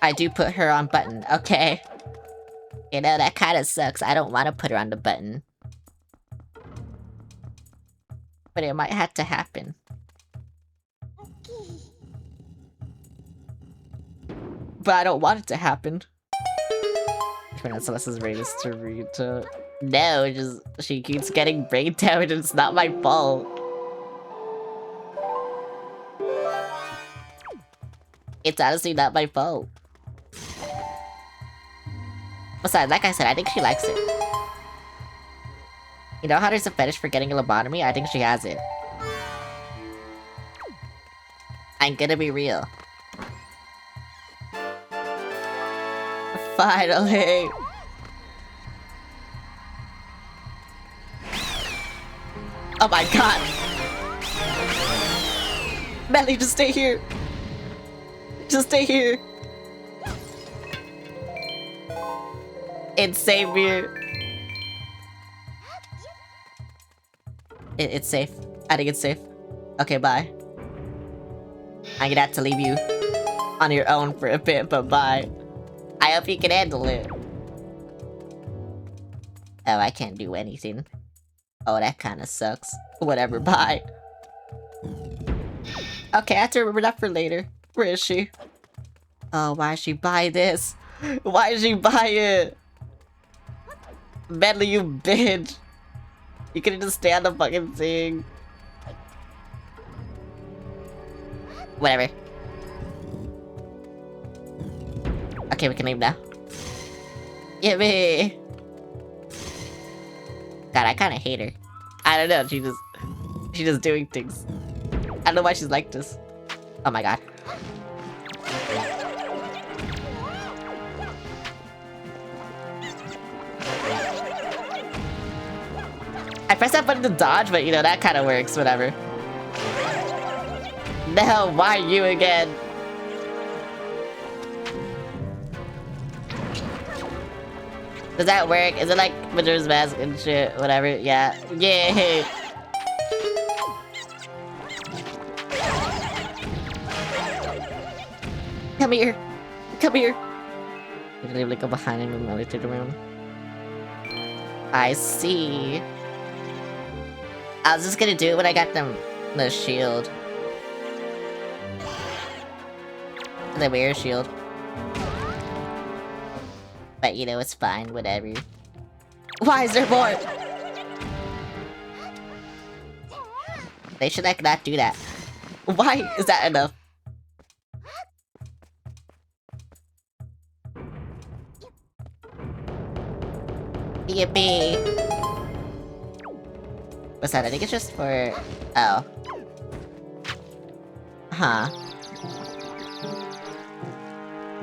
Speaker 1: I do put her on button, okay. You know, that kinda sucks. I don't want to put her on the button. But it might have to happen. But I don't want it to happen. Celeste's readiness to read to... No, just... She keeps getting brain damage and it's not my fault. It's honestly not my fault. Besides, like I said, I think she likes it. You know how there's a fetish for getting a lobotomy? I think she has it. I'm gonna be real. Finally! Oh my god! Melly, just stay here! Just stay here! It's safe here. It's safe. I think it's safe. Okay, bye. I'm gonna have to leave you on your own for a bit, but bye. I hope you can handle it. Oh, I can't do anything. Oh, that kinda sucks. Whatever, bye. Okay, I have to remember that for later. Where is she? Oh, why did she buy this? Why did she buy it? Medley, you bitch. You could've just stay on the fucking thing. Whatever. Okay, we can leave now. Yippee! God, I kinda hate her. I don't know, she's just doing things. I don't know why she's like this. Oh my god. I pressed that button to dodge, but you know, that kinda works, whatever. No, why you again? Does that work? Is it like Majora's Mask and shit? Whatever, yeah. Yay! Come here! Come here! You can like go behind him and really turn around. I see. I was just gonna do it when I got the shield. The mirror shield. But you know, it's fine, whatever. Why is there more? They should like not do that. Why is that enough? Yippee! What's that? I think it's just for... Oh. Huh.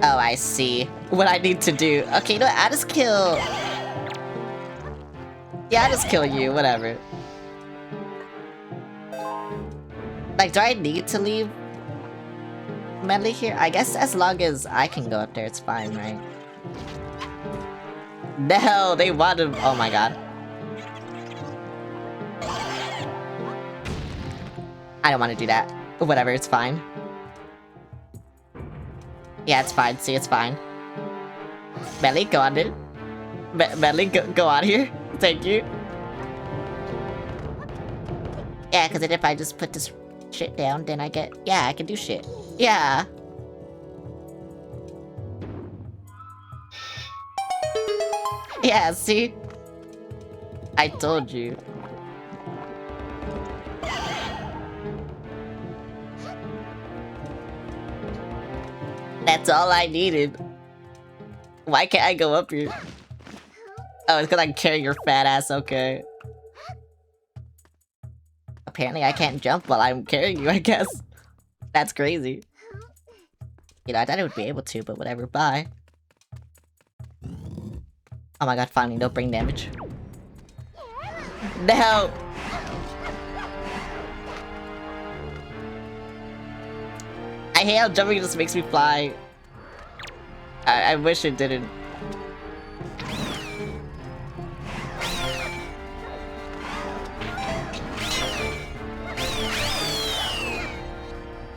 Speaker 1: Oh, I see. What I need to do. Okay, you know what? I'll just kill... Yeah, I'll just kill you. Whatever. Like, do I need to leave Medley here? I guess as long as I can go up there, it's fine, right? No, they want to... Oh my god. I don't want to do that. Whatever, it's fine. Yeah, it's fine. See, it's fine. Medley, go on, dude. Medley, go on here. Thank you. Yeah, because then if I just put this shit down, then I get... Yeah, I can do shit. Yeah. Yeah, see? I told you. That's all I needed. Why can't I go up here? Oh, it's because I can carry your fat ass, okay. Apparently I can't jump while I'm carrying you, I guess. That's crazy. You know, I thought I would be able to, but whatever, bye. Oh my god, finally, no brain damage. No! I hate how jumping just makes me fly. I wish it didn't.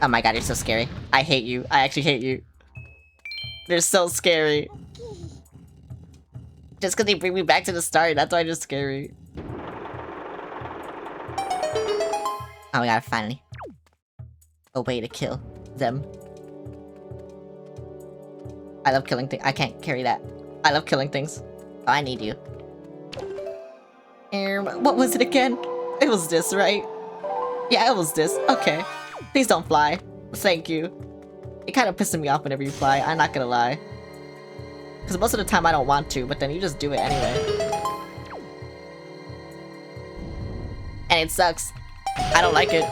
Speaker 1: Oh my god, you're so scary. I hate you. I actually hate you. They're so scary. Just because they bring me back to the start, that's why they're scary. Oh my god, finally. A way to kill them. I love killing things. I can't carry that. I love killing things. Oh, I need you. What was it again? It was this, right? Yeah, it was this. Okay. Please don't fly. Thank you. It kind of pisses me off whenever you fly, I'm not gonna lie. Because most of the time I don't want to, but then you just do it anyway. And it sucks. I don't like it.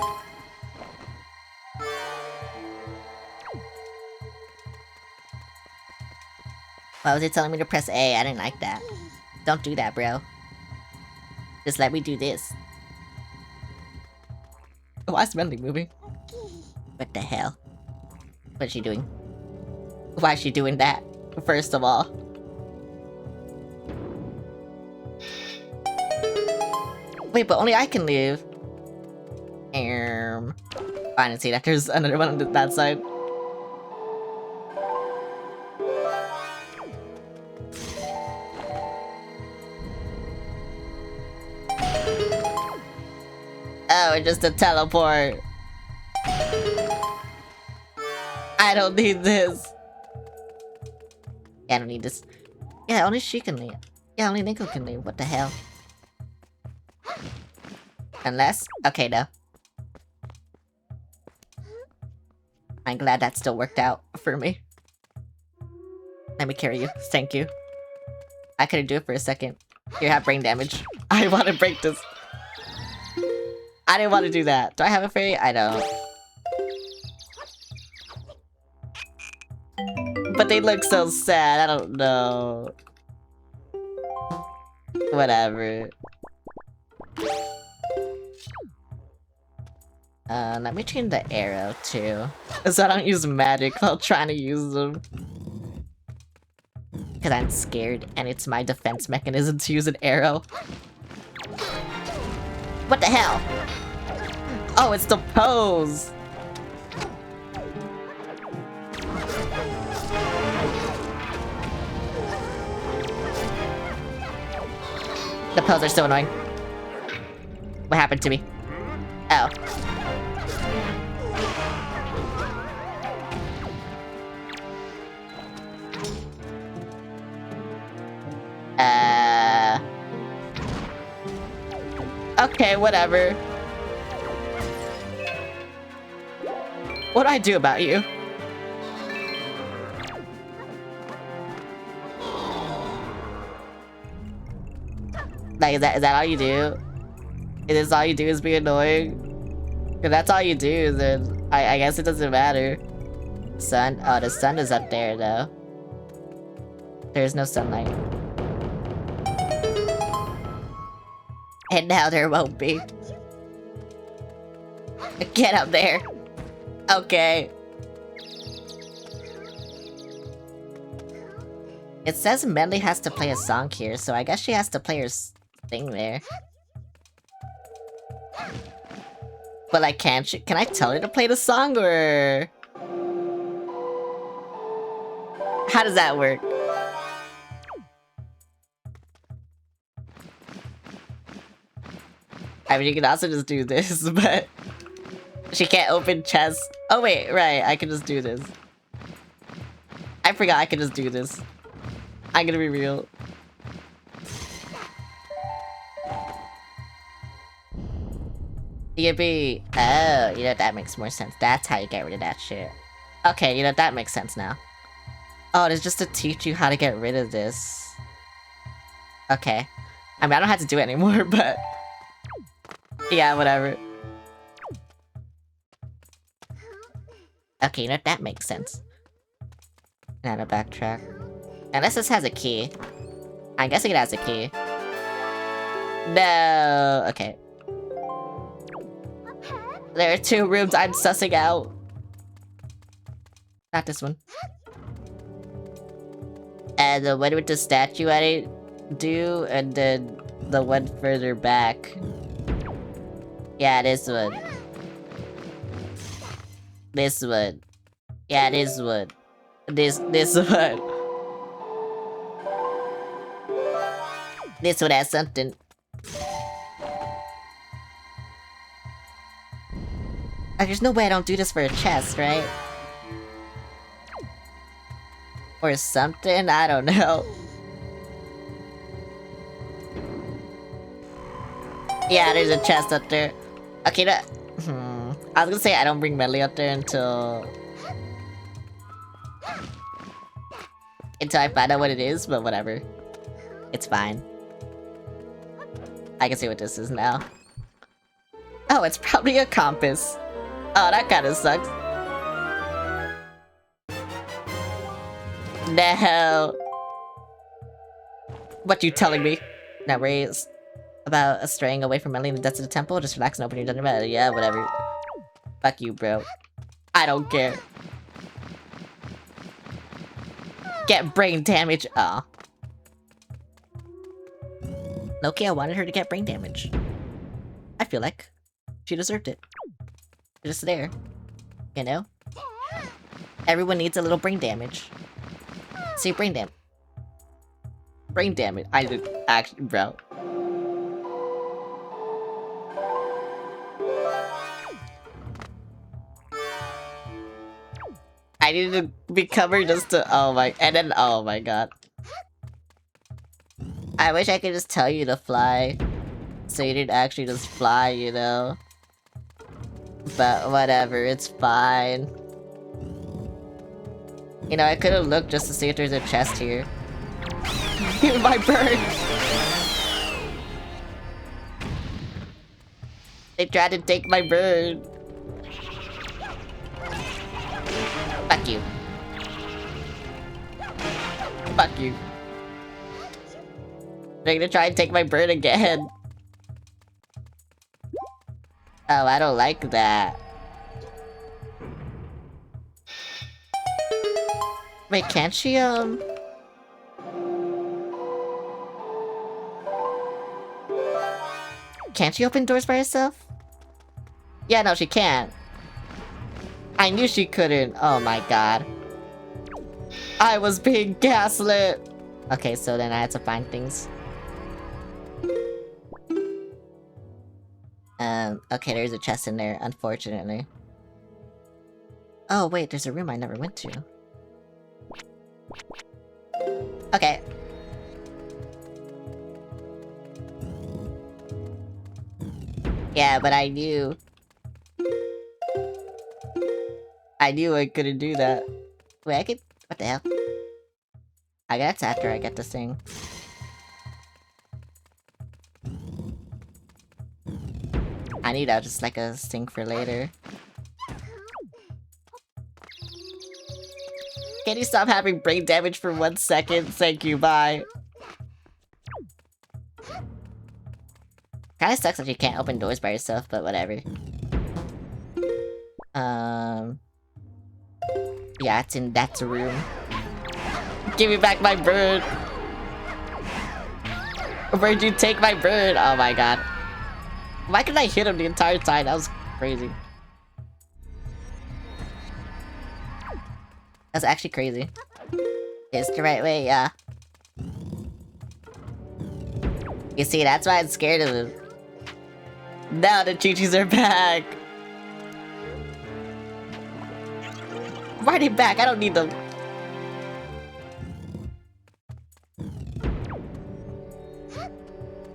Speaker 1: Why was it telling me to press A? I didn't like that. Don't do that, bro. Just let me do this. Why is Medley moving? What the hell? What's she doing? Why is she doing that? First of all. Wait, but only I can leave. I didn't see that. There's another one on that side. Oh, it's just a teleport. I don't need this. Yeah, I don't need this. Yeah, only she can leave. Yeah, only Nico can leave. What the hell? Unless... Okay, no. I'm glad that still worked out for me. Let me carry you. Thank you. I couldn't do it for a second. You have brain damage. I want to break this. I didn't want to do that. Do I have a fairy? I don't. But they look so sad. I don't know. Whatever. Let me change the arrow too. So I don't use magic while trying to use them. Because I'm scared and it's my defense mechanism to use an arrow. What the hell? Oh, it's the pose! The pose are so annoying. What happened to me? Oh. Okay, whatever. What do I do about you? Like, is that all you do? Is this all you do is be annoying? If that's all you do, then I guess it doesn't matter. Sun? Oh, the sun is up there, though. There's no sunlight. And now there won't be. Get up there. Okay. It says Medley has to play a song here, so I guess she has to play her thing there. But like, can I tell her to play the song, or... How does that work? I mean, you can also just do this, but... She can't open chests. Oh wait, right, I can just do this. I forgot I can just do this. I'm gonna be real. Yippee. Oh, you know, that makes more sense. That's how you get rid of that shit. Okay, you know, that makes sense now. Oh, it's just to teach you how to get rid of this. Okay. I mean, I don't have to do it anymore, but... Yeah, whatever. Okay, you know, that makes sense. Now to backtrack. Unless this has a key. I'm guessing it has a key. No. Okay. There are 2 rooms I'm sussing out. Not this one. And the one with the statue I didn't do, and then the one further back. Yeah, this one. This one. Yeah, this one. This one. This one has something. Like, there's no way I don't do this for a chest, right? Or something? I don't know. Yeah, there's a chest up there. Okay, I was gonna say I don't bring Medley up there until I find out what it is, but whatever. It's fine. I can see what this is now. Oh, it's probably a compass. Oh, that kinda sucks. No. What you telling me? Now, Ray's about straying away from Medley in the depths of the temple? Just relax and open your dungeon bed. Yeah, whatever. Fuck you, bro. I don't care. Get brain damage. Aw. Okay, I wanted her to get brain damage. I feel like she deserved it. Just there. You know? Everyone needs a little brain damage. See, brain damage. Brain damage. I did actually, bro. I need to be covered just to. Oh my. And then. Oh my god. I wish I could just tell you to fly. So you didn't actually just fly, you know? But whatever, it's fine. You know, I could have looked just to see if there's a chest here. My bird! They tried to take my bird. Fuck you. Fuck you. They're gonna try and take my bird again. Oh, I don't like that. Wait, can't she, Can't she open doors by herself? Yeah, no, she can't. I knew she couldn't. Oh my god. I was being gaslit. Okay, so then I had to find things. Okay, there's a chest in there, unfortunately. Oh, wait, there's a room I never went to. Okay. Yeah, but I knew. I knew I couldn't do that. Wait, I could. What the hell? I guess after I get this thing. I need that just like a thing for later. Can you stop having brain damage for 1 second? Thank you, bye. Kinda sucks if you can't open doors by yourself, but whatever. Yeah, it's in that room. Give me back my bird! Where'd you take my bird? Oh my god. Why couldn't I hit him the entire time? That was crazy. That's actually crazy. It's the right way, yeah. You see, that's why I'm scared of him. Now the Chi-Chis are back! Why are they back? I don't need them.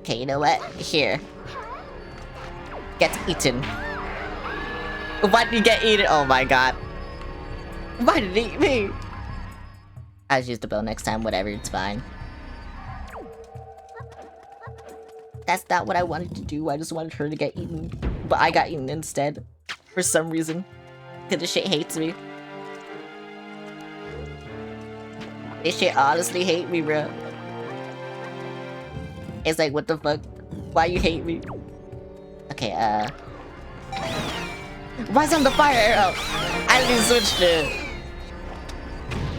Speaker 1: Okay, you know what? Here. Get eaten. Why did you get eaten? Oh my god. Why did it eat me? I'll just use the bell next time, whatever, it's fine. That's not what I wanted to do, I just wanted her to get eaten. But I got eaten instead. For some reason. Cause this shit hates me. This shit honestly hate me, bro. It's like, what the fuck? Why you hate me? Okay, why's on the fire arrow? I didn't switch it.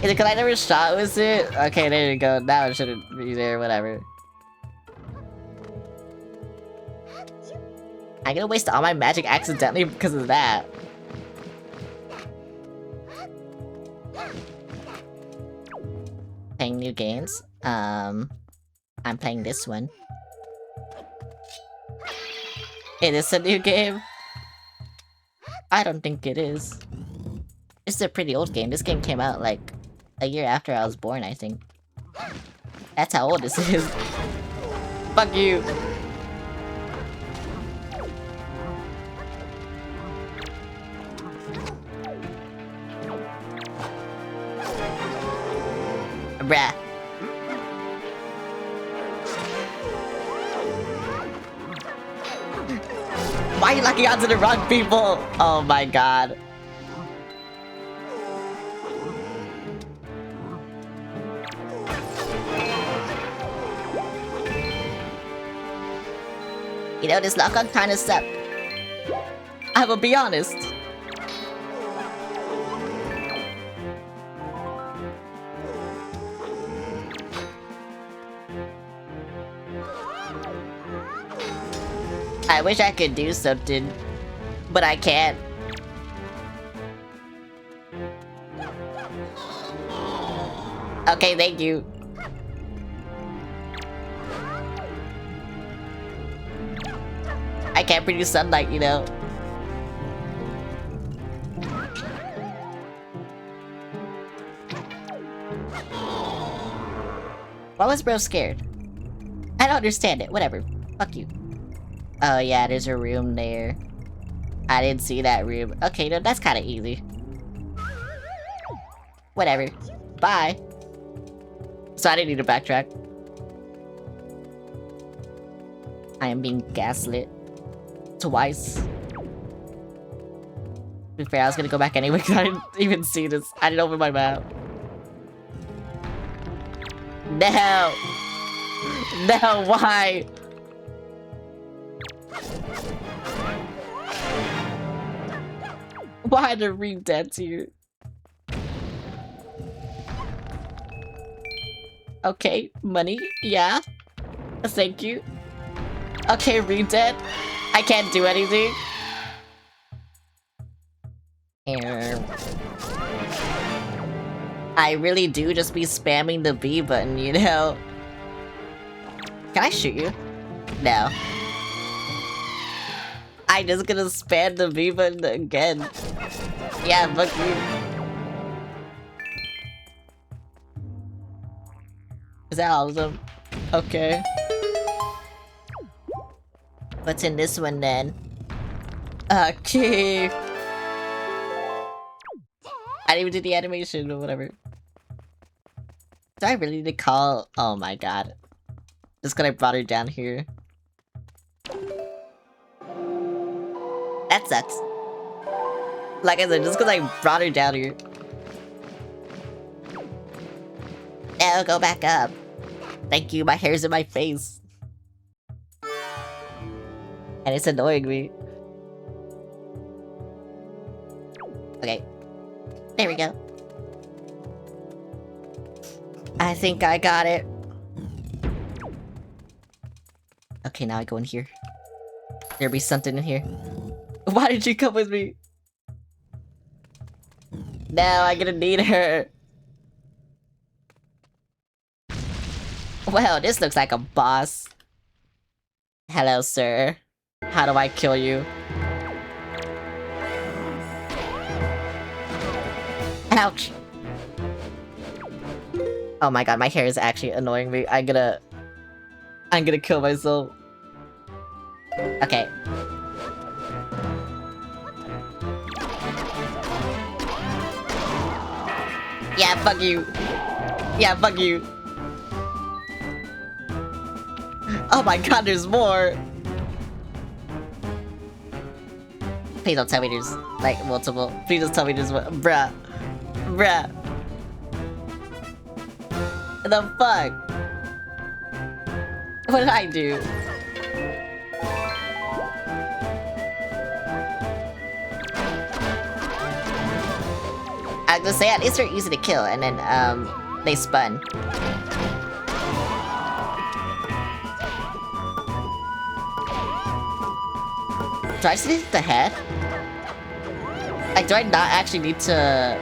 Speaker 1: Is it cause I never shot with it? Okay, there you go. Now it shouldn't be there, whatever. I'm gonna waste all my magic accidentally because of that. Playing new games. I'm playing this one. It is a new game? I don't think it is. It's a pretty old game. This game came out like a year after I was born, I think. That's how old this is. Fuck you. Bruh. Why are you locking onto the wrong people? Oh my god. You know, this lock-on kinda sucked. I will be honest. I wish I could do something, but I can't. Okay, thank you. I can't produce sunlight, you know. Why was bro scared? I don't understand it. Whatever. Fuck you. Oh yeah, there's a room there. I didn't see that room. Okay, no, that's kind of easy. Whatever. Bye. So I didn't need to backtrack. I am being gaslit. Twice. To be fair, I was gonna go back anyway because I didn't even see this. I didn't open my map. No! No, why? Why the read that here? Okay, money, yeah. Thank you. Okay, read that. I can't do anything. I really do just be spamming the B button, you know? Can I shoot you? No. I'm just gonna spam the B button again. Yeah, fuck you. Is that all of them? Okay. What's in this one then? Okay. I didn't even do the animation or whatever. Do I really need to call? Oh my god. Just because I brought her down here. That sucks. Like I said, just because I brought her down here. No, go back up. Thank you, my hair's in my face. And it's annoying me. Okay. There we go. I think I got it. Okay, now I go in here. There'll be something in here. Why did you come with me? Now I'm gonna need her. Well, this looks like a boss. Hello, sir. How do I kill you? Ouch! Oh my god, my hair is actually annoying me. I'm gonna kill myself. Okay. Yeah, fuck you. Yeah, fuck you. Oh my god, there's more! Please don't tell me there's, like, multiple. Please just tell me there's one. Bruh. Bruh. The fuck? What did I do? I was gonna say, at least they're easy to kill, and then, they spun. Do I just need the head? Like, do I not actually need to...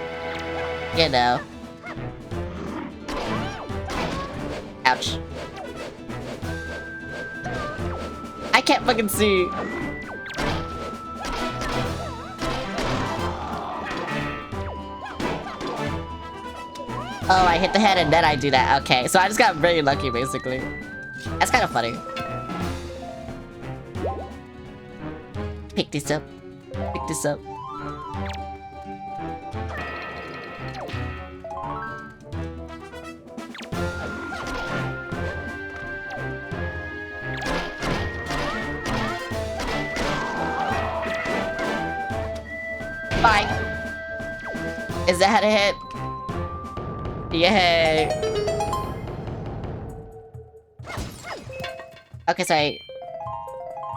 Speaker 1: You know... Ouch. I can't fucking see. Oh, I hit the head and then I do that. Okay, so I just got very lucky, basically. That's kind of funny. Pick this up. Pick this up. Bye. Is that a hit? Yay. Okay, so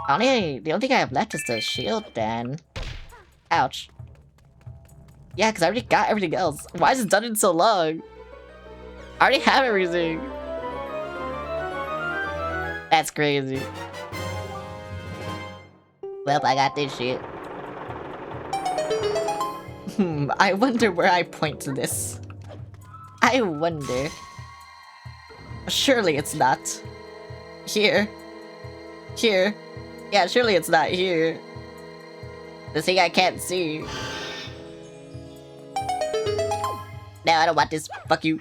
Speaker 1: the only thing I have left is the shield then. Ouch. Yeah, because I already got everything else. Why is it done in so long? I already have everything. That's crazy. Well, I got this shit. I wonder where I point to this. I wonder. Surely it's not here. Here. Yeah, surely it's not here. The thing I can't see. No, I don't want this. Fuck you.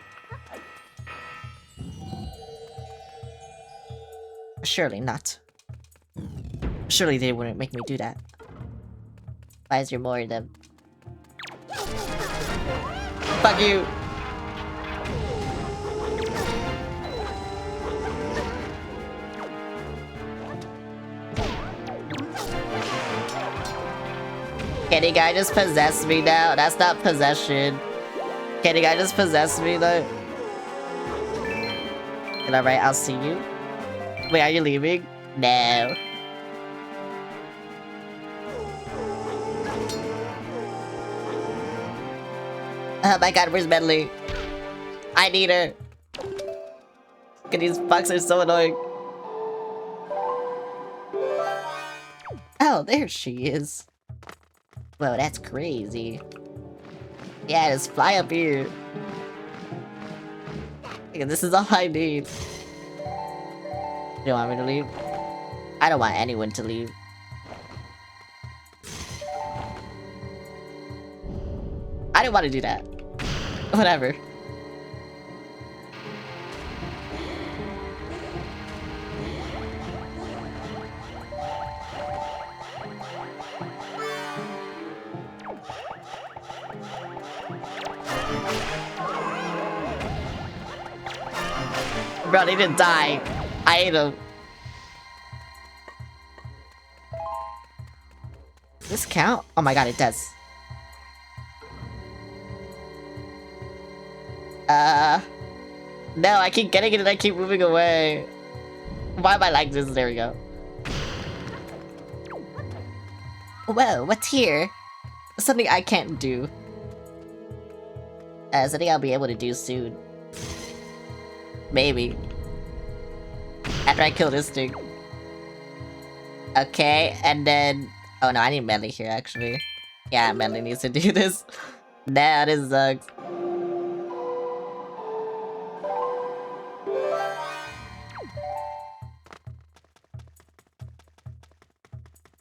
Speaker 1: Surely not. Surely they wouldn't make me do that. Why is there more of them? Fuck you! Can the guy just possess me now? That's not possession. Can the guy just possess me though? Alright, I'll see you. Wait, are you leaving? No. Oh my god, where's Medley? I need her. God, these bugs are so annoying. Oh, there she is. Whoa, that's crazy. Yeah, just fly up here. Okay, this is all I need. You don't want me to leave? I don't want anyone to leave. I didn't want to do that. Whatever. Bro, they didn't die. I ate them. Does this count? Oh my god, it does. No, I keep getting it and I keep moving away. Why am I like this? There we go. Whoa, what's here? Something I can't do. Something I'll be able to do soon. Maybe. After I kill this thing. Okay, and then... Oh no, I need Medley here, actually. Yeah, Medley needs to do this. Nah, this sucks.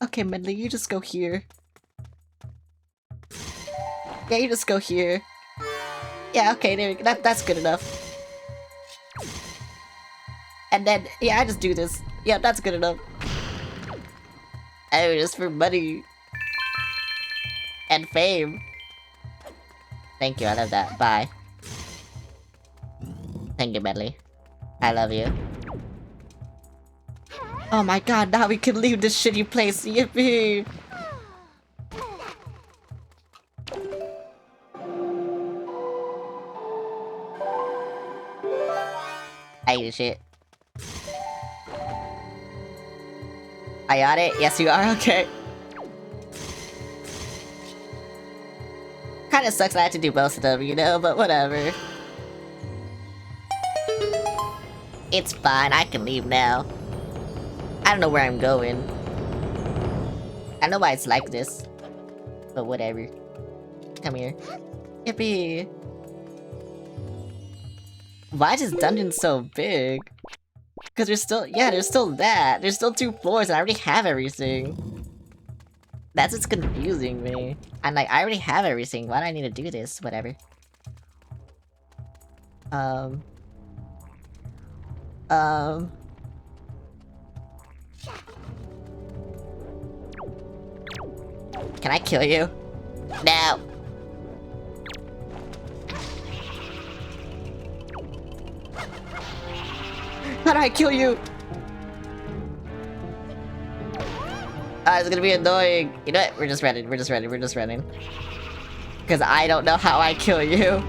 Speaker 1: Okay, Medley, you just go here. Yeah, you just go here. Yeah, okay, there we go. That's good enough. And then, yeah, I just do this. Yeah, that's good enough. Oh, just for money. And fame. Thank you, I love that. Bye. Thank you, Medley. I love you. Oh my god, now we can leave this shitty place. Yippee! I hate this shit. Are you on it? Yes, you are. Okay. Kinda sucks that I have to do both of them, you know, but whatever. It's fine, I can leave now. I don't know where I'm going. I know why it's like this. But whatever. Come here. Yippee! Why is this dungeon so big? Because there's still, yeah, there's still that. There's still 2 floors and I already have everything. That's what's confusing me. I'm like, I already have everything. Why do I need to do this? Whatever. Can I kill you? No! How do I kill you? Ah, it's gonna be annoying. You know what? We're just running. We're just running. We're just running. Because I don't know how I kill you.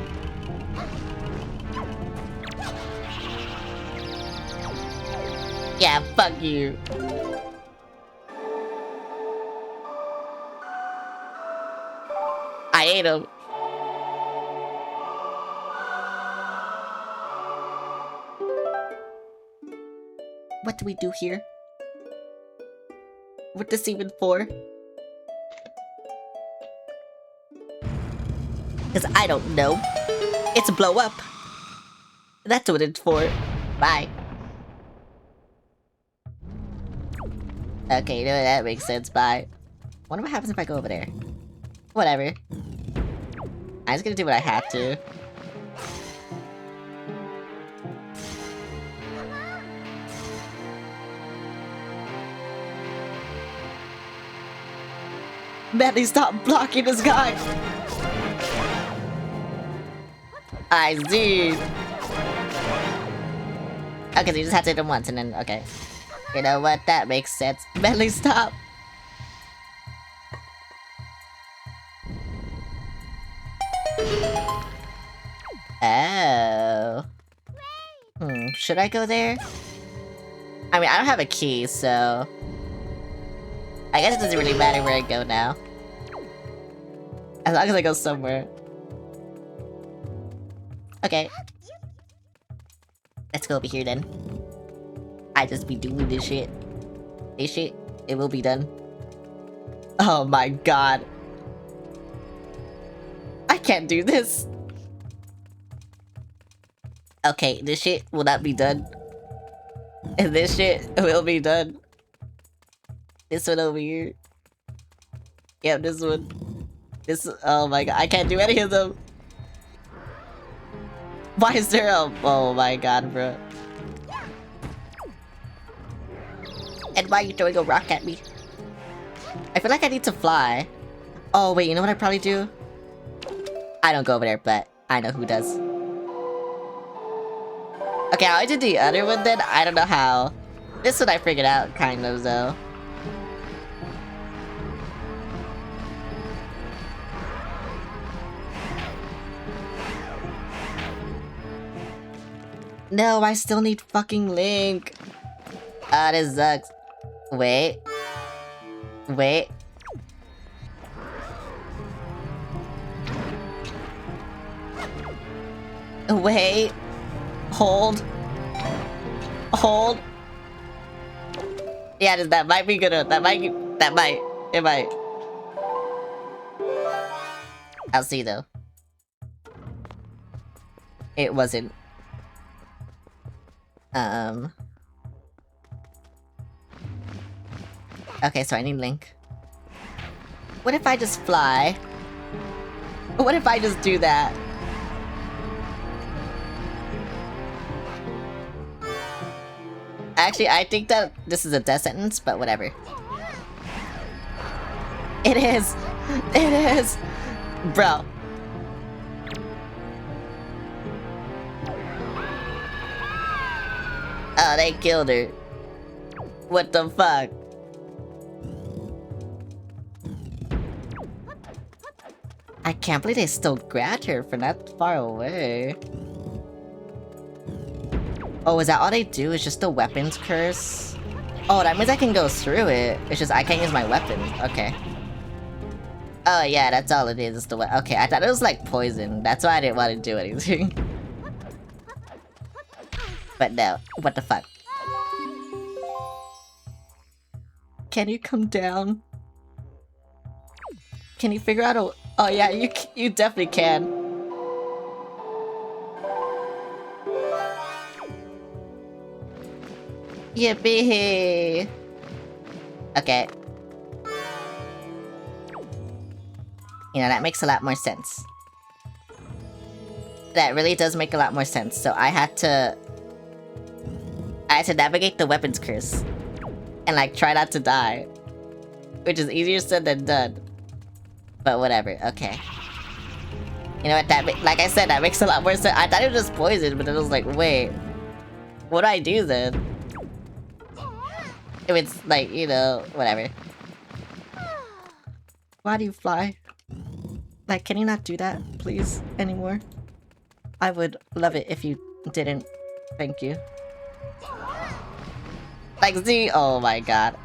Speaker 1: Yeah, fuck you. I ate him. What do we do here? What this even for? Because I don't know. It's a blow up. That's what it's for. Bye. Okay, you know what? That makes sense. Bye. Wonder what happens if I go over there. Whatever. I'm just gonna do what I have to. Bentley, stop blocking this guy! I see. Okay, so you just have to hit him once and then, okay. You know what? That makes sense. Bentley, stop! Oh. Should I go there? I mean, I don't have a key, so... I guess it doesn't really matter where I go now. As long as I go somewhere. Okay. Let's go over here then. I just be doing this shit. This shit, it will be done. Oh my god. I can't do this. Okay, this shit will not be done. And this shit will be done. This one over here. Yep, this one. This, oh my god, I can't do any of them. Why is there a, oh my god, bro. And why are you throwing a rock at me? I feel like I need to fly. Oh wait, you know what I probably do? I don't go over there, but I know who does. Okay, how I did the other one then, I don't know how. This one I figured out, kind of, though. No, I still need fucking Link. Ah, this sucks. Wait. Wait. Wait. Hold. Hold. Yeah, that might be good. That might. It might. I'll see though. It wasn't. Okay, so I need Link. What if I just fly? What if I just do that? Actually, I think that this is a death sentence, but whatever. It is! It is! Bro. Oh, they killed her. What the fuck? I can't believe they still grabbed her from that far away. Oh, is that all they do? Is just the weapons curse? Oh, that means I can go through it. It's just I can't use my weapon. Okay. Oh yeah, that's all it is. It's the okay, I thought it was like poison. That's why I didn't want to do anything. But no, what the fuck? Can you come down? Can you figure out a? Oh yeah, you definitely can. Yippee! Okay. You know, that makes a lot more sense. That really does make a lot more sense. So I had to navigate the weapons curse. And like, try not to die. Which is easier said than done. But whatever, okay. You know what, like I said, that makes a lot more sense. I thought it was just poison, but then I was like, wait. What do I do then? If it's like, you know, whatever. Why do you fly? Like, can you not do that, please, anymore? I would love it if you didn't. Thank you. Like, see? Oh my god.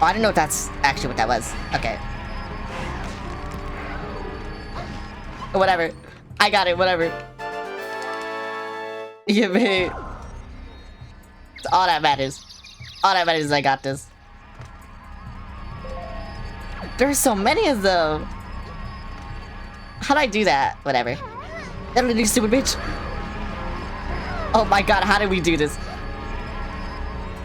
Speaker 1: Oh, I didn't know if that's actually what that was. Okay. Whatever. I got it, whatever. Yeah, me. All that matters. All that matters is I got this. There's so many of them. How'd I do that? Whatever. That little stupid bitch. Oh my god, how did we do this?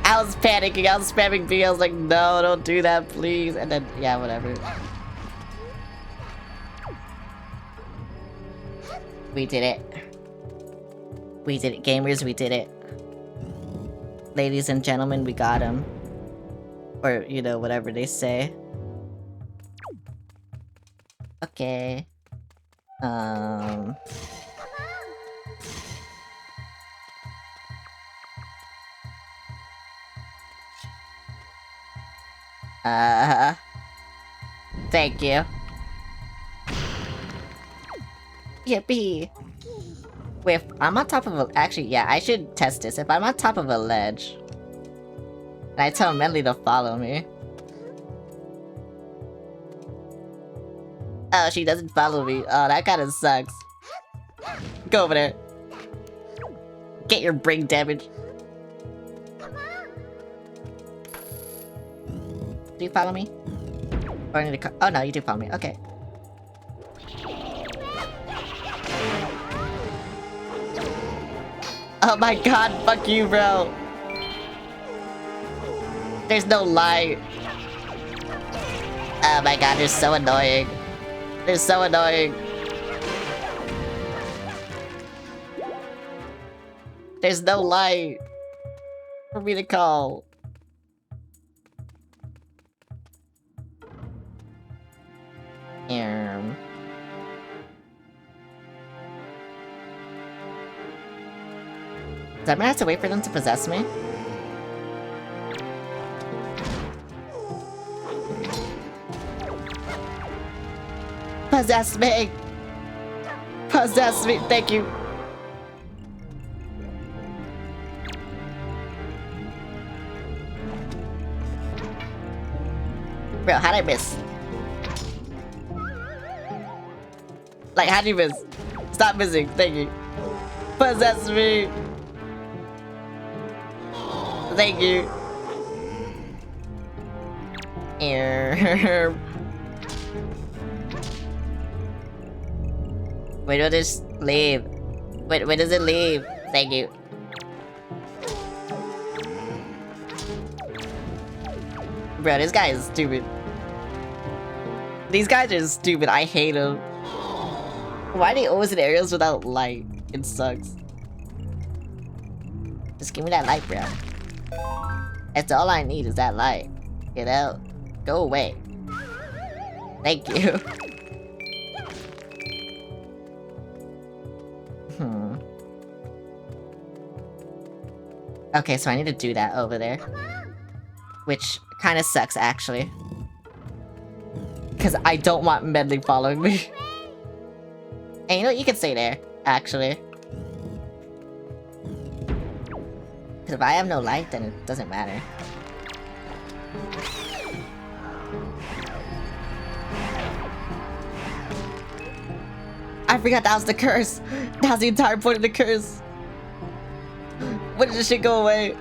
Speaker 1: I was panicking, I was spamming B, I was like, no, don't do that, please. And then, yeah, whatever. We did it. We did it, gamers, we did it. Ladies and gentlemen, we got him. Or, you know, whatever they say. Okay. Thank you. Yippee! Wait, if I'm on top of a- actually, yeah, I should test this. If I'm on top of a ledge, and I tell Medley to follow me. Oh, she doesn't follow me. Oh, that kinda sucks. Go over there. Get your brain damage. Do you follow me? Or I need to oh no, you do follow me. Okay. Oh my god, fuck you, bro. There's no light. Oh my god, they're so annoying. They're so annoying. There's no light for me to call. So I'm gonna have to wait for them to possess me? Possess me! Possess me! Thank you! Bro, how'd I miss? Like, how'd you miss? Stop missing, thank you. Possess me! Thank you. Wait, will this leave? Wait, where does it leave? Thank you. Bro, this guy is stupid. These guys are stupid. I hate them. Why are they always in areas without light? It sucks. Just give me that light, bro. That's all I need is that light. You know? Go away. Thank you. Okay, so I need to do that over there. Which kind of sucks, actually. Because I don't want Medley following me. And you know what? You can stay there, actually. Because if I have no light, then it doesn't matter. I forgot that was the curse! That was the entire point of the curse! When did this shit go away?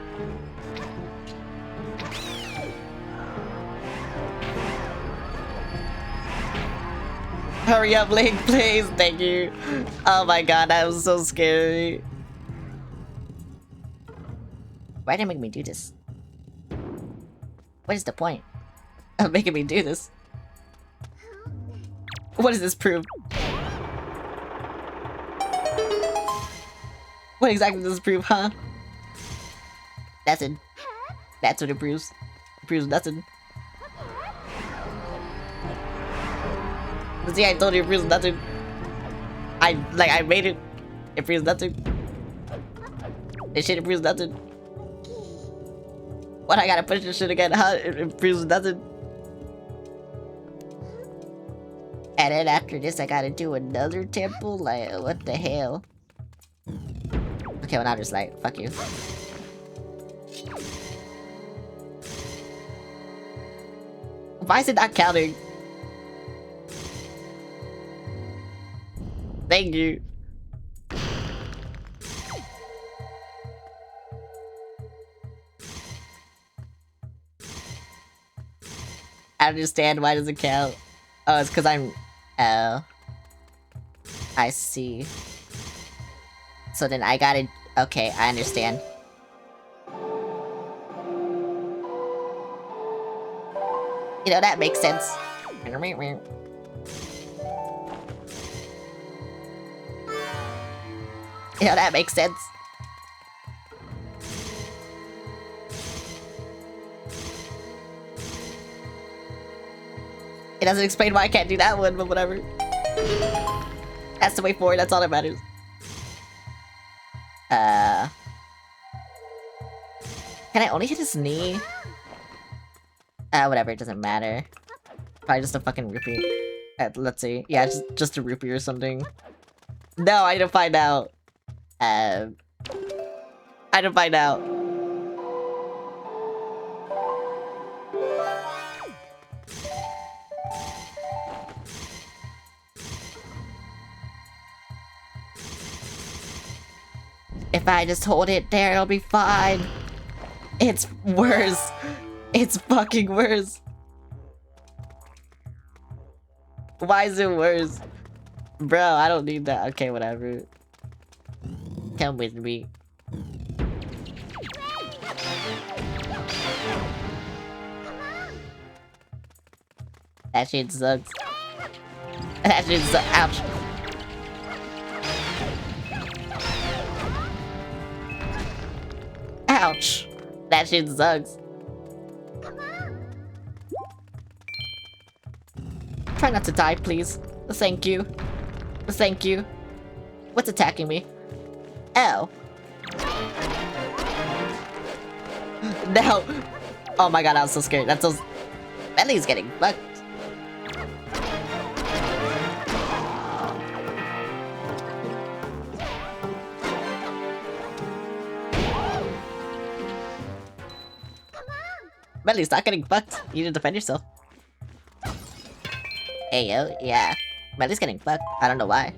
Speaker 1: Hurry up, Link, please! Thank you! Oh my god, that was so scary. Why did it make me do this? What is the point of making me do this? What does this prove? What exactly does this prove, huh? Nothing. That's what it proves. It proves nothing. See, I told you it proves nothing. I made it. It proves nothing. This shit, it proves nothing. What, I gotta push this shit again, huh? It proves nothing. And then after this, I gotta do another temple? Like, what the hell? Okay, well, now I'm just like, fuck you. Why is it not counting? Thank you. I understand why it doesn't count. Oh, it's because I'm... Oh. I see. So then I gotta... Okay, I understand. You know, that makes sense. Yeah, that makes sense. It doesn't explain why I can't do that one, but whatever. Has to wait for it, that's all that matters. Can I only hit his knee? Whatever, it doesn't matter. Probably just a fucking rupee. Let's see. Yeah, just a rupee or something. No, I didn't find out. I didn't find out. If I just hold it there, it'll be fine. It's worse. It's fucking worse. Why is it worse? Bro, I don't need that. Okay, whatever. Come with me. That shit sucks. That shit sucks. Ouch. Ouch. That shit sucks. Try not to die, please. Thank you. Thank you. What's attacking me? Oh. No. Oh my god, I was so scared. That's so... Bentley's getting fucked. Bentley's not getting fucked. You need to defend yourself. Hey yo, yeah. Bentley's getting fucked. I don't know why.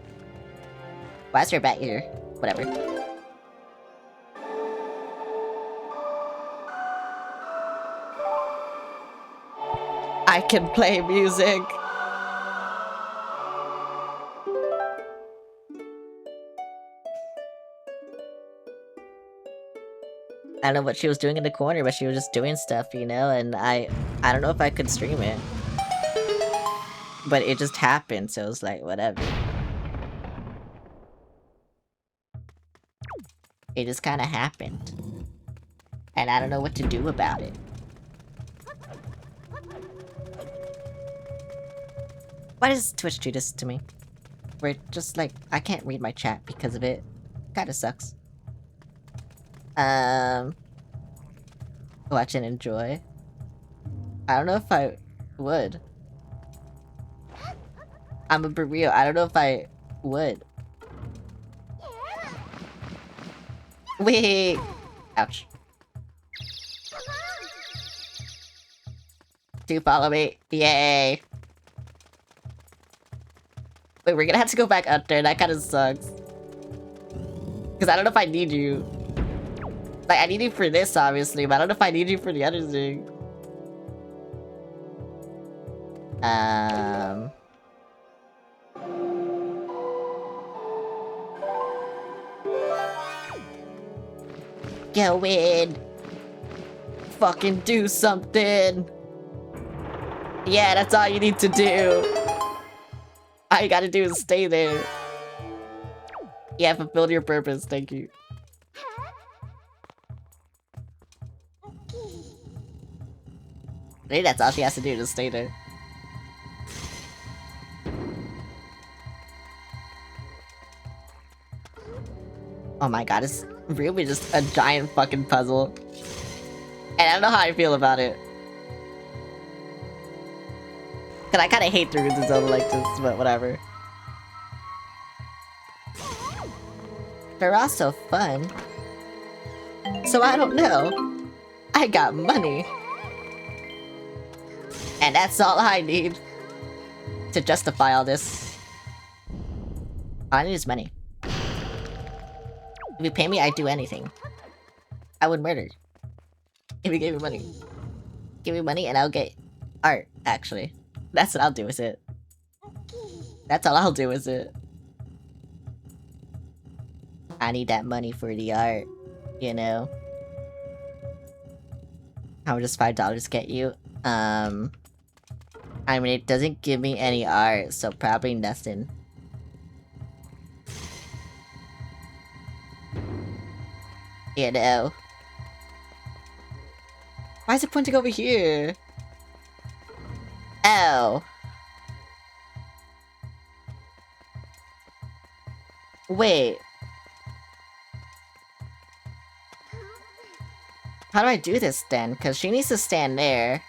Speaker 1: Why is your bat here? Whatever. I can play music. I don't know what she was doing in the corner, but she was just doing stuff, you know, and I don't know if I could stream it. But it just happened, so it was like, whatever. It just kinda happened. And I don't know what to do about it. Why does Twitch do this to me? Where it just like, I can't read my chat because of it. Kinda sucks. Watch and enjoy. I don't know if I would. I'm a burrito. I don't know if I would. Wait. Ouch. Do you follow me? Yay. Wait, we're gonna have to go back up there. That kind of sucks. Because I don't know if I need you. Like, I need you for this, obviously, but I don't know if I need you for the other thing. Go in. Fucking do something. Yeah, that's all you need to do. All you gotta do is stay there. Yeah, fulfilled your purpose, thank you. I think that's all she has to do, just stay there. Oh my god, it's really just a giant fucking puzzle. And I don't know how I feel about it. Cause I kinda hate the runes in Zelda like this, but whatever. They're also fun. So I don't know. I got money. And that's all I need to justify all this. All I need is money. If you pay me, I'd do anything. I would murder. If you gave me money. Give me money and I'll get art, actually. That's what I'll do with it. That's all I'll do with it. I need that money for the art, you know? How much does $5 get you? I mean, it doesn't give me any art, so probably nothing. You know. Why is it pointing over here? Oh. Wait. How do I do this then? Because she needs to stand there.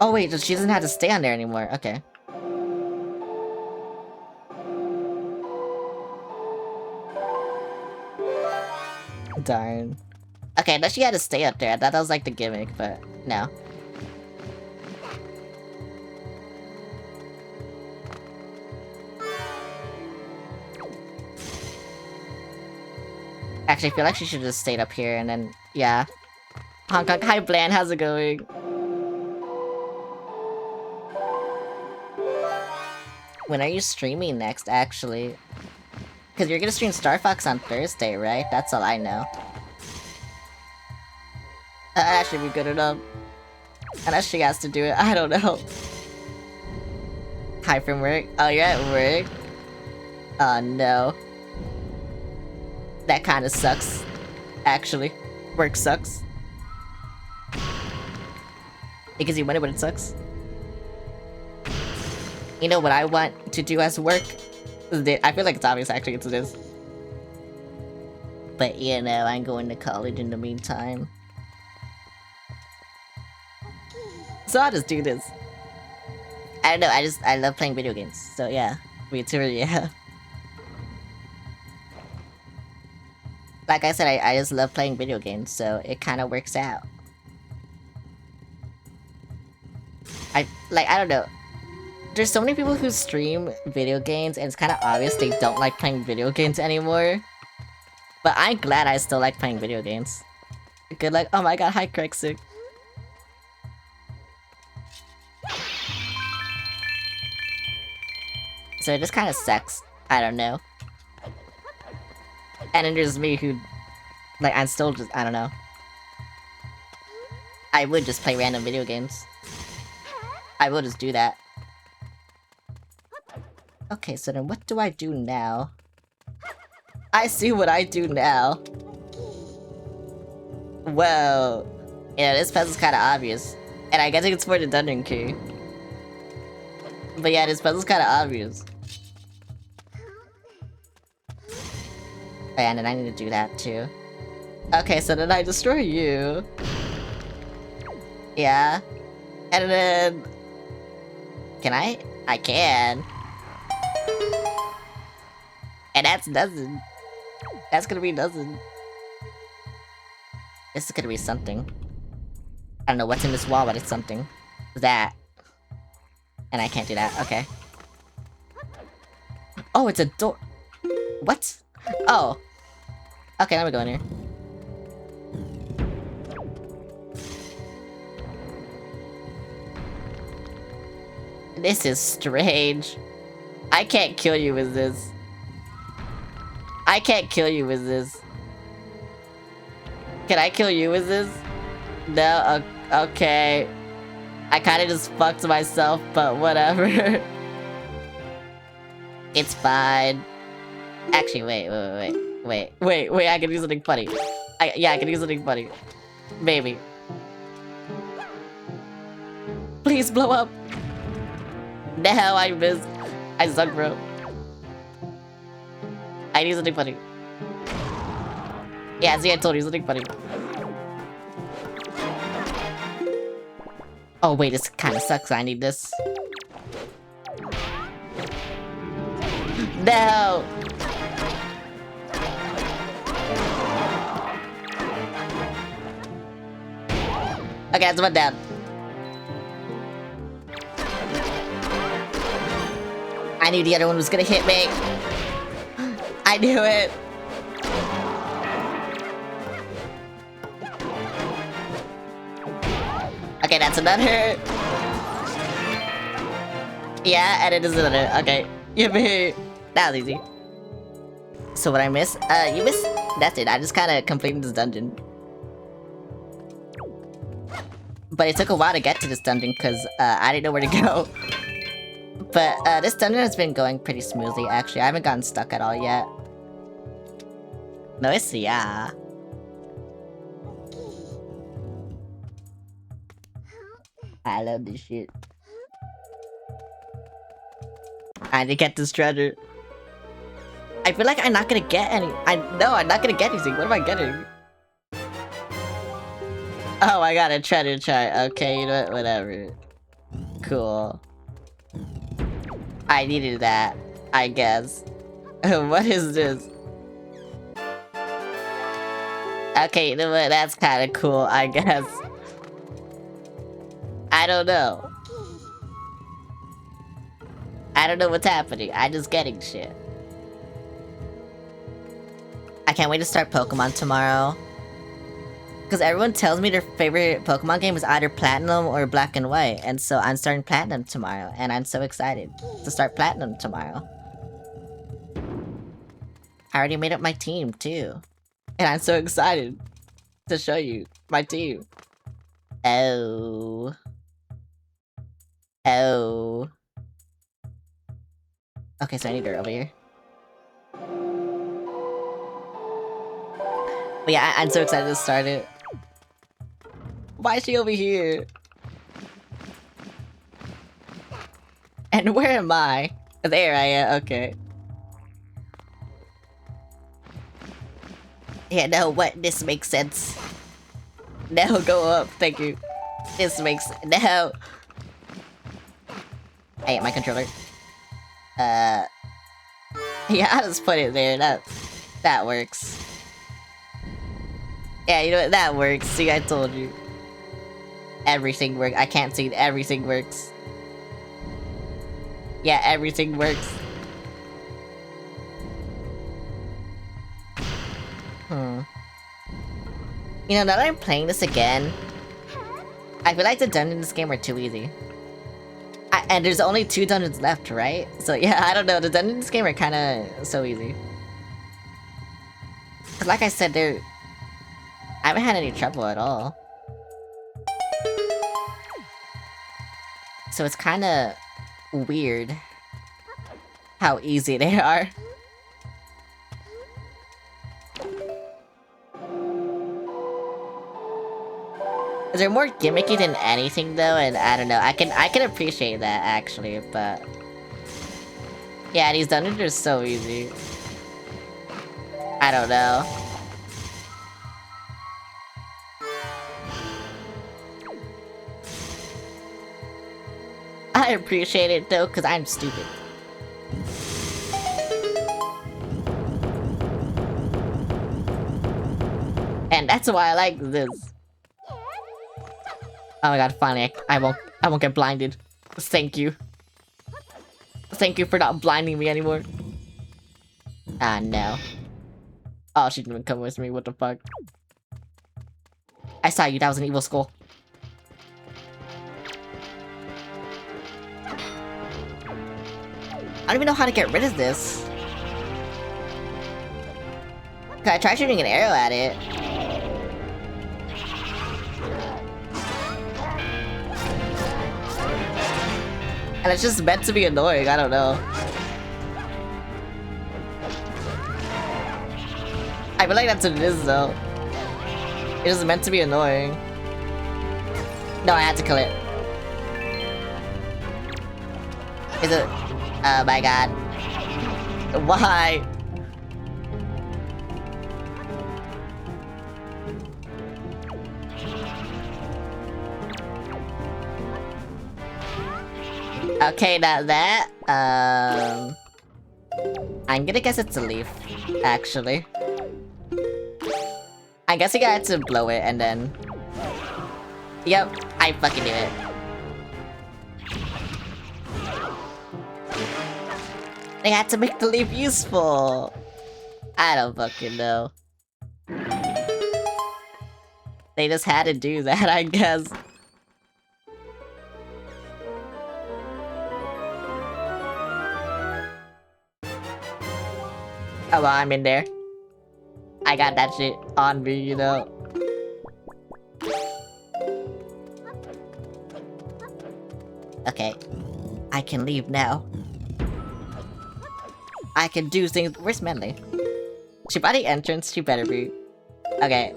Speaker 1: Oh wait, she doesn't have to stand there anymore. Okay. Darn. Okay, no, she had to stay up there. I thought that was like the gimmick, but no. Actually, I feel like she should have just stayed up here and then, yeah. Hong Kong, hi Bland, how's it going? When are you streaming next, actually? Because you're gonna stream Star Fox on Thursday, right? That's all I know. That should be good enough. Unless she has to do it, I don't know. Hi from work? Oh, you're at work? Oh no. That kinda sucks. Actually. Work sucks. It gives you money, but it sucks. You know what I want to do as work? I feel like it's obvious, actually, it's this. But you know, I'm going to college in the meantime. So I'll just do this. I don't know, I love playing video games. So yeah. Me too, yeah. Like I said, I just love playing video games, so it kind of works out. I don't know. There's so many people who stream video games, and it's kind of obvious they don't like playing video games anymore. But I'm glad I still like playing video games. Good luck. Oh my god, hi Crexig. So it just kind of sucks. I don't know. And then there's me who, like, I'm still just, I don't know. I would just play random video games. I will just do that. Okay, so then what do I do now? I see what I do now. Well, yeah, this puzzle's kind of obvious. And I guess it's for the dungeon key. But yeah, this puzzle's kind of obvious. Oh, yeah, and then I need to do that too. Okay, so then I destroy you. Yeah. And then... Can I? I can. And that's nothing. That's gonna be nothing. This is gonna be something. I don't know what's in this wall, but it's something. That. And I can't do that. Okay. Oh, it's a door. What? Oh. Okay, let me go in here. This is strange. I can't kill you with this. I can't kill you with this. Can I kill you with this? No? Okay. I kinda just fucked myself, but whatever. It's fine. Actually, wait, I can do something funny. Yeah, I can do something funny. Maybe. Please blow up. No, I missed. I suck, bro. I need something funny. Yeah, see, I told you something funny. Oh wait, this kind of sucks. I need this. No! Okay, that's one down. I knew the other one was gonna hit me. I knew it. Okay, that's another. Yeah, and it is another. Okay, yippee. That was easy. So what I missed? You missed. That's it. I just kind of completed this dungeon. But it took a while to get to this dungeon because I didn't know where to go. But this dungeon has been going pretty smoothly, actually. I haven't gotten stuck at all yet. No, it's yeah. I love this shit. I need to get this treasure. I feel like I'm not gonna get any. No, I'm not gonna get anything. What am I getting? Oh, I got a treasure chart. Okay, you know what? Whatever. Cool. I needed that, I guess. What is this? Okay, you know what? That's kind of cool, I guess. I don't know. I don't know what's happening. I'm just getting shit. I can't wait to start Pokemon tomorrow. Because everyone tells me their favorite Pokemon game is either Platinum or Black and White. And so I'm starting Platinum tomorrow. And I'm so excited to start Platinum tomorrow. I already made up my team, too. And I'm so excited to show you my team. Oh. Oh. Okay, so I need her over here. But yeah, I'm so excited to start it. Why is she over here? And where am I? There I am, okay. Yeah, no, what? This makes sense. No, go up, thank you. This makes... No! I hate my controller. Yeah, I'll just put it there, that works. Yeah, you know what, that works. See, I told you. Everything works. I can't see, everything works. Yeah, everything works. You know, now that I'm playing this again, I feel like the dungeons in this game are too easy. And there's only 2 dungeons left, right? So yeah, I don't know, the dungeons in this game are kinda so easy. Cause like I said, I haven't had any trouble at all. So it's kinda weird how easy they are. They're more gimmicky than anything though, and I don't know, I can appreciate that actually, but... Yeah, these dungeons are so easy. I don't know. I appreciate it though, cause I'm stupid. And that's why I like this. Oh my god, finally, I won't get blinded. Thank you. Thank you for not blinding me anymore. Ah, no. Oh, she didn't even come with me, what the fuck? I saw you, that was an evil skull. I don't even know how to get rid of this. I tried shooting an arrow at it. And it's just meant to be annoying, I don't know. I feel like that's what it is though. It is meant to be annoying. No, I had to kill it. Is it? Oh my god. Why? Okay, now that, I'm gonna guess it's a leaf, actually. I guess I got to blow it and then... Yep, I fucking knew it. They had to make the leaf useful! I don't fucking know. They just had to do that, I guess. Oh well, I'm in there. I got that shit on me, you know. Okay. I can leave now. I can do things- where's Medley? She by the entrance? She better be. Okay.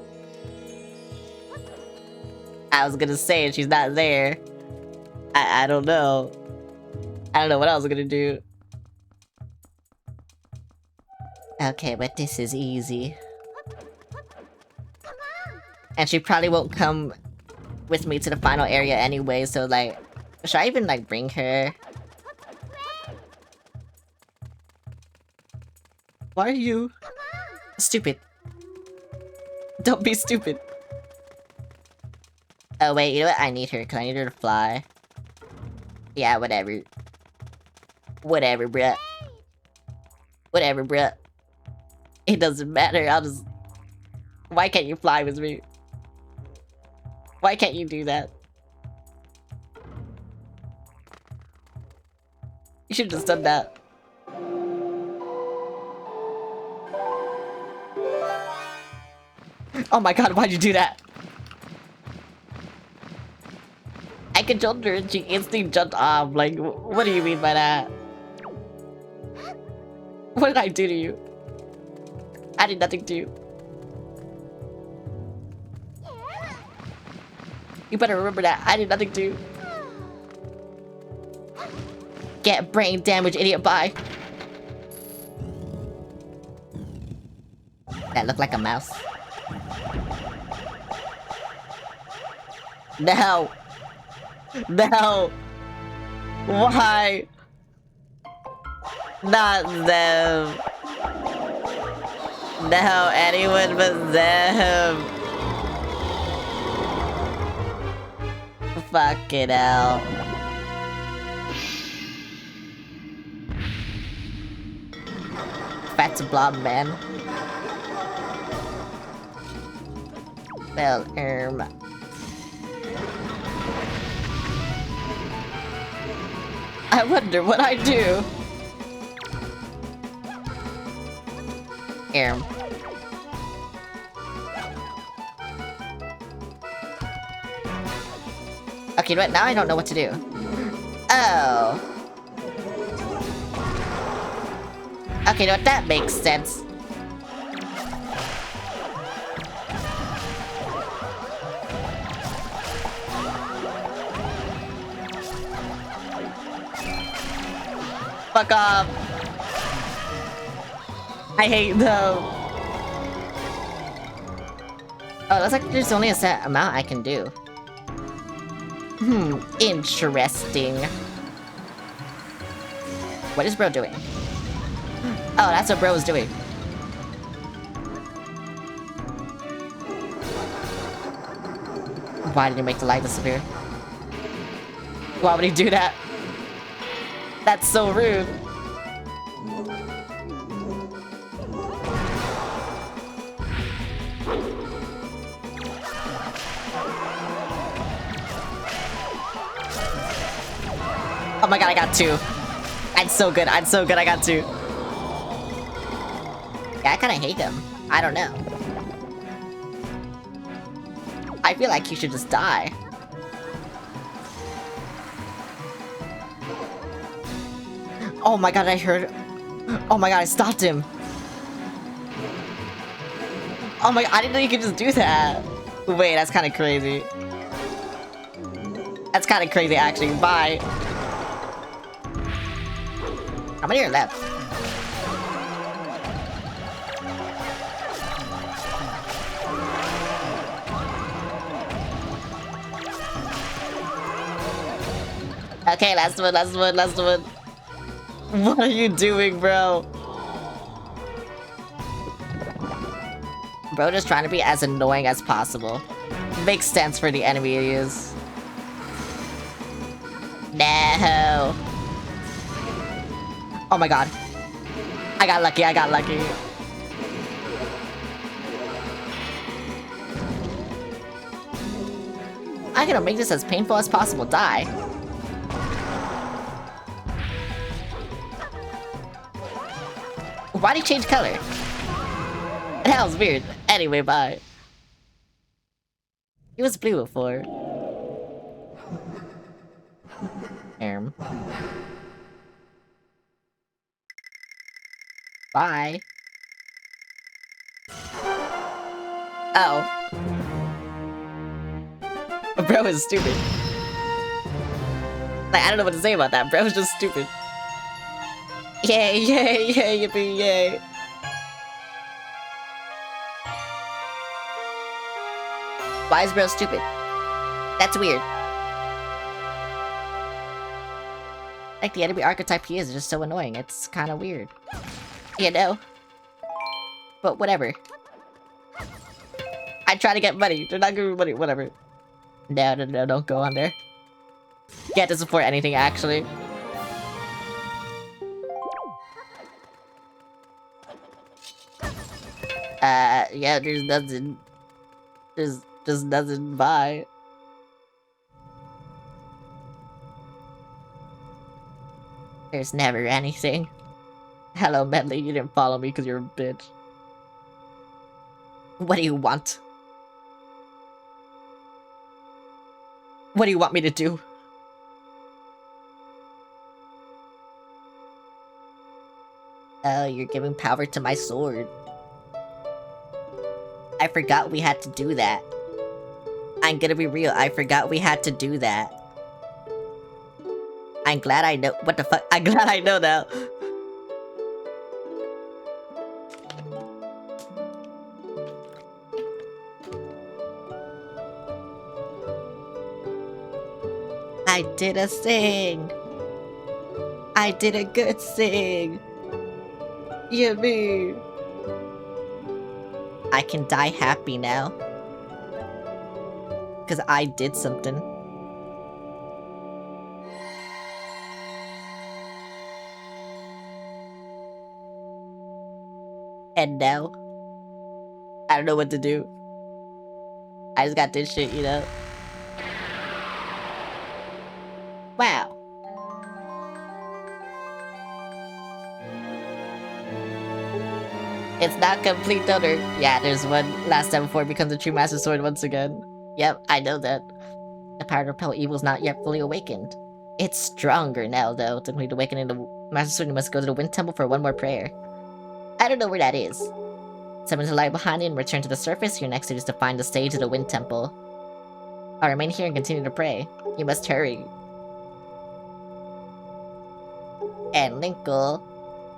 Speaker 1: I was gonna say she's not there. I don't know. I don't know what I was gonna do. Okay, but this is easy. And she probably won't come with me to the final area anyway, so like... Should I even like bring her? Why are you... stupid? Don't be stupid. Oh wait, you know what? I need her, because I need her to fly. Yeah, whatever. Whatever, bruh. Whatever, bruh. It doesn't matter, I'll just... Why can't you fly with me? Why can't you do that? You should've just done that. Oh my god, why'd you do that? I controlled her and she instantly jumped off. Like, what do you mean by that? What did I do to you? I did nothing to you. You better remember that. I did nothing to you. Get brain damage, idiot, bye. That looked like a mouse. No! No! Why? Not them. No, anyone but them. Fucking hell. Fat blob man. Well, I wonder what I do. Okay, but now I don't know what to do. Oh. Okay, no, that makes sense. Fuck off. I hate them. Oh, it looks like there's only a set amount I can do. Interesting. What is bro doing? Oh, that's what bro is doing. Why did he make the light disappear? Why would he do that? That's so rude. Oh my god, I got two. I'm so good, I got two. Yeah, I kinda hate him. I don't know. I feel like he should just die. Oh my god, I heard... Oh my god, I stopped him. Oh my god, I didn't know you could just do that. Wait, that's kinda crazy. That's kinda crazy, actually. Bye. How many are left? Okay, last one. What are you doing, bro? Bro just trying to be as annoying as possible. Makes sense for the enemy he is. No. Oh my god. I got lucky. I'm gonna make this as painful as possible. Die. Why'd he change color? That was weird. Anyway, bye. He was blue before. Bye. Oh. Bro is stupid. Like, I don't know what to say about that. Bro is just stupid. Yay, yay, yay, yippee, yay. Why is bro stupid? That's weird. Like, the enemy archetype he is just so annoying. It's kind of weird. You know? But whatever. I try to get money. They're not giving me money. Whatever. No, no, no, don't go on there. Get to support anything, actually. Yeah, there's nothing. There's just nothing. Bye. There's never anything. Hello, Medley, you didn't follow me because you're a bitch. What do you want? What do you want me to do? Oh, you're giving power to my sword. I forgot we had to do that. I'm gonna be real, I forgot we had to do that. I'm glad I know- what the fuck? I'm glad I know now. I did a thing. I did a good thing. Yippee. I can die happy now. Because I did something. And now, I don't know what to do. I just got this shit, you know? Wow. It's not complete, Donor. Yeah, there's one last step before it becomes a true Master Sword once again. Yep, I know that. The power to repel evil is not yet fully awakened. It's stronger now, though. To complete awakening the Master Sword, you must go to the Wind Temple for one more prayer. I don't know where that is. Summon the light behind you and return to the surface. Your next duty is to find the stage of the Wind Temple. I'll remain here and continue to pray. You must hurry. And Linkle.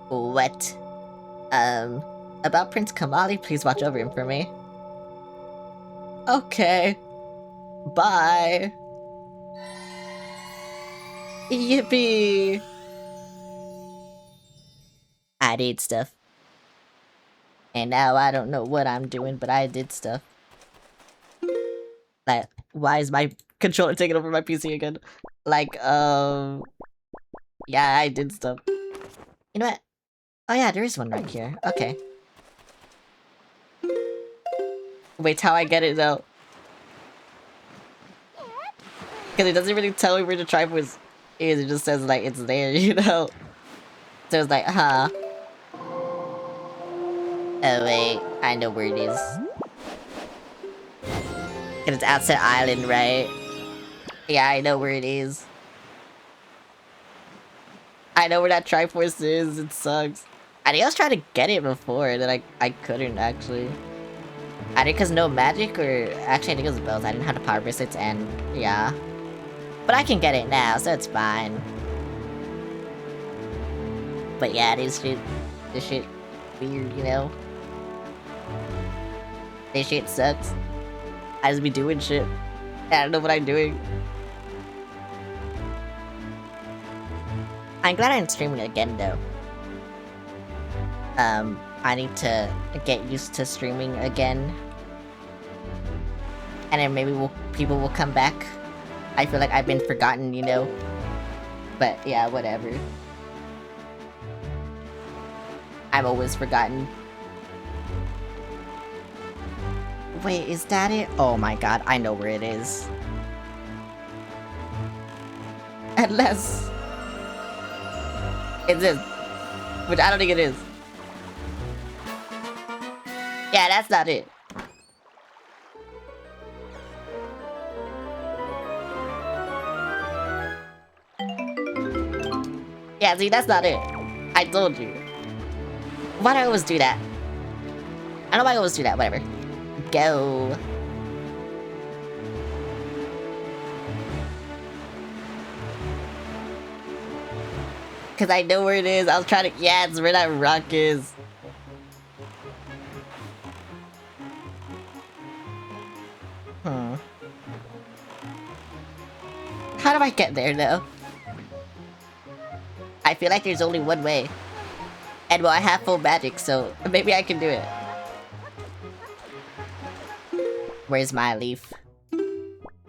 Speaker 1: What? About Prince Kamali, please watch over him for me. Okay. Bye. Yippee. I did stuff. And now I don't know what I'm doing, but I did stuff. Like, why is my controller taking over my PC again? Like, yeah, I did stuff. You know what? Oh yeah, there is one right here. Okay. Wait, how I get it though? Because it doesn't really tell me where the Triforce is, it just says like it's there, you know? So it's like, huh. Oh wait, I know where it is. Cause it's outside island, right? Yeah, I know where it is. I know where that Triforce is, it sucks. I think I was trying to get it before, and then I couldn't actually. I think cause no magic, or actually I think it was both. I didn't have the power bracelets, and yeah. But I can get it now, so it's fine. But yeah, this shit weird, you know? This shit sucks. I just be doing shit. I don't know what I'm doing. I'm glad I'm streaming again, though. I need to get used to streaming again. And then maybe people will come back. I feel like I've been forgotten, you know? But yeah, whatever. I'm always forgotten. Wait, is that it? Oh my god, I know where it is. Unless... it's this. Which I don't think it is. Yeah, that's not it. Yeah, see, that's not it. I told you. Why do I always do that? I don't know why I always do that, whatever. Go. Cause I know where it is. I was trying to. Yeah, it's where that rock is. Hmm. How do I get there though? I feel like there's only one way. And well, I have full magic, so maybe I can do it. Where's my leaf?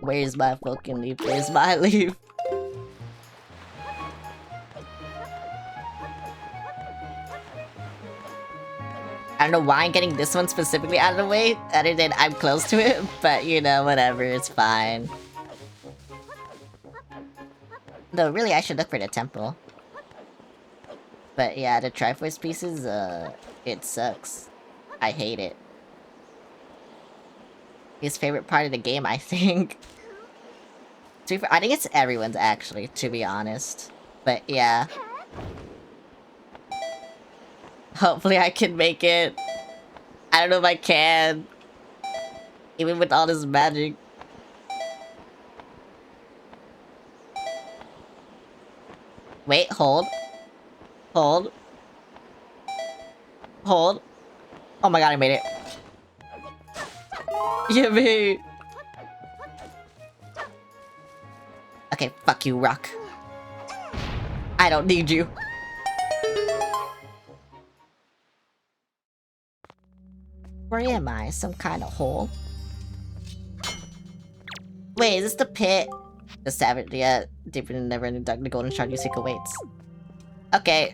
Speaker 1: Where's my fucking leaf? Where's my leaf? I don't know why I'm getting this one specifically out of the way, other than I'm close to it, but you know, whatever, it's fine. Though really, I should look for the temple. But yeah, the Triforce pieces, it sucks. I hate it. His favorite part of the game, I think. I think it's everyone's, actually, to be honest. But yeah. Hopefully I can make it. I don't know if I can. Even with all this magic. Wait, hold. Hold. Hold. Oh my god, I made it. Yippee! Okay, fuck you, rock. I don't need you. Where am I? Some kind of hole? Wait, is this the pit? The savage, yeah, deeper than never ending dark, the golden shard you seek awaits. Okay.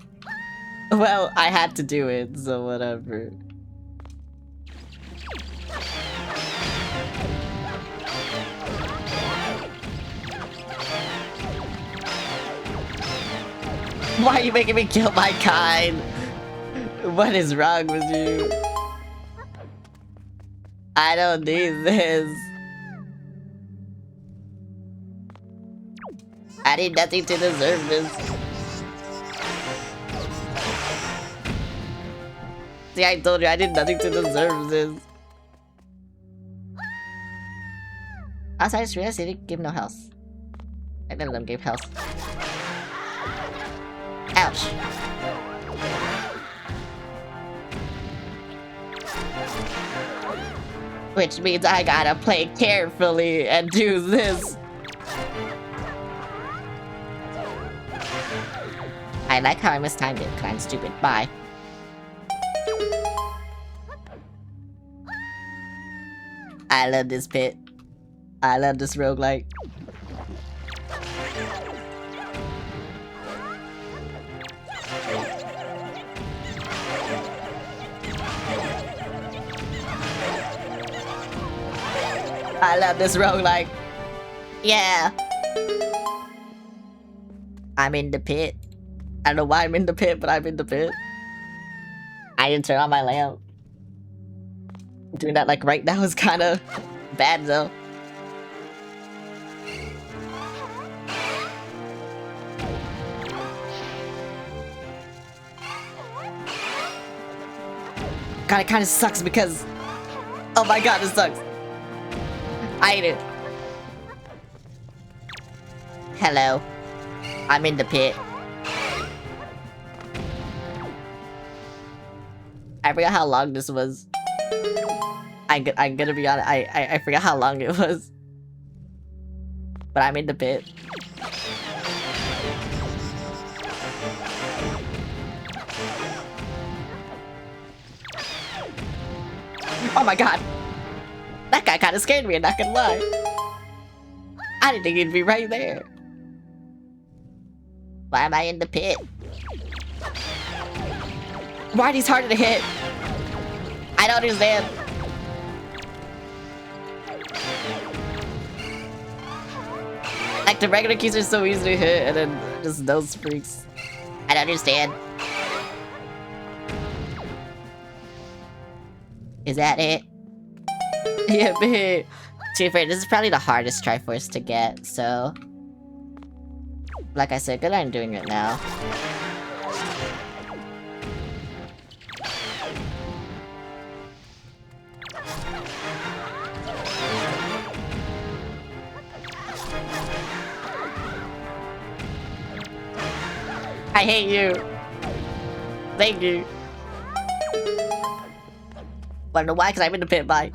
Speaker 1: Well, I had to do it, so whatever. Why are you making me kill my kind? What is wrong with you? I don't need this. I did nothing to deserve this. See, I told you I did nothing to deserve this. Also, I just realized they didn't give no health. I none of them gave health. Ouch. Which means I gotta play carefully and do this. I like how I mistimed it, cause I'm stupid. Bye. I love this pit. I love this roguelike. I love this roguelike. Yeah. I'm in the pit. I don't know why I'm in the pit, but I'm in the pit. I didn't turn on my lamp. Doing that like right now is kind of bad though. God, it kind of sucks because... Oh my god, it sucks. I hate it. Hello. I'm in the pit. I forgot how long this was. I'm gonna be honest, I forgot how long it was. But I'm in the pit. Oh my god! That guy kinda scared me, I'm not gonna lie. I didn't think he'd be right there. Why am I in the pit? Why are these harder to hit? I don't understand. Like, the regular keys are so easy to hit, and then just those freaks. I don't understand. Is that it? Yeah, babe. To be fair, this is probably the hardest Triforce to get, so... Like I said, good I'm doing it now. I hate you. Thank you. Wanna know why? Because I'm in the pit. Bye.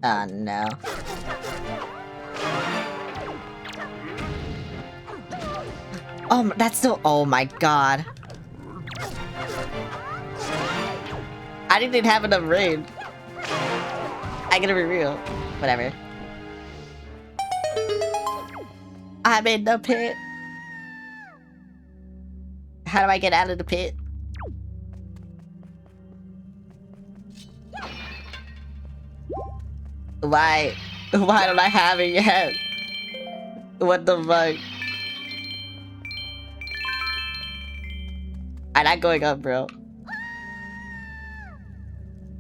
Speaker 1: Oh no. Oh, that's still. Oh my god. I didn't have enough rain. I gotta be real. Whatever. I'm in the pit. How do I get out of the pit? Why? Why don't I have it yet? What the fuck? I'm not going up, bro.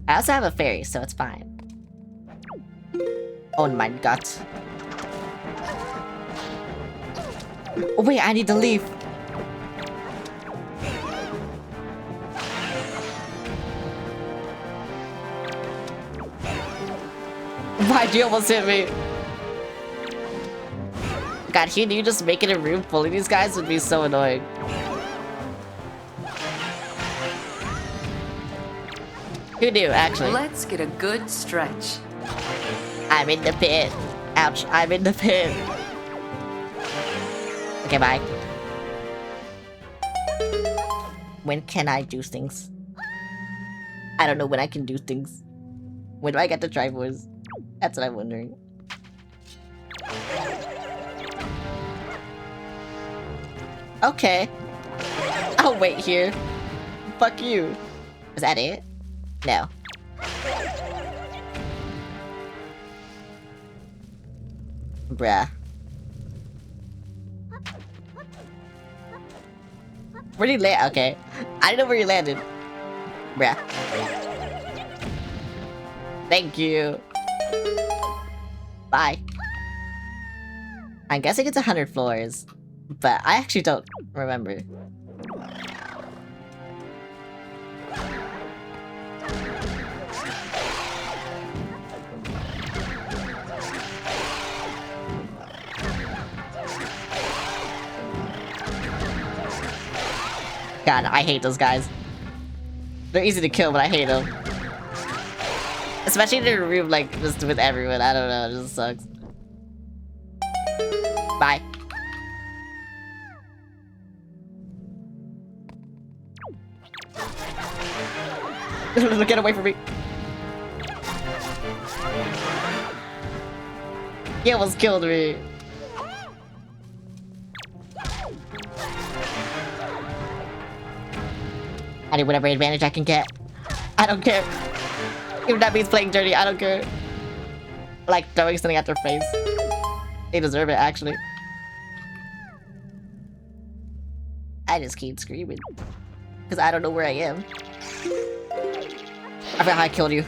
Speaker 1: I also have a fairy, so it's fine. Oh my god. Oh wait, I need to leave. Why'd you almost hit me? God, you just making a room full of these guys would be so annoying. Who knew, actually?
Speaker 3: Let's get a good stretch.
Speaker 1: I'm in the pit. Ouch, I'm in the pit. Okay, bye. When can I do things? I don't know when I can do things. When do I get to try voice? That's what I'm wondering. Okay. I'll wait here. Fuck you. Is that it? No. Bruh. Where'd you land? Okay. I didn't know where you landed. Bruh. Thank you. Bye. I'm guessing it's 100 floors, but I actually don't remember. God, I hate those guys. They're easy to kill, but I hate them. Especially in a room like just with everyone. I don't know, it just sucks. Bye. Get away from me. He almost killed me. I need whatever advantage I can get. I don't care. Even that means playing dirty, I don't care. Like throwing something at their face. They deserve it, actually. I just keep screaming. Because I don't know where I am. I forgot how I killed you.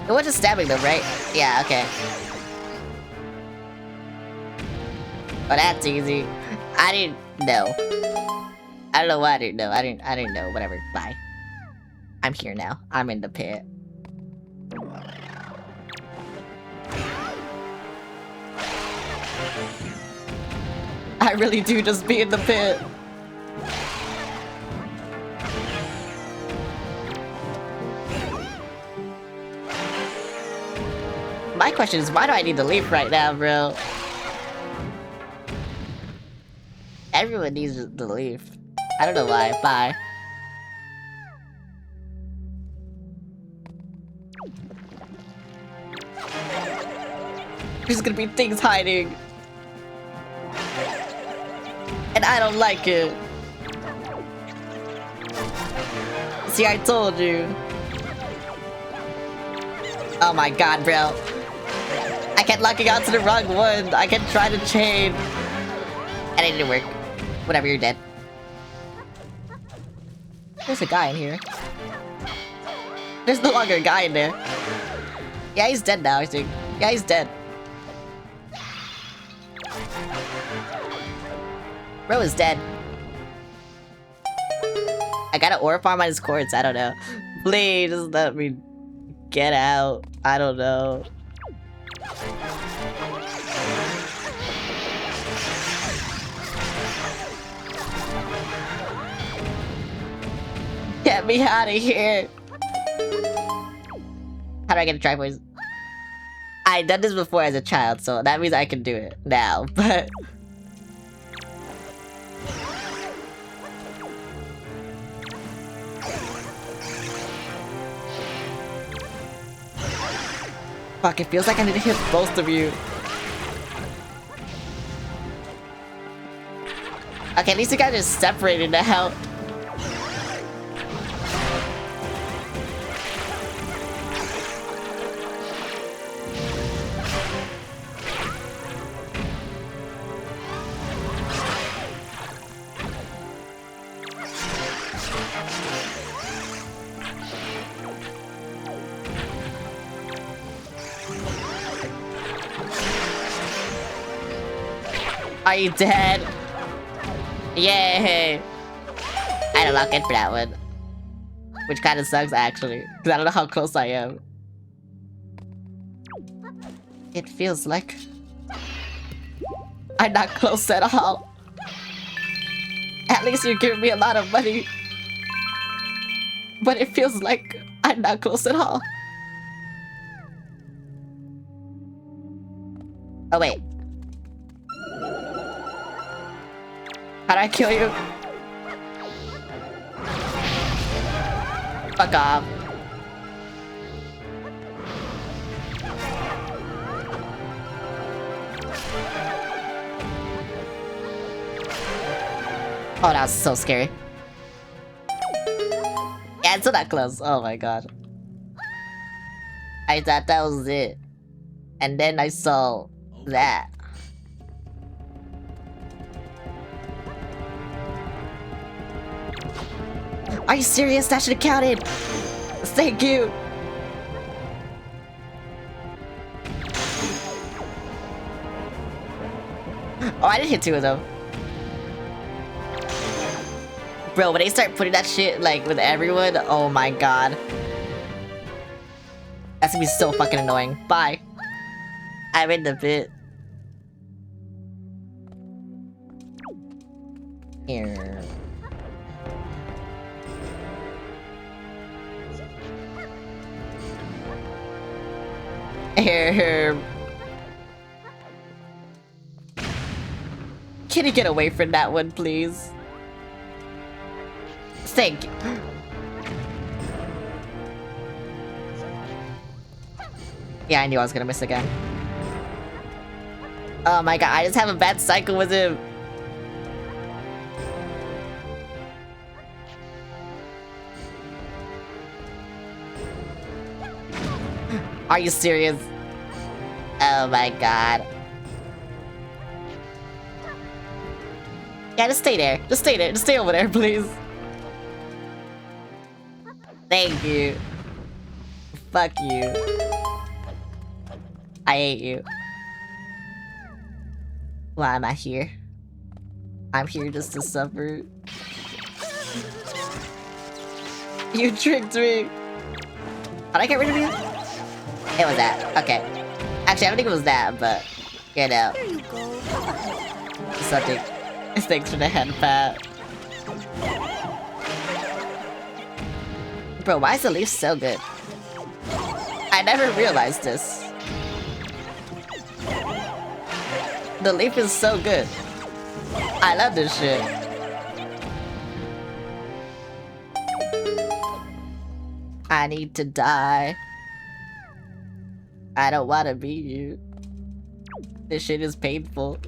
Speaker 1: It was just stabbing them, right? Yeah, okay. Oh, that's easy. I didn't know. I don't know why I didn't know. I didn't know. Whatever. Bye. I'm here now. I'm in the pit. I really do just be in the pit. My question is, why do I need to leave right now, bro? Everyone needs to leave. I don't know why. Bye. There's gonna be things hiding. And I don't like it. See, I told you. Oh my god, bro. I kept locking onto the wrong one. I kept trying to chain. And it didn't work. Whatever, you're dead. There's a guy in here. There's no longer a guy in there. Yeah, he's dead now, I think. Yeah, he's dead. Bro is dead. I got an ore farm on his cords, I don't know. Please, just let me get out. I don't know. Get me out of here! How do I get a tripods? I've done this before as a child, so that means I can do it now, but... Fuck, it feels like I need to hit both of you. Okay, at least you guys are separated now. Are you dead? Yay! I had a lock in for that one. Which kind of sucks, actually. Because I don't know how close I am. It feels like... I'm not close at all. At least you're giving me a lot of money. But it feels like I'm not close at all. Oh, wait. How'd I kill you? Fuck off. Oh, that was so scary. Yeah, it's not close. Oh my god. I thought that was it. And then I saw that. Are you serious? That should have counted! Thank you! Oh, I didn't hit two of them. Bro, when they start putting that shit, like, with everyone, oh my god. That's gonna be so fucking annoying. Bye. I'm in the pit. Here. Here. Can you get away from that one, please? Thank you. Yeah, I knew I was gonna miss again. Oh my god, I just have a bad cycle with him. Are you serious? Oh my god. Yeah, just stay there. Just stay there. Just stay over there, please. Thank you. Fuck you. I hate you. Why am I here? I'm here just to suffer. You tricked me. How'd I get rid of you? It was that. Okay. Actually, I don't think it was that, but you know.
Speaker 2: There you go.
Speaker 1: Something. Thanks for the head pat. Bro, why is the leaf so good? I never realized this. The leaf is so good. I love this shit. I need to die. I don't want to be you. This shit is painful.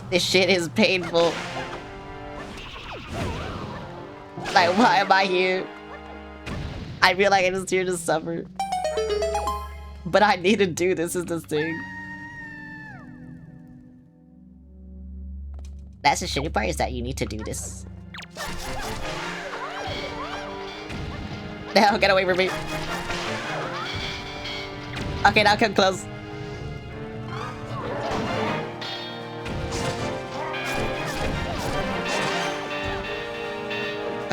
Speaker 1: This shit is painful. Like, why am I here? I feel like I'm just here to suffer. But I need to do this, is the thing. That's the shitty part, is that you need to do this. No, get away from me. Okay, now come close.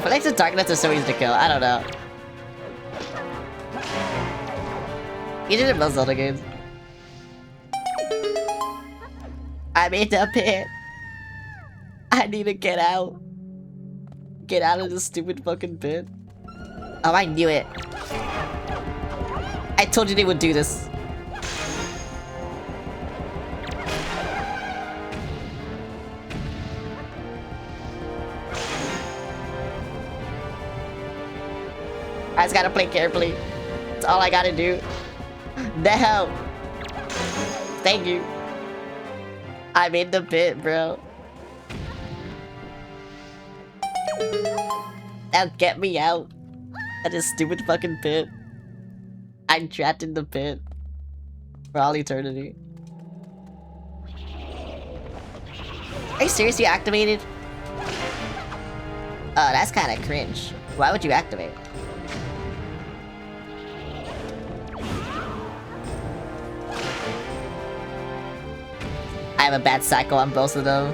Speaker 1: feel like the darkness are so easy to kill. I don't know. Easier than most Zelda games. I'm in the pit. I need to get out. Get out of this stupid fucking pit. Oh, I knew it. I told you they would do this. I just gotta play carefully. That's all I gotta do. No! Thank you. I'm in the pit, bro. Now get me out of this stupid fucking pit. I'm trapped in the pit for all eternity. Are you seriously activated? Oh, that's kind of cringe. Why would you activate? I have a bad cycle on both of them.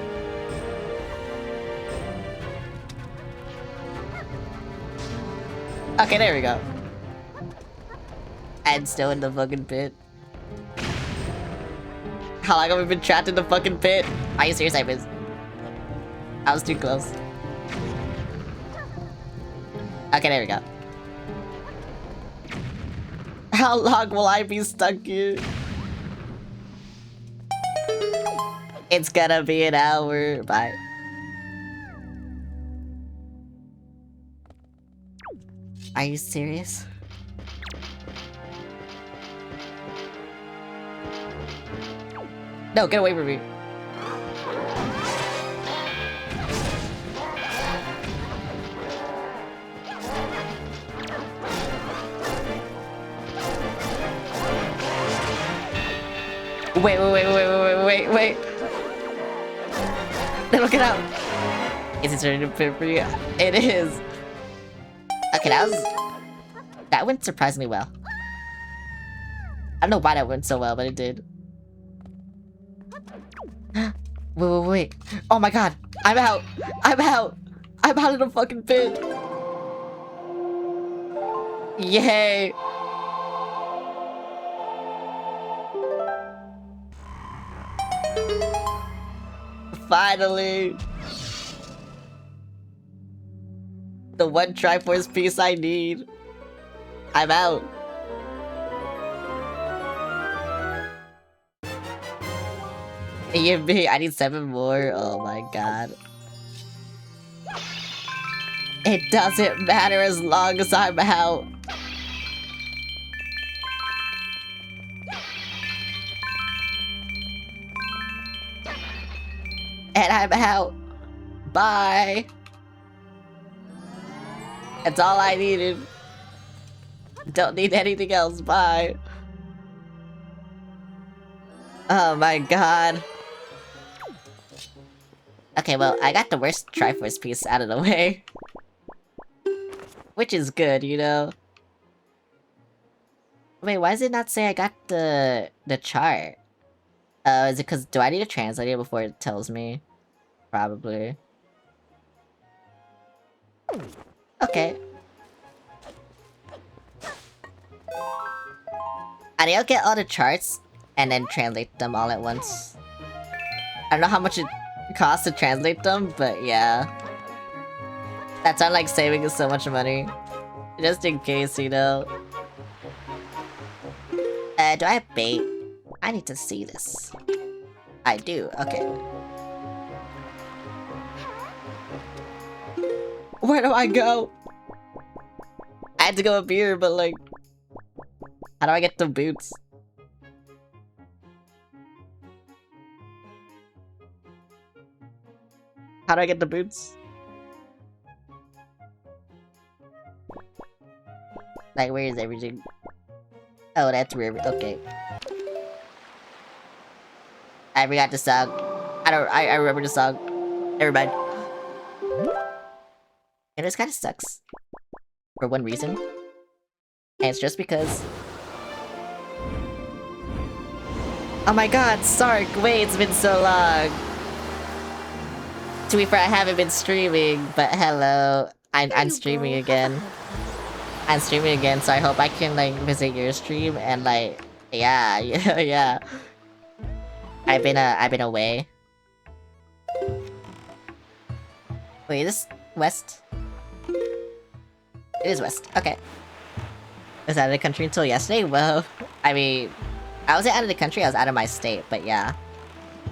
Speaker 1: Okay, there we go. I'm still in the fucking pit. How long have we been trapped in the fucking pit? Are you serious, I missed? I was too close. Okay, there we go. How long will I be stuck here? It's gonna be an hour. Bye. Are you serious? No, get away from me. Wait. No, get out. Is it turning to pit for you? It is. Okay, that went surprisingly well. I don't know why that went so well, but it did. Wait. Oh my god. I'm out of the fucking pit. Yay. Finally. The one Triforce piece I need. I'm out. EMB, I need 7 more. Oh my god. It doesn't matter as long as I'm out. And I'm out. Bye. That's all I needed. Don't need anything else. Bye. Oh my god. Okay, well, I got the worst Triforce piece out of the way. Which is good, you know? Wait, why does it not say I got the chart? Is it because... do I need to translate it before it tells me? Probably. Okay. I need to get all the charts and then translate them all at once. I don't know how much it costs to translate them, but yeah. That's not like saving us so much money. Just in case, you know. Do I have bait? I need to see this. I do, okay. Where do I go? I had to go up here, but like... how do I get the boots? How do I get the boots? Like, where is everything? Oh, that's where... okay. I forgot the song. I remember the song. Never mind. And this kind of sucks. For one reason. And it's just because... oh my god, Sark! Wait, it's been so long! To be fair, I haven't been streaming, but hello. I'm streaming again. I'm streaming again, so I hope I can like visit your stream and like, yeah, yeah. I've been away. Wait, is this west? It is west. Okay. I was out of the country until yesterday. Well, I mean, I wasn't out of the country. I was out of my state. But yeah,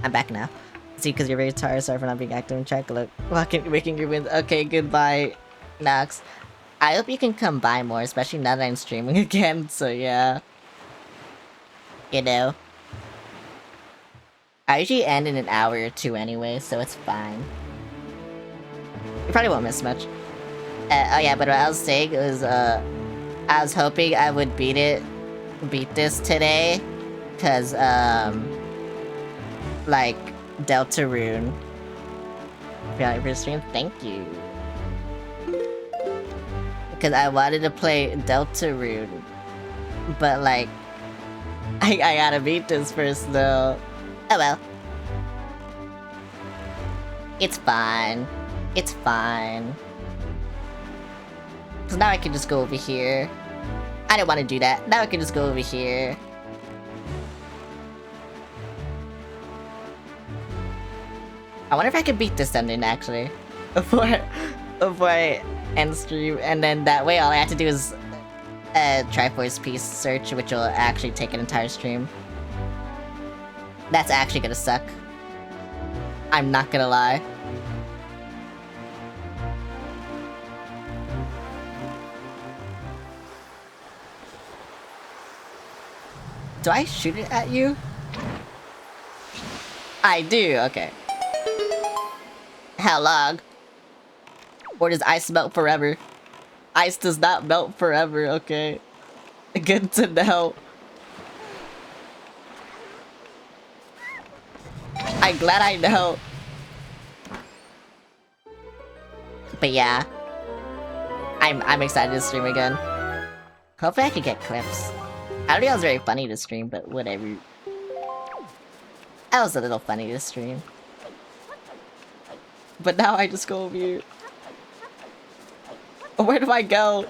Speaker 1: I'm back now. See, because you're very tired. Sorry for not being active in chat. Look, making your wins. Okay, goodbye, Nox. I hope you can come by more, especially now that I'm streaming again. So yeah, you know, I usually end in an hour or two anyway, so it's fine. You probably won't miss much. Oh yeah, but what I was saying was, I was hoping I would beat this today, cause like Deltarune. For your stream, thank you. Because I wanted to play Deltarune, but like, I gotta beat this first though. Oh well. It's fine. It's fine. Cause now I can just go over here. I didn't want to do that. Now I can just go over here. I wonder if I could beat this ending actually. Before I end stream, and then that way all I have to do is Triforce piece search, which will actually take an entire stream. That's actually gonna suck. I'm not gonna lie. Do I shoot it at you? I do, okay. How long? Or does ice melt forever? Ice does not melt forever, okay. Good to know. I'm glad I know. But yeah. I'm excited to stream again. Hopefully I can get clips. I don't think it was very funny to stream, but whatever. That was a little funny to stream. But now I just go over here. Where do I go?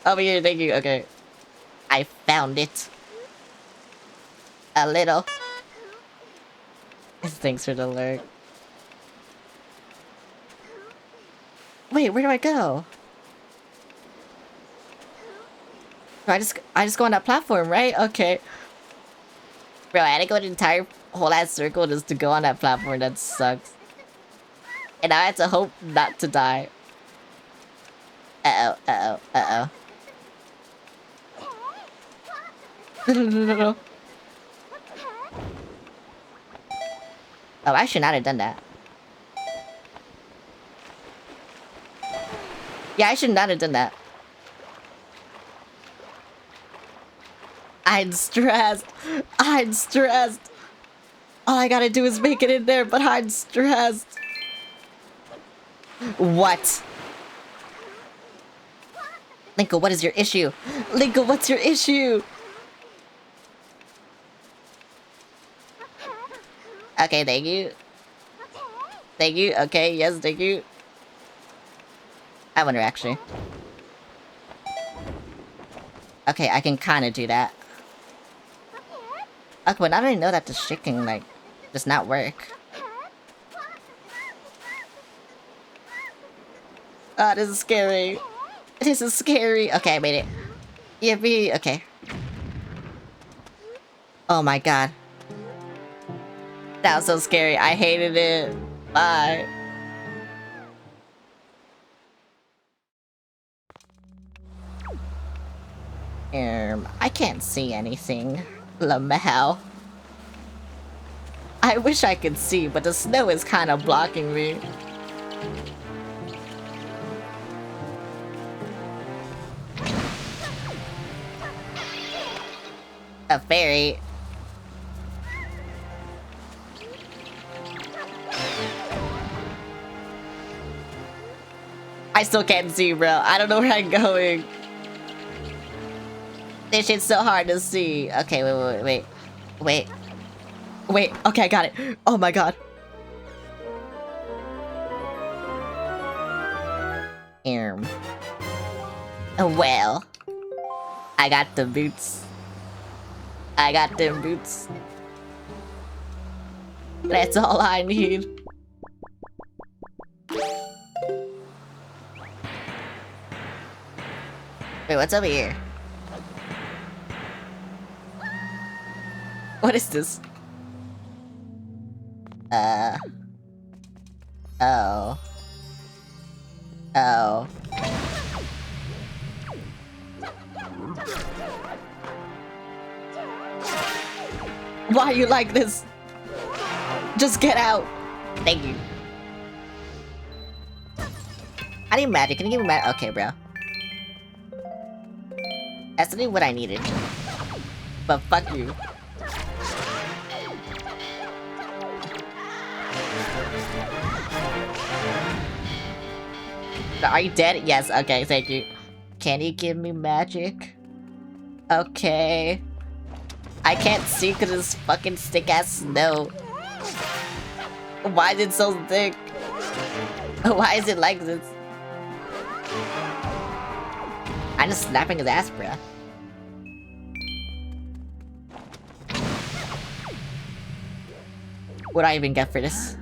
Speaker 1: Over here, thank you, okay. I found it. A little. Thanks for the lurk. Wait, where do I go? I just go on that platform, right? Okay. Bro, I had to go an entire whole ass circle just to go on that platform. That sucks. And I had to hope not to die. Uh-oh, uh-oh, uh-oh. No. Oh, I should not have done that. Yeah, I should not have done that. I'm stressed. I'm stressed. All I gotta do is make it in there, but I'm stressed. What? Linko, what is your issue? Linko, what's your issue? Okay, thank you. Thank you. Okay, yes, thank you. I wonder, actually. Okay, I can kind of do that. Okay, but now that I know that the shit can, like, just not work. Ah, this is scary. This is scary. Okay, I made it. Yippee. Okay. Oh my god. That was so scary. I hated it. Bye. I can't see anything. LaMau. I wish I could see, but the snow is kind of blocking me. A fairy. I still can't see, bro. I don't know where I'm going. This shit's so hard to see. Okay, wait. Wait, okay, I got it. Oh my god. Well, I got the boots. I got them boots. That's all I need. Wait, what's over here? What is this? Oh. Oh. Why are you like this? Just get out. Thank you. I need magic. Can you give me magic? Okay, bro. That's literally what I needed. But fuck you. Are you dead? Yes, okay, thank you. Can you give me magic? Okay. I can't see because it's fucking stick-ass snow. Why is it so thick? Why is it like this? I'm just snapping his ass, bruh. What do I even get for this?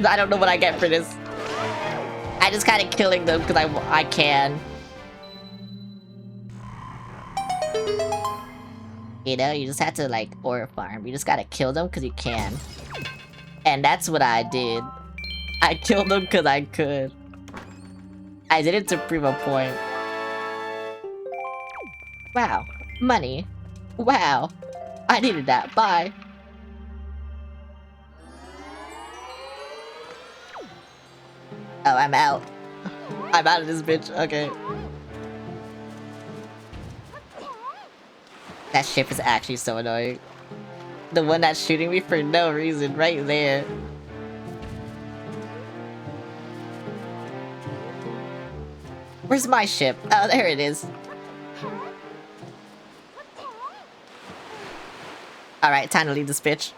Speaker 1: I don't know what I get for this. I just kinda killing them because I can. You know, you just have to like ore farm. You just gotta kill them because you can. And that's what I did. I killed them because I could. I did it to prove a point. Wow. Money. Wow. I needed that. Bye. Oh, I'm out. I'm out of this bitch. Okay. That ship is actually so annoying. The one that's shooting me for no reason, right there. Where's my ship? Oh, there it is. Alright, time to leave this bitch.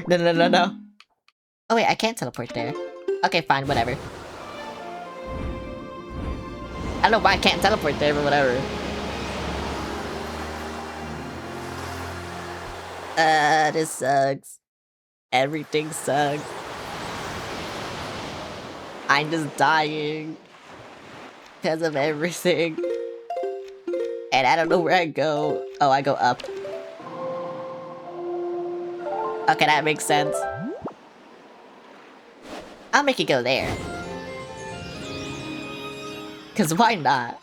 Speaker 1: No. Oh wait, I can't teleport there. Okay, fine, whatever. I don't know why I can't teleport there, but whatever. This sucks. Everything sucks. I'm just dying. Because of everything. And I don't know where I go. Oh, I go up. Okay, that makes sense. I'll make you go there. Cause why not?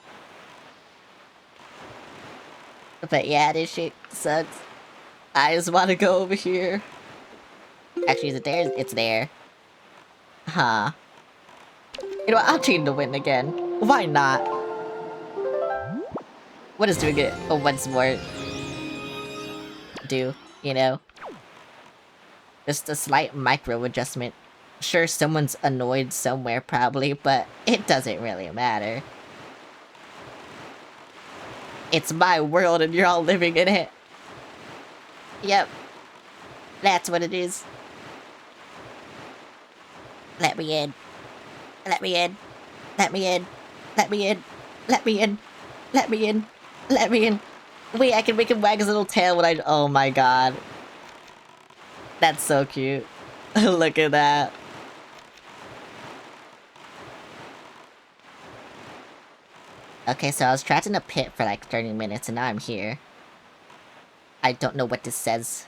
Speaker 1: But yeah, this shit sucks. I just wanna go over here. Actually, is it there? It's there. Huh. You know what? I'll change the win again. Why not? What is doing it once more? Do, you know? Just a slight micro adjustment. Sure, someone's annoyed somewhere probably, but it doesn't really matter. It's my world and you're all living in it. Yep. That's what it is. Let me in. Let me in. Let me in. Let me in. Let me in. Let me in. Let me in. Wait, I can make him wag his little tail when I— oh my god. That's so cute. Look at that. Okay, so I was trapped in a pit for like 30 minutes and now I'm here. I don't know what this says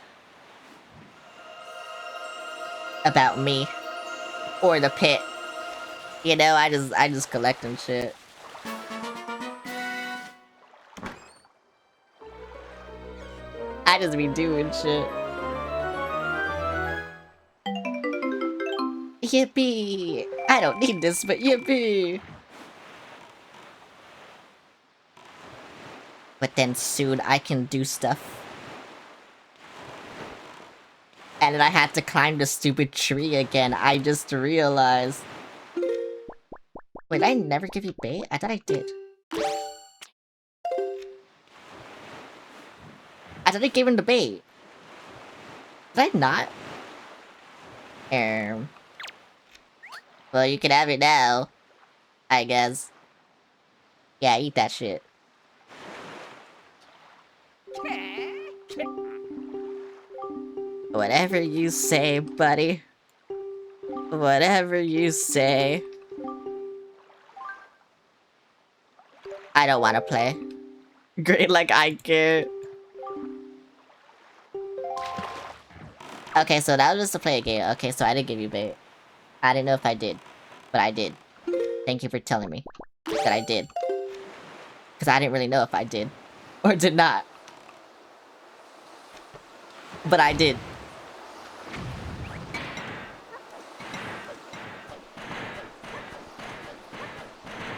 Speaker 1: about me or the pit. You know, I just collecting shit. I just be doing shit. Yippee! I don't need this, but yippee! But then soon I can do stuff. And then I had to climb the stupid tree again, I just realized. Wait, did I never give you bait? I thought I did. I thought I gave him the bait. Did I not? Well, you can have it now. I guess. Yeah, eat that shit. Whatever you say, buddy. Whatever you say. I don't want to play. Great, like I care. Okay, so that was just to play a game. Okay, so I didn't give you bait. I didn't know if I did, but I did. Thank you for telling me that I did. Because I didn't really know if I did or did not. But I did.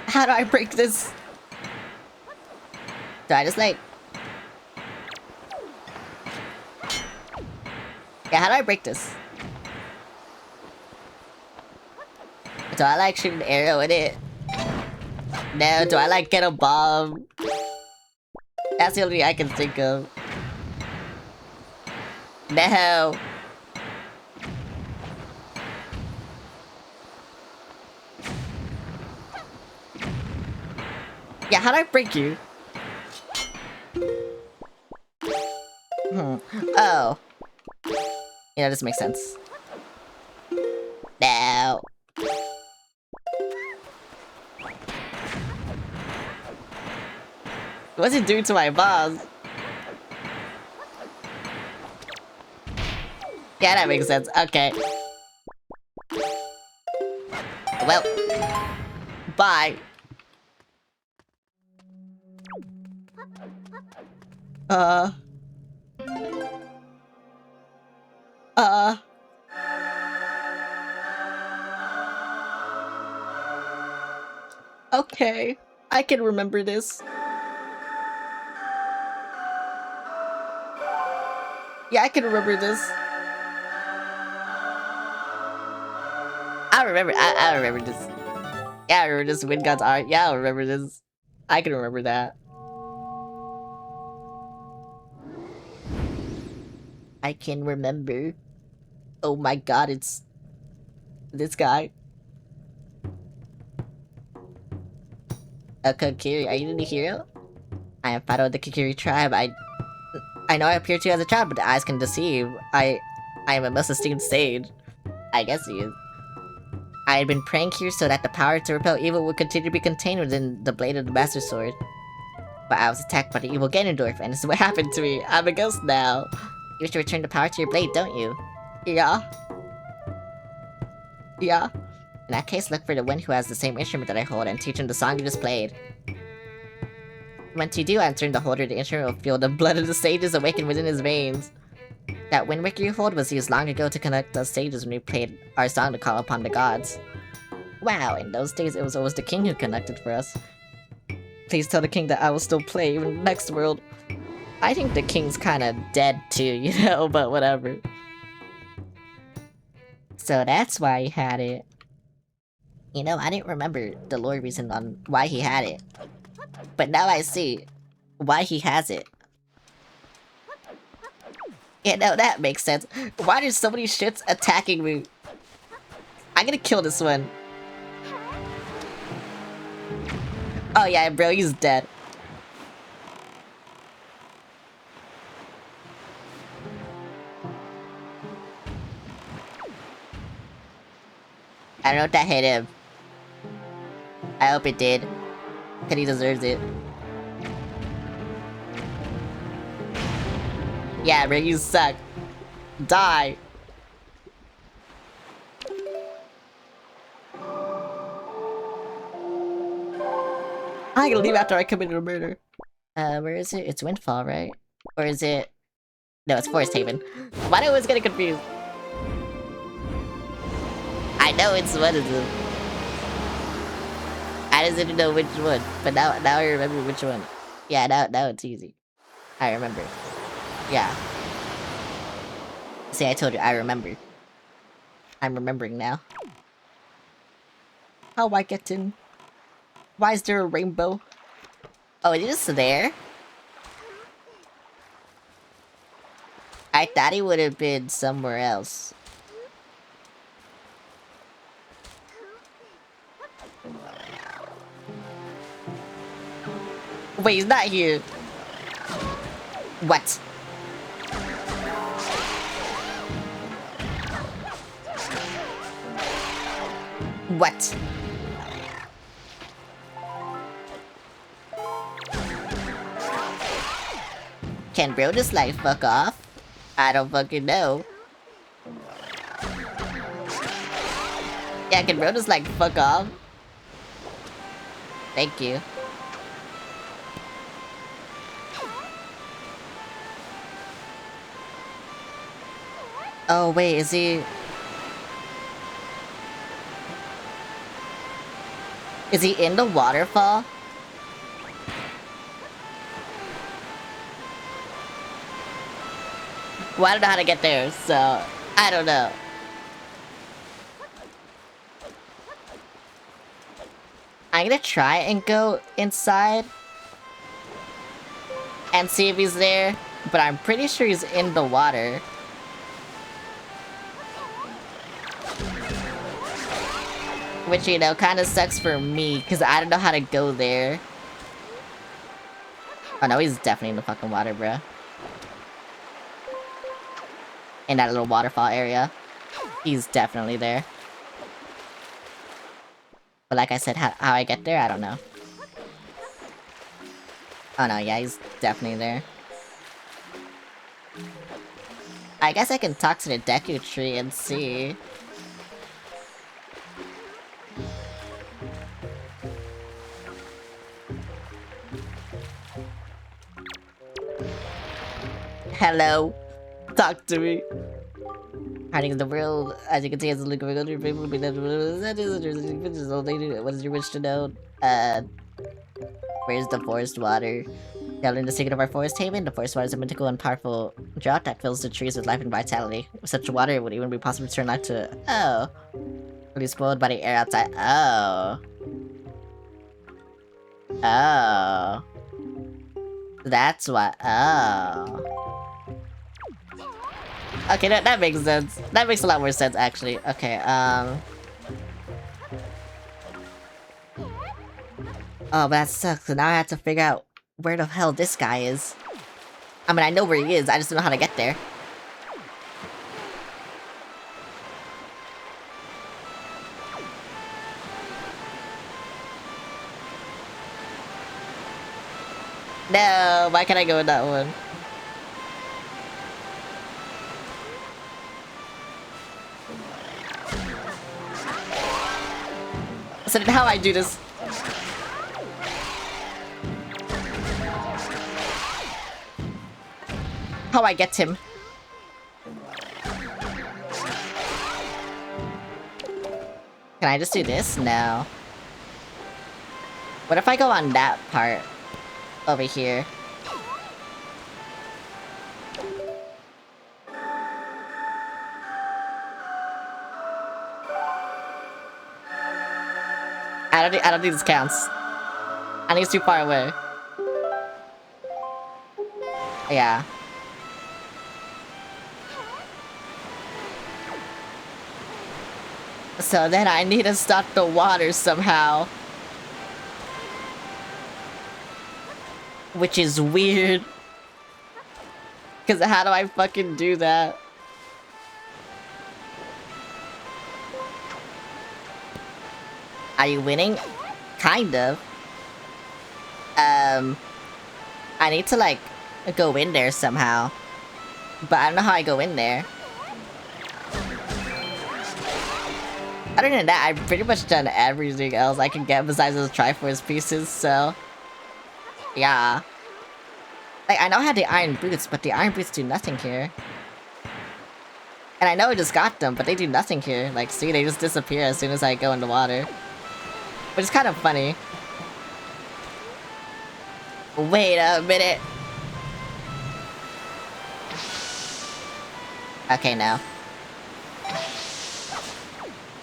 Speaker 1: How do I break this? Do I just like... Yeah, how do I break this? Do I like shoot an arrow in it? No, do I like get a bomb? That's the only thing I can think of. No. Yeah, how do I break you? Oh. Yeah, this makes sense. No. What's it doing to my boss? Yeah, that makes sense. Okay. Well. Bye. Okay. I can remember this. Yeah, I can remember this. I remember this. Yeah, I remember this Wind God's art. Yeah, I remember this. I can remember that. I can remember. Oh my god, it's... this guy. A Kokiri, are you the hero? I am Fado of the Kokiri tribe. I know I appear to you as a child, but the eyes can deceive. I am a most esteemed sage. I guess he is. I had been praying here so that the power to repel evil would continue to be contained within the blade of the Master Sword. But I was attacked by the evil Ganondorf, and this is what happened to me. I'm a ghost now. You wish to return the power to your blade, don't you? Yeah. Yeah. In that case, look for the one who has the same instrument that I hold and teach him the song you just played. Once you do, answering the holder, the instrument will feel the blood of the sages awaken within his veins. That wind wicker you hold was used long ago to connect us sages when we played our song to call upon the gods. Wow, in those days it was always the king who connected for us. Please tell the king that I will still play even in the next world. I think the king's kinda dead too, you know, but whatever. So that's why he had it. You know, I didn't remember the lore reason on why he had it. But now I see why he has it. Yeah, no, that makes sense. Why there's so many shits attacking me? I'm gonna kill this one. Oh yeah, bro, he's dead. I don't know if that hit him. I hope it did. Cause he deserves it. Yeah, bro, you suck. Die. I'm gonna leave after I committed a murder. Where is it? It's Windfall, right? Or is it... No, it's Forest Haven. Why do I always get confused? I know it's one of them. I just didn't know which one. But now I remember which one. Yeah, now it's easy. I remember. Yeah. See, I told you, I remember. I'm remembering now. How I get in? Why is there a rainbow? Oh, it is there? I thought he would have been somewhere else. Wait, he's not here. What? What? Can bro just like fuck off? I don't fucking know. Yeah, can bro just like fuck off? Thank you. Oh wait, is he... Is he in the waterfall? Well, I don't know how to get there, so... I don't know. I'm gonna try and go inside and see if he's there, but I'm pretty sure he's in the water. Which, you know, kind of sucks for me, because I don't know how to go there. Oh no, he's definitely in the fucking water, bro. In that little waterfall area. He's definitely there. But like I said, how I get there, I don't know. Oh no, yeah, he's definitely there. I guess I can talk to the Deku Tree and see. Hello. Talk to me. Hiding in the world, as you can see, as a look of a country, people be that what is your wish to know? Where's the forest water? Gathering the secret of our forest haven, the forest water is a mythical and powerful drought that fills the trees with life and vitality. With such water, it would even be possible to turn life to... Oh. Really spoiled by the air outside. Oh. Oh. That's why. Oh. Okay, that makes sense. That makes a lot more sense, actually. Okay, Oh, but that sucks. So now I have to figure out where the hell this guy is. I mean, I know where he is. I just don't know how to get there. No, why can't I go in that one? So then how I do this? How I get him? Can I just do this? No. What if I go on that part? Over here. I don't think this counts. I think it's too far away. Yeah. So then I need to stop the water somehow. Which is weird. Cause how do I fucking do that? Are you winning? Kind of. I need to like go in there somehow. But I don't know how I go in there. Other than that, I've pretty much done everything else I can get besides those Triforce pieces, so... Yeah. Like, I know I had the iron boots, but the iron boots do nothing here. And I know I just got them, but they do nothing here. Like, see, they just disappear as soon as I go in the water. Which is kind of funny. Wait a minute. Okay, now.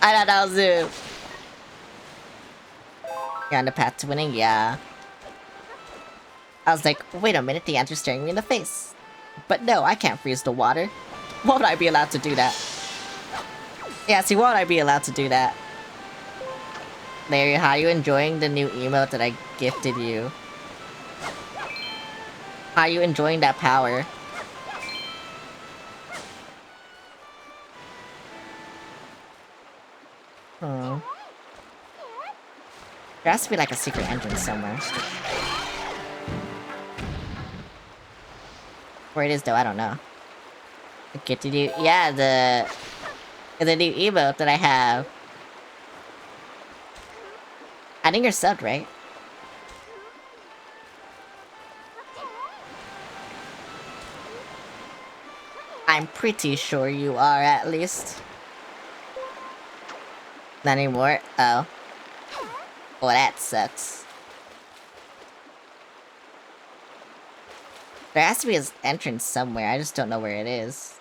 Speaker 1: I thought that was it. You're on the path to winning? Yeah. I was like, wait a minute, the answer's staring me in the face. But no, I can't freeze the water. Why would I be allowed to do that? Yeah, see, why would I be allowed to do that? Larry, how are you enjoying the new emote that I gifted you? How are you enjoying that power? Hmm. There has to be like a secret entrance somewhere. Where it is though, I don't know. Get to do, yeah, the new emote that I have. I think you're subbed, right? I'm pretty sure you are, at least. Not anymore? Oh. Well, that sucks. There has to be an entrance somewhere, I just don't know where it is.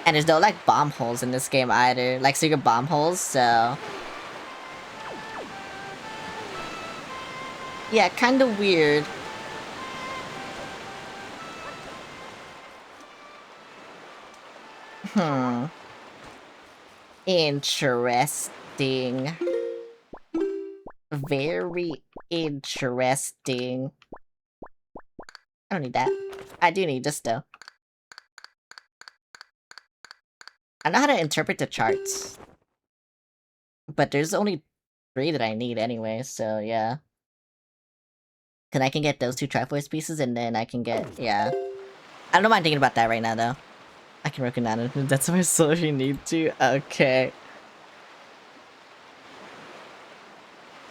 Speaker 1: And there's no, like, bomb holes in this game either. Like, secret bomb holes, so... Yeah, kinda weird. Hmm. Interesting. Very interesting. I don't need that. I do need this, though. I know how to interpret the charts. But there's only 3 that I need anyway, so yeah. Cause I can get those 2 Triforce pieces, and then I can get, yeah. I don't know why I'm thinking about that right now, though. I can recognize it. That's my soul if you need to. Okay.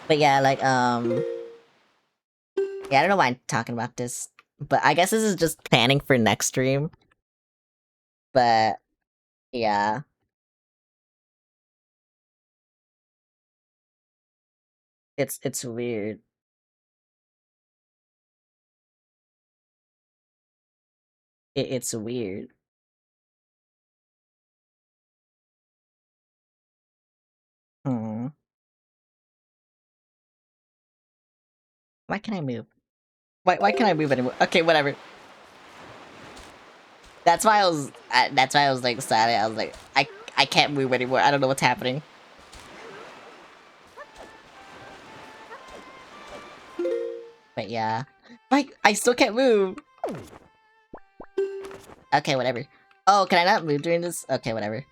Speaker 1: But yeah, like, yeah, I don't know why I'm talking about this. But I guess this is just planning for next stream. But, yeah. It's weird. It's weird. Hmm. Why can't I move? Why can't I move anymore? Okay, whatever. That's why I was like silent. I was like, I can't move anymore. I don't know what's happening. But yeah. I still can't move. Okay, whatever. Oh, can I not move during this? Okay, whatever.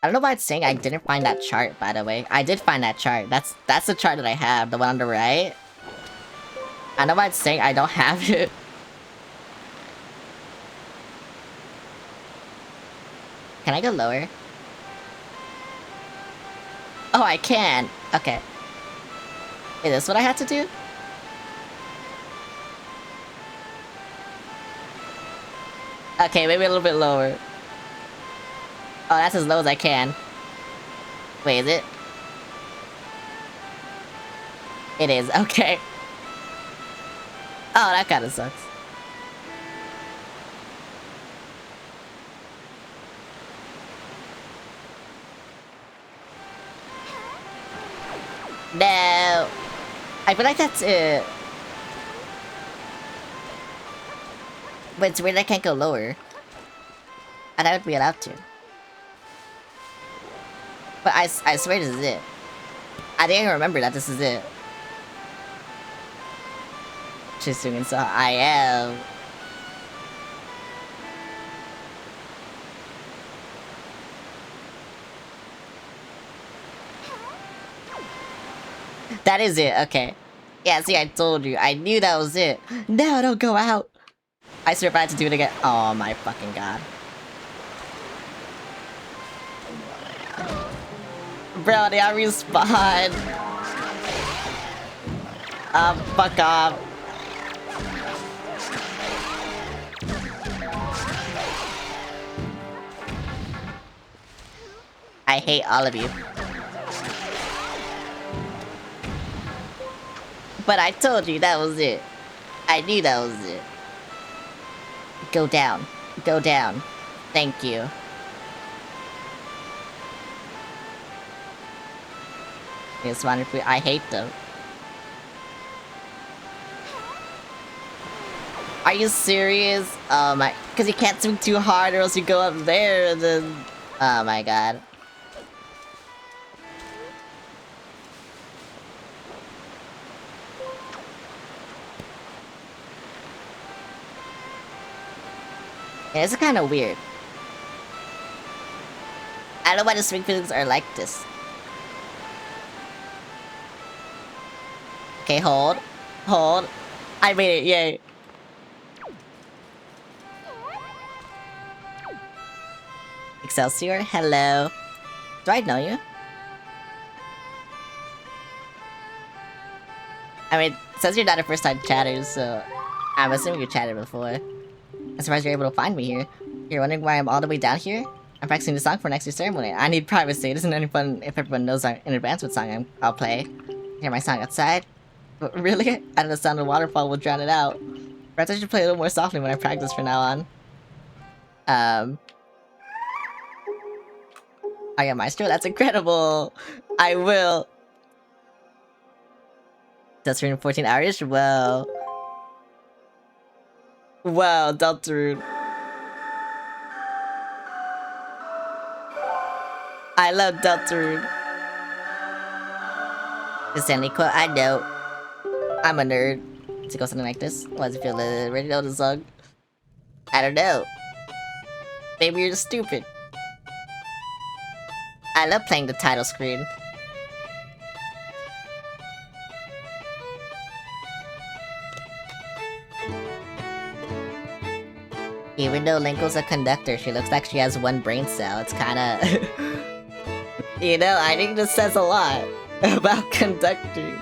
Speaker 1: I don't know why it's saying I didn't find that chart, by the way. I did find that chart. That's the chart that I have, the one on the right. I know why it's saying I don't have it. Can I go lower? Oh, I can. Okay. Is this what I had to do? Okay, maybe a little bit lower. Oh, that's as low as I can. Wait, is it? It is, okay. Oh, that kinda sucks. No! I feel like that's it. But it's weird I can't go lower. And I would be allowed to. But I swear this is it. I didn't remember that this is it. She's doing so I am. That is it, okay. Yeah, see, I told you. I knew that was it. No, don't go out. I swear if I had to do it again. Oh my fucking god. Bro, they are respawn. Fuck off. I hate all of you. But I told you that was it. I knew that was it. Go down. Go down. Thank you. It's wonderful. I hate them. Are you serious? Oh my... Because you can't swing too hard or else you go up there and then... Oh my god. Yeah, it's kind of weird. I don't know why the swing physics are like this. Okay, hold. Hold. I made it, yay. Excelsior, hello. Do I know you? I mean, it says you're not a first time chatter, so... I'm assuming you chatted before. I'm surprised you're able to find me here. You're wondering why I'm all the way down here? I'm practicing the song for next year's ceremony. I need privacy. It isn't any fun if everyone knows in advance what song I'll play. Hear my song outside? But really? I know the sound of the waterfall will drown it out. Perhaps I should play a little more softly when I practice from now on. I am Maestro? That's incredible! I will! That's 314 Irish? Well... Wow, Deltarune. I love Deltarune. The Stanley quote, I know. I'm a nerd. To go something like this? Why does it feel ready to know the song? I don't know. Maybe you're just stupid. I love playing the title screen. Even though Linko's a conductor, she looks like she has one brain cell. It's kinda... You know, I think this says a lot about conducting.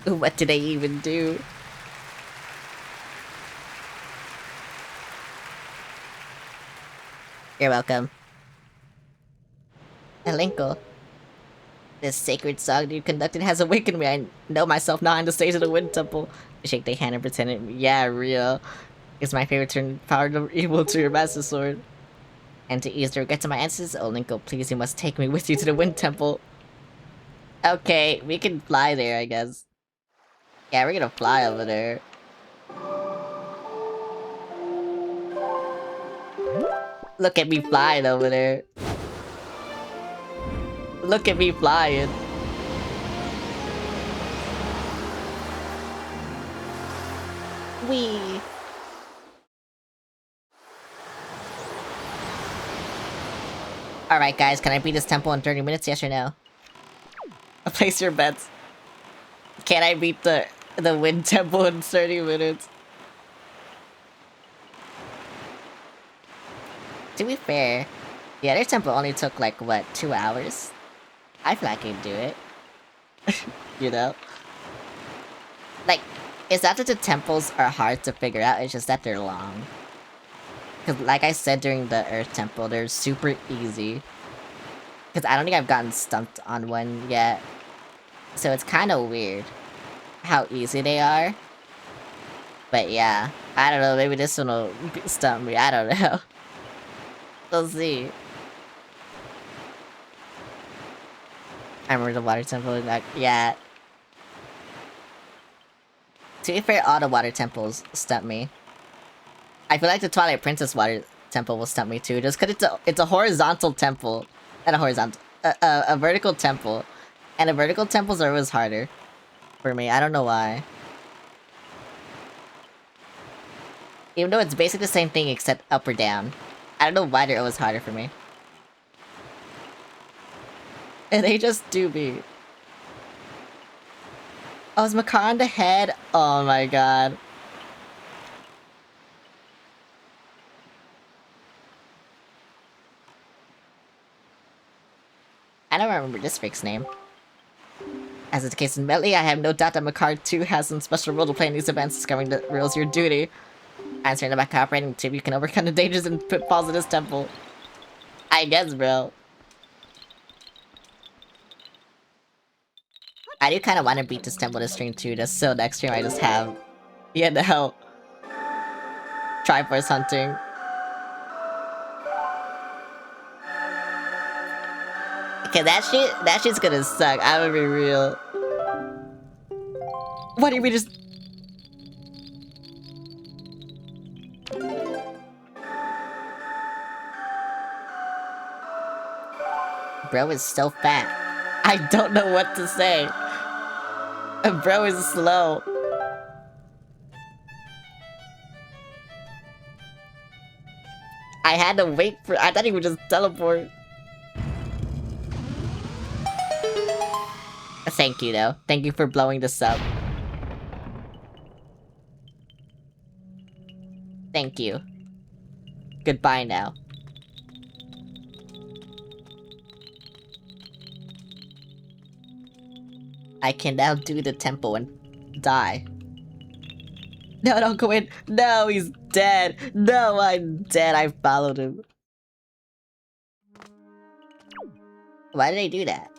Speaker 1: What do they even do? You're welcome. Linko. This sacred song you conducted has awakened me. I know myself now on the stage of the Wind Temple. I shake their hand and pretend it. Yeah, real. It's my favorite turn power of evil to your master sword. And to ease the regrets of my ancestors, oh Linko, please, you must take me with you to the Wind Temple. Okay, we can fly there, I guess. Yeah, we're gonna fly over there. Look at me flying over there. Look at me flying. Wee. Alright guys, can I beat this temple in 30 minutes, yes or no? Place your bets. Can I beat the Wind Temple in 30 minutes? To be fair, the other temple only took like, what, 2 hours? I feel like I can do it. You know? Like, it's not that the temples are hard to figure out, it's just that they're long. Because like I said during the Earth Temple, they're super easy. Because I don't think I've gotten stumped on one yet. So it's kind of weird how easy they are. But yeah, I don't know, maybe this one will stump me, I don't know. We'll see. I remember the water temple in that, yeah. To be fair, all the water temples stump me. I feel like the Twilight Princess water temple will stump me too, just because it's a horizontal temple. Not a horizontal, a vertical temple. And the vertical temples are always harder for me, I don't know why. Even though it's basically the same thing except up or down. I don't know why they're always harder for me. And they just do be. Oh, is Makar on the head? Oh my god. I don't remember this freak's name. As is the case in Melee, I have no doubt that Makar too has some special role to play in these events. Discovering the rules your duty. Answering about cooperating too, you can overcome the dangers and pitfalls of this temple. I guess, bro. I do kind of want to beat this temple this stream too, just so next stream I just have, you know, Triforce hunting. Okay, that shit's gonna suck. I'm gonna be real. What do you mean just... Bro is so fat. I don't know what to say. Bro is slow. I had to wait for... I thought he would just teleport. Thank you, though. Thank you for blowing this up. Thank you. Goodbye now. I can now do the temple and die. No, don't go in. No, he's dead. No, I'm dead. I followed him. Why did they do that?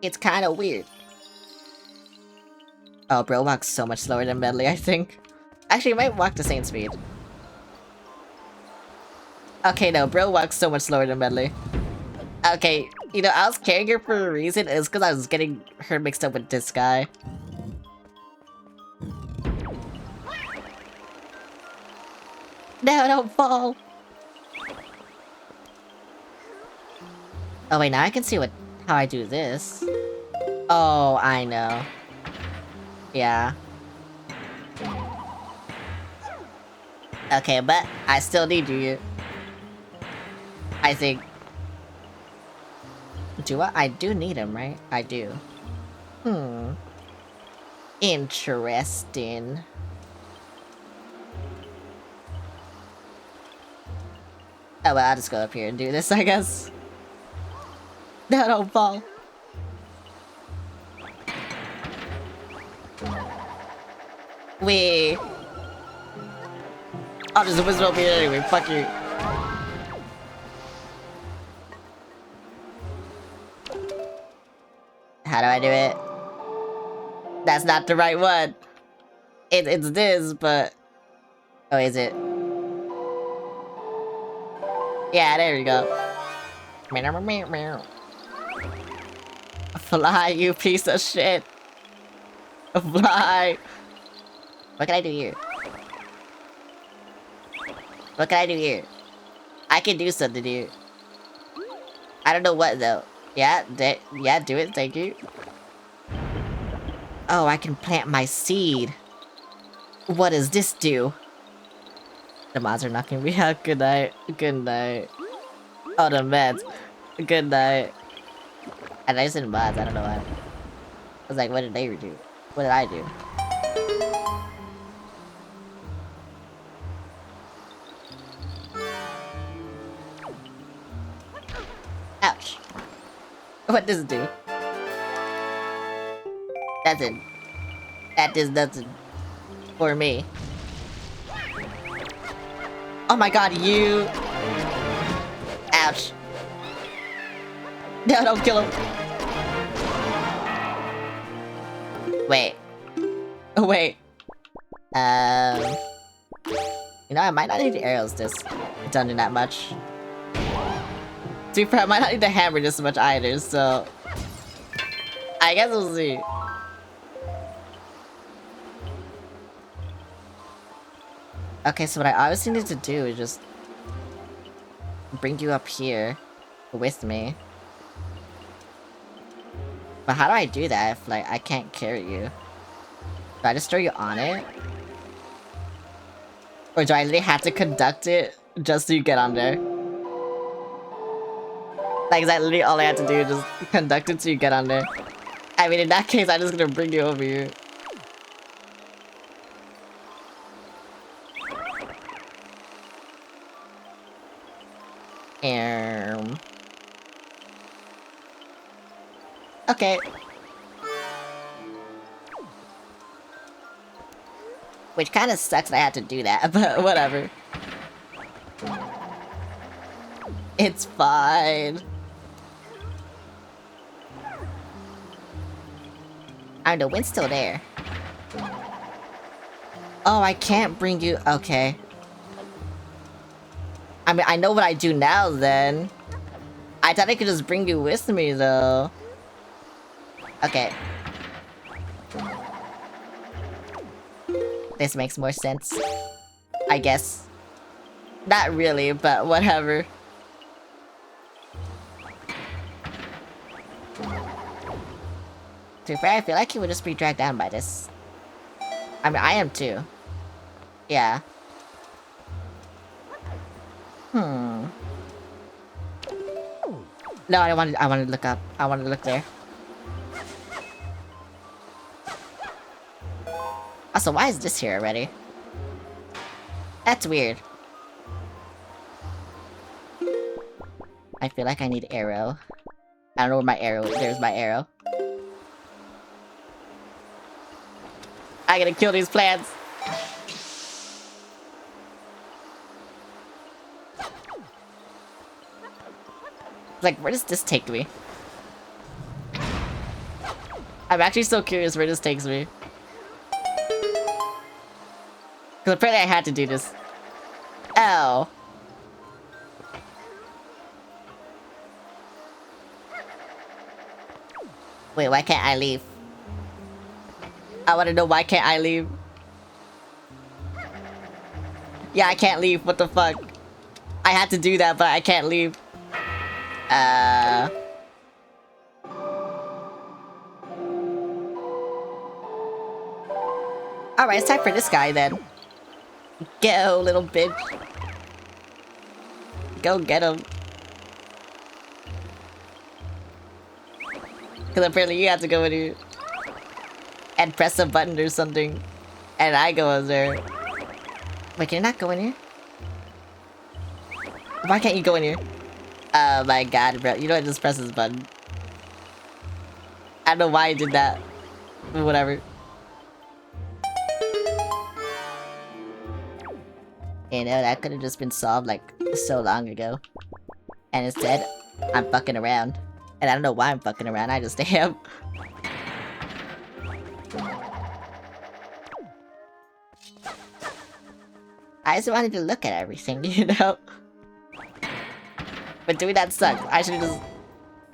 Speaker 1: It's kind of weird. Oh, bro walks so much slower than Medley, I think. Actually, he might walk the same speed. Okay, no, bro walks so much slower than Medley. Okay, you know, I was carrying her for a reason. It's because I was getting her mixed up with this guy. No, don't fall! Oh wait, now I can see how I do this. Oh, I know. Yeah. Okay, but I still need you. I think. Do I? I do need him, right? I do. Interesting. Oh well, I'll just go up here and do this, I guess. No, don't fall. Wait. I'll just whistle up here anyway, fuck you. How do I do it? That's not the right one. It's this, but... Oh, is it? Yeah, there we go. Fly, you piece of shit. Fly. What can I do here? What can I do here? I can do something here. I don't know what though. Yeah, yeah, do it, thank you. Oh, I can plant my seed. What does this do? The mods are knocking me out. Good night. Good night. Oh, the meds. Good night. And I said mods, I don't know why. I was like, what did they do? What did I do? Ouch. What does it do? Nothing. That does nothing. For me. Oh my god, you... Ouch. No, don't kill him. Wait. Oh, wait. You know, I might not need the arrows this dungeon that much. To be fair, I might not need the hammer this much either, so... I guess we'll see. Okay, so what I obviously need to do is just... bring you up here with me. But how do I do that if, like, I can't carry you? Do I just throw you on it? Or do I literally have to conduct it just so you get on there? Like, is that literally all I have to do? Just conduct it so you get on there? I mean, in that case, I'm just gonna bring you over here. Okay. Which kind of sucks that I had to do that, but whatever. It's fine. The wind's still there. Oh, I can't bring you... Okay. I mean, I know what I do now, then. I thought I could just bring you with me, though. Okay. This makes more sense. I guess. Not really, but whatever. To be fair, I feel like he would just be dragged down by this. I mean, I am too. Yeah. Hmm. No, I wanted to look up. I wanted to look there. Also, why is this here already? That's weird. I feel like I need arrow. I don't know where my arrow is. There's my arrow. I gotta kill these plants. Like, where does this take me? I'm actually so curious where this takes me. Because apparently I had to do this. Oh. Wait, why can't I leave? I want to know why can't I leave? Yeah, I can't leave. What the fuck? I had to do that, but I can't leave. Alright, it's time for this guy then. Go, little bitch. Go get him. Because apparently you have to go in here and press a button or something. And I go in there. Wait, can you not go in here? Why can't you go in here? Oh my god, bro. You know what? Just press this button. I don't know why I did that. Whatever. You know, that could have just been solved like so long ago. And instead, I'm fucking around. And I don't know why I'm fucking around, I just am. I just wanted to look at everything, you know? But doing that sucks. I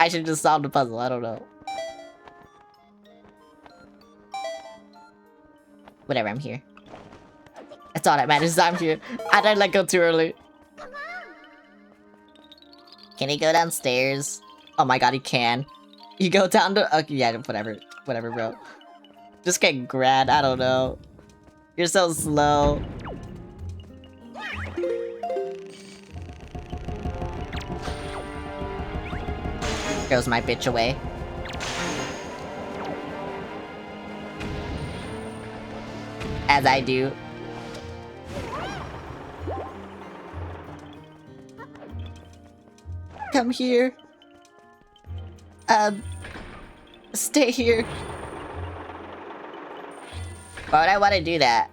Speaker 1: should just solve the puzzle, I don't know. Whatever, I'm here. That's all that matters, I'm here. I didn't let go too early. Can he go downstairs? Oh my god, he can. You go down to- okay, yeah, whatever. Whatever, bro. Just get grabbed, I don't know. You're so slow. Throws my bitch away. As I do. Come here. Stay here. Why would I want to do that?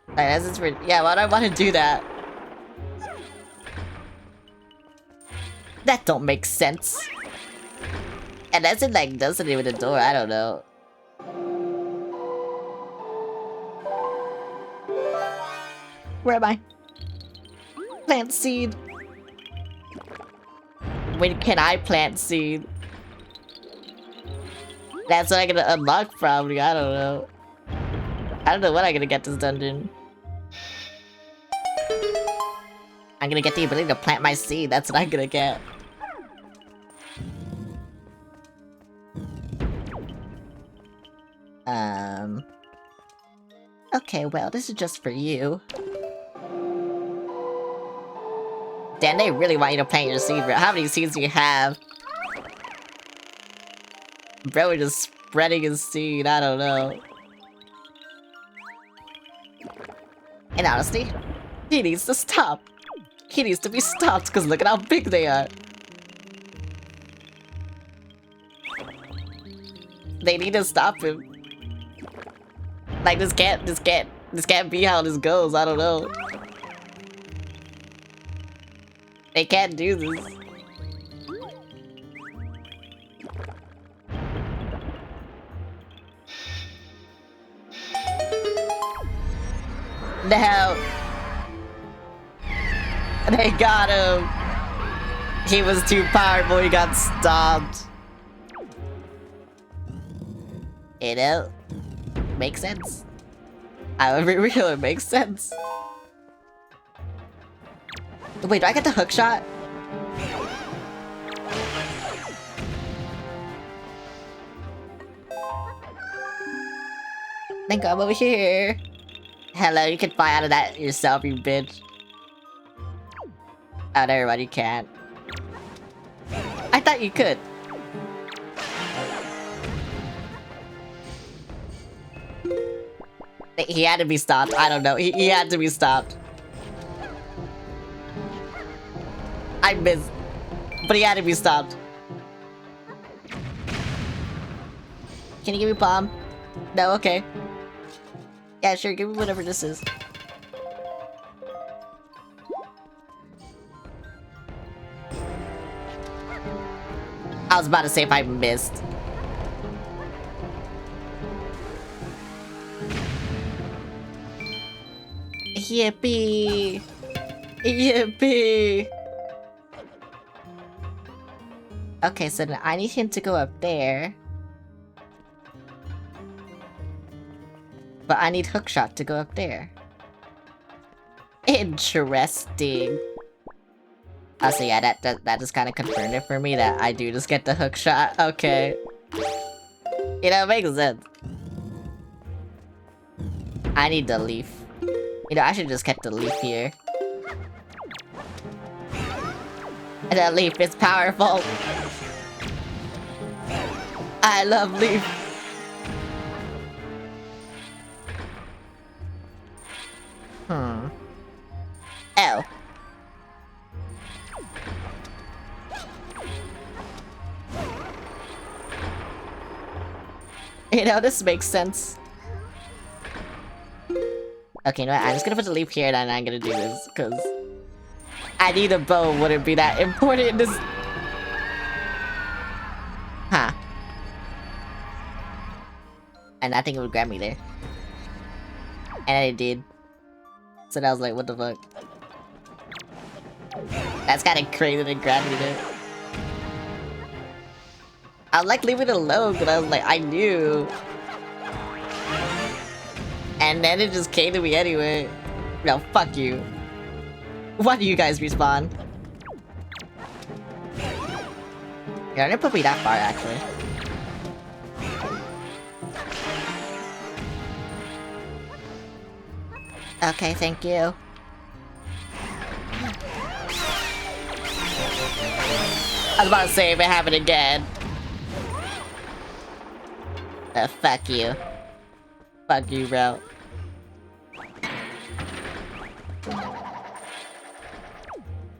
Speaker 1: Like, that's just weird. Yeah, why would I want to do that? That don't make sense. And that's it, like, doesn't even the door, I don't know. Where am I? Plant seed. When can I plant seed? That's what I'm gonna unlock probably, I don't know. I don't know when I'm gonna get this dungeon. I'm gonna get the ability to plant my seed, that's what I'm gonna get. Okay, well, this is just for you. Damn, they really want you to plant your seed, bro. How many seeds do you have? Bro, we're just spreading his seed, I don't know. And honestly, he needs to stop. He needs to be stopped, because look at how big they are. They need to stop him. Like, this can't be how this goes, I don't know. They can't do this. No. They got him! He was too powerful, he got stopped. You know? Makes sense. I'll be real, it makes sense. Wait, do I get the hook shot? Then come over here. Hello, you can fly out of that yourself, you bitch. Oh, never mind, you can't. I thought you could. He had to be stopped. I don't know. He had to be stopped. I missed. But he had to be stopped. Can you give me bomb? No, okay. Yeah, sure, give me whatever this is. I was about to say if I missed. Yippee! Yippee! Okay, so then I need him to go up there. But I need hookshot to go up there. Interesting. Oh, so yeah, that just kind of confirmed it for me that I do just get the hookshot. Okay. You know, it makes sense. I need the leaf. You know, I should just get the leaf here. And that leaf is powerful. I love leaf. Oh. You know, this makes sense. Okay, you know what? I'm just gonna put the leaf here and I'm gonna do this, because I need a bow, wouldn't be that important in this. Huh. And I think it would grab me there. And it did. So I was like, what the fuck? That's kinda crazy that it grabbed me there. I was like leaving it alone, but I was like, I knew. And then it just came to me anyway. No, fuck you. Why do you guys respawn? Yeah, didn't put me that far, actually. Okay, thank you. I was about to say if it happened again. Fuck you. Fuck you, bro.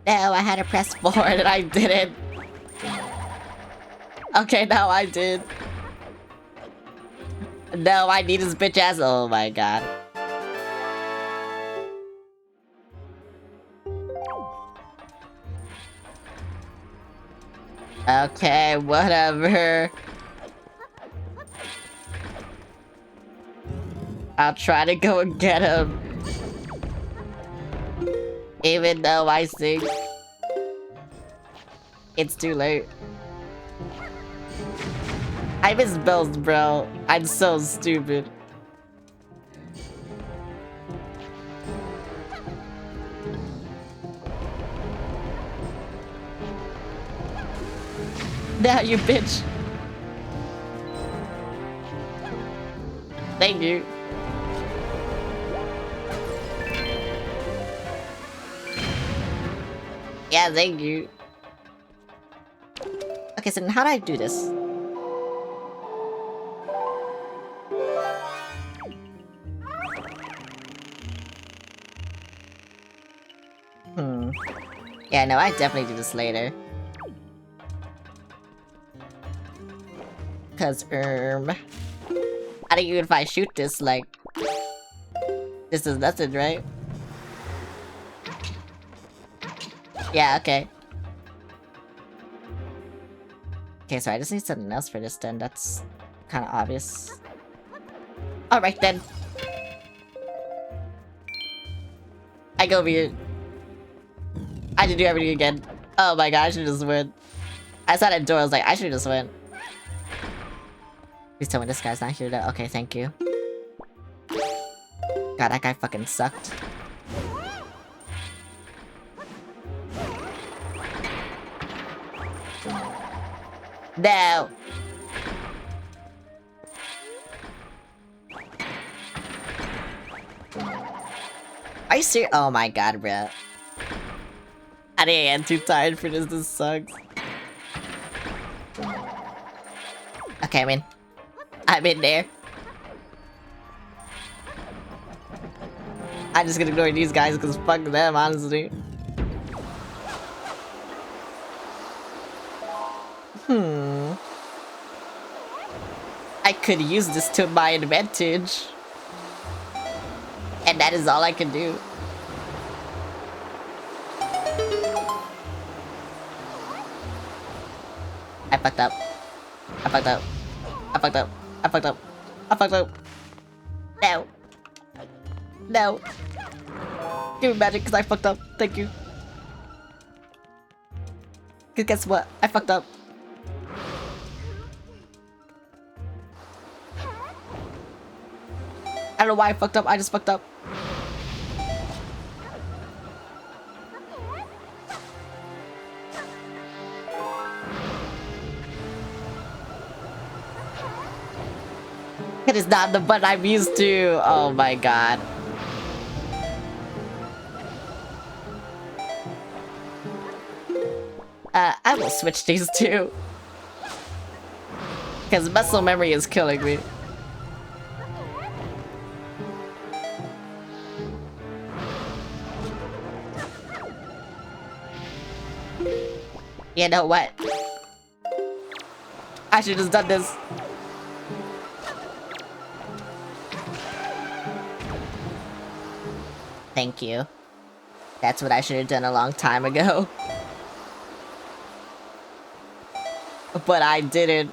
Speaker 1: No, I had to press forward and I didn't. Okay, now I did. No, I need his bitch ass. Oh my god. Okay, whatever. I'll try to go and get him. Even though I think it's too late. I miss bells, bro. I'm so stupid. Now you bitch. Thank you. Yeah, thank you. Okay, so then how do I do this? Yeah, no, I definitely do this later. Cause, I think even if I shoot this, like... This is nothing, right? Yeah, okay. Okay, so I just need something else for this then, that's kinda obvious. Alright then. I go over here. I should do everything again. Oh my god, I should just win. I saw that door, I was like, I should just win. Please tell me this guy's not here though. Okay, thank you. God, that guy fucking sucked. No! Are you serious? Oh my god, bro. I think I'm too tired for this. This sucks. Okay, I'm in. I'm in there. I'm just gonna ignore these guys because fuck them, honestly. I could use this to my advantage. And that is all I can do. I fucked up. I fucked up. I fucked up. I fucked up. I fucked up. No. No. Give me magic because I fucked up. Thank you. Cause guess what? I fucked up. I don't know why I fucked up. I just fucked up. It is not the button I'm used to. Oh my god. I will switch these two. Because muscle memory is killing me. You know what? I should have just done this. Thank you. That's what I should have done a long time ago. But I didn't.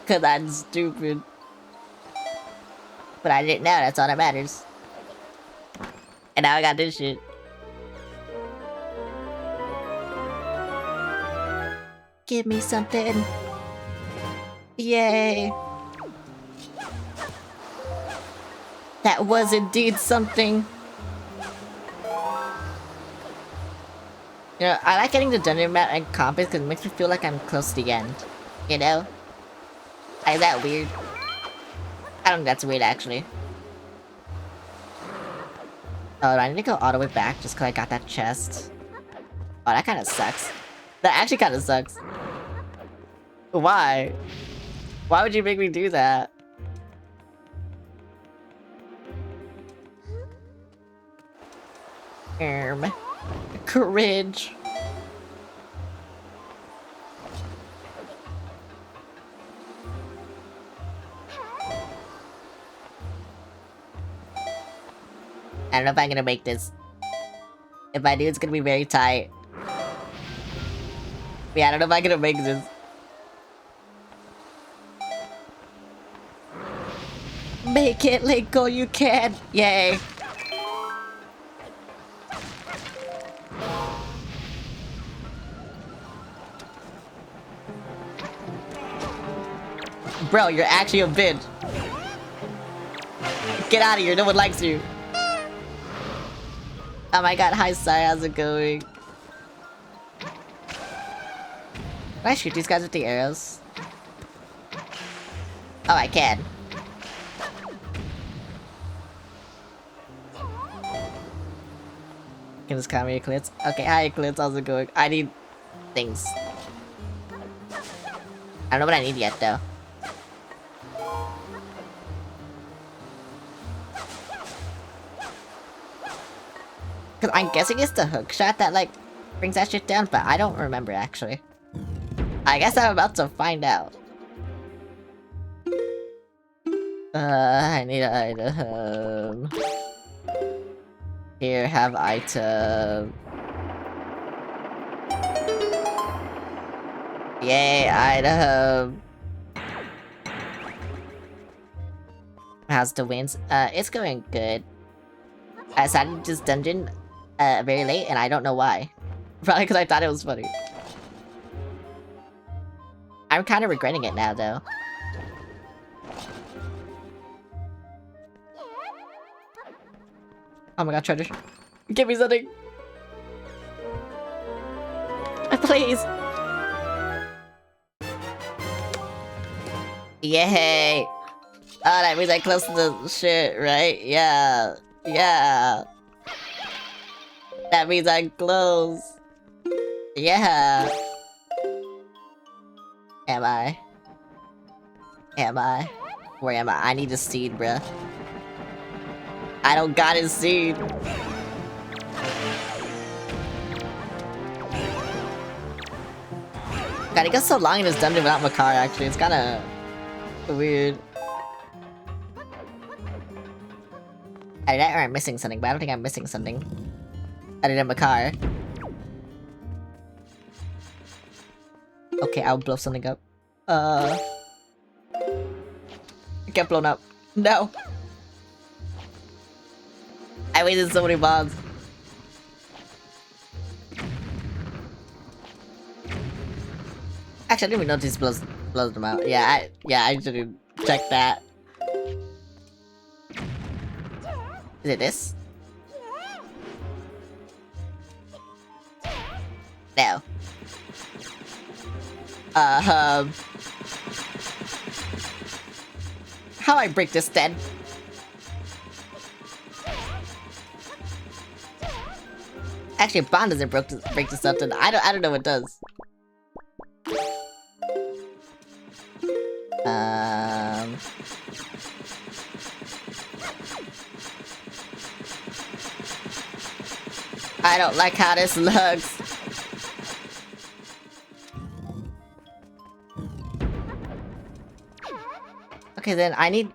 Speaker 1: Cause I'm stupid. But I didn't know, that's all that matters. And now I got this shit. Give me something. Yay. That was indeed something. You know, I like getting the dungeon map and compass because it makes me feel like I'm close to the end. You know? Is that weird? I don't think that's weird, actually. Oh, do I need to go all the way back just because I got that chest? Oh, that kind of sucks. That actually kind of sucks. Why? Why would you make me do that? Cringe. I don't know if I'm gonna make this. If I do, it's gonna be very tight. Yeah, I don't know if I'm gonna make this. Make it, Linko, you can! Yay! Bro, you're actually a bitch. Get out of here, no one likes you. Oh my god, hi Sai, how's it going? Can I shoot these guys with the arrows? Oh, I can. Can this come here, Eclipse? Okay, hi Eclipse, how's it going? I need things. I don't know what I need yet, though. Because I'm guessing it's the hook shot that, like, brings that shit down, but I don't remember, actually. I guess I'm about to find out. I need an item. Here, have item. Yay, item. How's the wins? It's going good. I started this dungeon very late, and I don't know why. Probably because I thought it was funny. I'm kind of regretting it now, though. Oh my god, treasure. Give me something! Please! Yay! Oh, that means I close to the shit, right? Yeah. Yeah. That means I close. Yeah. Am I? Am I? Where am I? I need a seed, bruh. I don't got his seed. God, he got so long in his dungeon without Makar, actually. It's kinda weird. Either that or I'm missing something, but I don't think I'm missing something. Other than Makar. Okay, I'll blow something up. Get blown up. No! I wasted so many bombs. Actually, I didn't even notice blows them out. Yeah, I should've checked that. Is it this? No. How I break this then? Actually, Bond doesn't break this up, then I don't know what does. I don't like how this looks. Okay, then I need...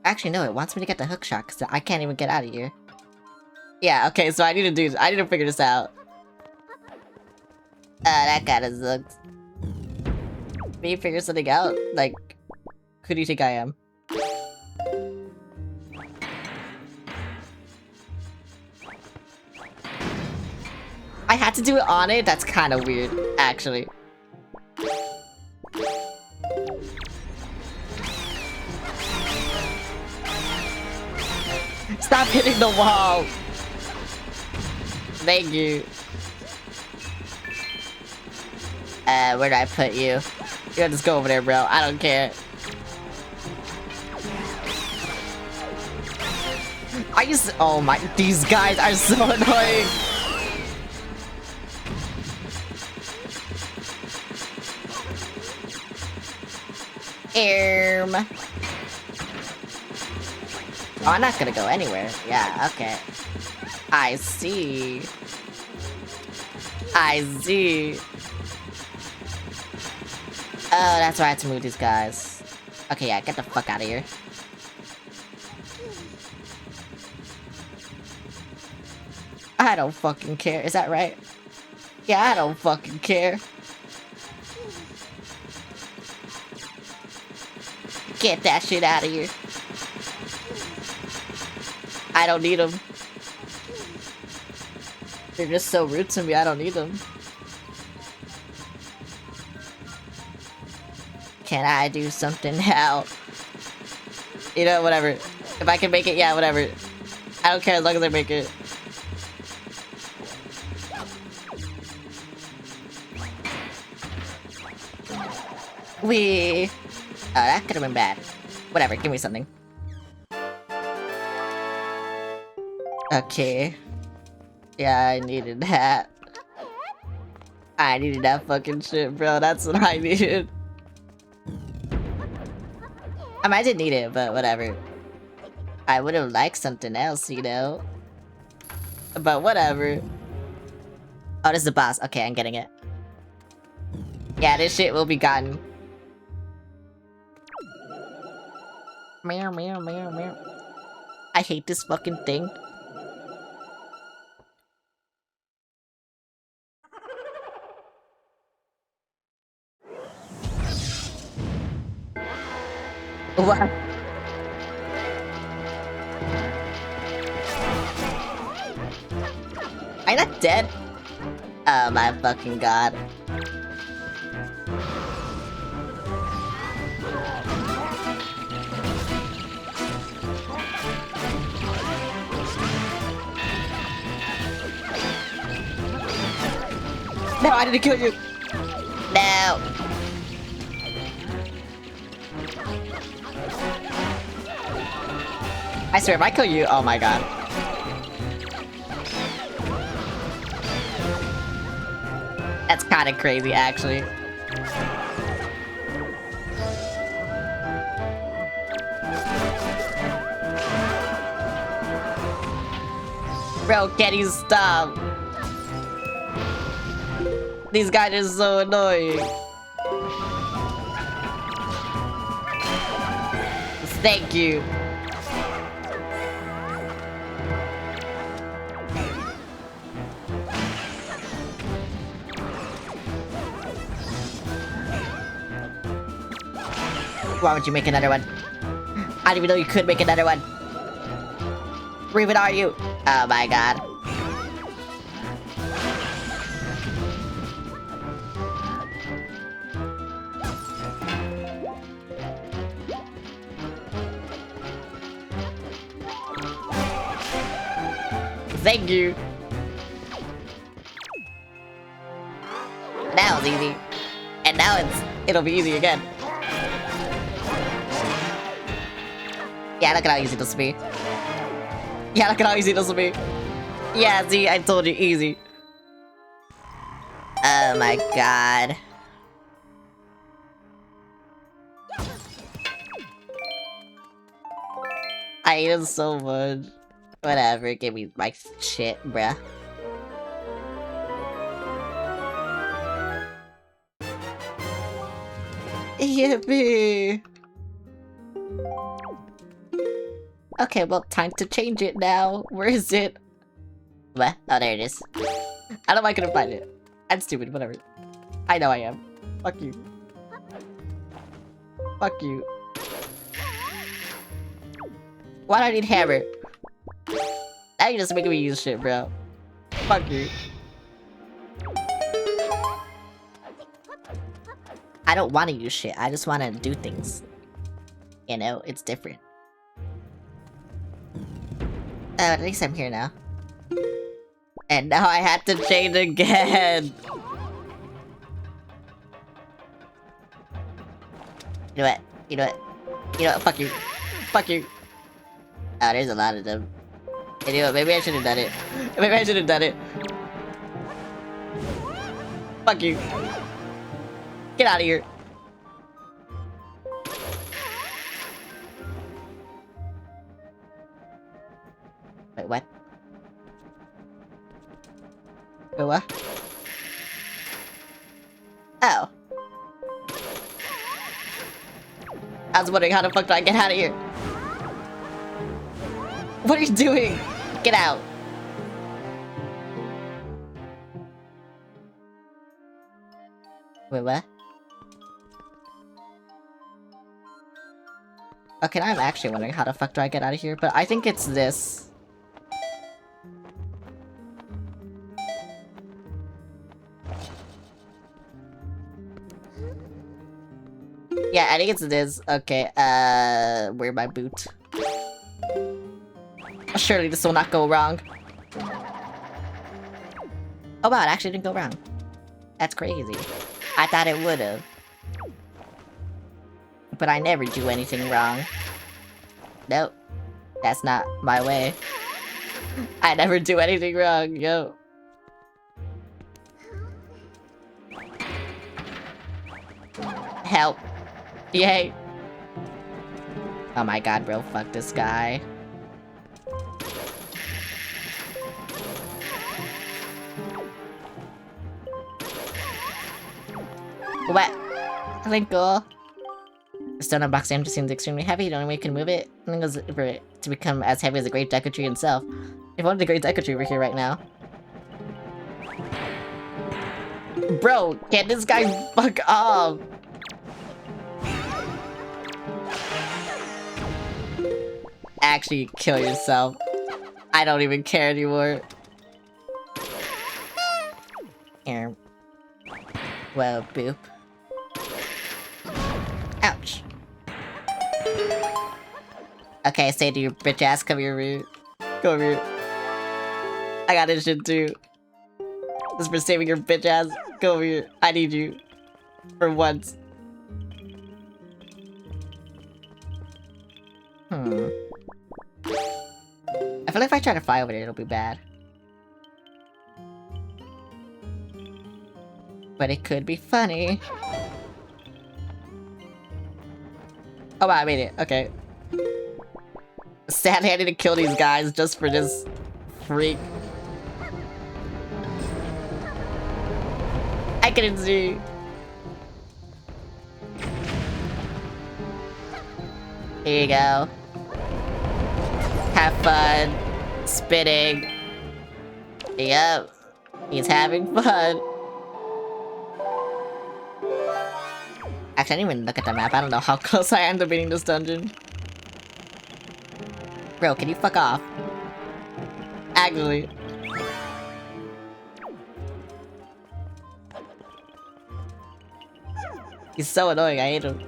Speaker 1: Actually, no, it wants me to get the hook shot, because I can't even get out of here. Yeah, okay, so I need to figure this out. That kinda sucks. Maybe figure something out? Like, who do you think I am? I had to do it on it? That's kinda weird, actually. Stop hitting the wall! Thank you. Where do I put you? You gotta just go over there, bro. I don't care. Oh my, these guys are so annoying! Oh, I'm not gonna go anywhere. Yeah, okay. I see. I see. Oh, that's why I had to move these guys. Okay, yeah, get the fuck out of here. I don't fucking care. Is that right? Yeah, I don't fucking care. Get that shit out of here. I don't need them. They're just so rude to me, I don't need them. Can I do something now? You know, whatever. If I can make it, yeah, whatever. I don't care as long as I make it. Wee. Oh, that could have been bad. Whatever, give me something. Okay. Yeah, I needed that. I needed that fucking shit, bro. That's what I needed. I mean, I didn't need it, but whatever. I would have liked something else, you know? But whatever. Oh, this is the boss. Okay, I'm getting it. Yeah, this shit will be gotten. Meow, meow, meow, meow. I hate this fucking thing. What? Am I not dead? Oh my fucking god. No, I didn't kill you! No! I swear, if I kill you, oh my god. That's kinda crazy, actually. Bro, can you stop? These guys are so annoying. Thank you. Why would you make another one? I didn't even know you could make another one. Where even are you? Oh my god. Thank you. Now it's easy. And now it'll be easy again. Yeah, look at how easy this will be. Yeah, look at how easy this will be. Yeah, see, I told you, easy. Oh my god. I hate him so much. Whatever, give me my shit, bruh. Yippee! Okay, well, time to change it now. Where is it? What? Oh, there it is. How am I gonna find it? I'm stupid, whatever. I know I am. Fuck you. Fuck you. Why do I need hammer? Now you're just making me use shit, bro. Fuck you. I don't want to use shit. I just want to do things. You know, it's different. At least I'm here now. And now I had to change again. You know what? You know what? You know what? Fuck you. Fuck you. Oh, there's a lot of them. You know what? Maybe I should have done it. Maybe I should have done it. Fuck you. Get out of here. Wait, what? Wait, what? Oh. I was wondering how the fuck do I get out of here? What are you doing? Get out. Wait, what? Okay, now I'm actually wondering how the fuck do I get out of here, but I think it's this. Yeah, I think it's this. Okay, where my boot? Surely this will not go wrong. Oh wow, it actually didn't go wrong. That's crazy. I thought it would've. But I never do anything wrong. Nope. That's not my way. I never do anything wrong, yo. Help. Yay. Oh my god, bro, fuck this guy. What? Something cool. The stone box empty seems extremely heavy. The only way you can move it is for it to become as heavy as the Great Deku Tree itself. If only the Great Deku Tree were here right now. Bro, can this guy fuck off? Actually, kill yourself. I don't even care anymore. Here. Whoa, boop. Ouch. Okay, say to your bitch ass, come here, Root. Come over here. I got this shit too. Just for saving your bitch ass. Go over here. I need you. For once. I feel like if I try to fly over there, it'll be bad. But it could be funny. Oh wow, I made it. Okay. Sadly, I need to kill these guys just for this freak. I couldn't see. Here you go. Have fun. Spitting. Yep. He's having fun. Actually, I didn't even look at the map. I don't know how close I am to beating this dungeon. Bro, can you fuck off? Actually. He's so annoying, I hate him.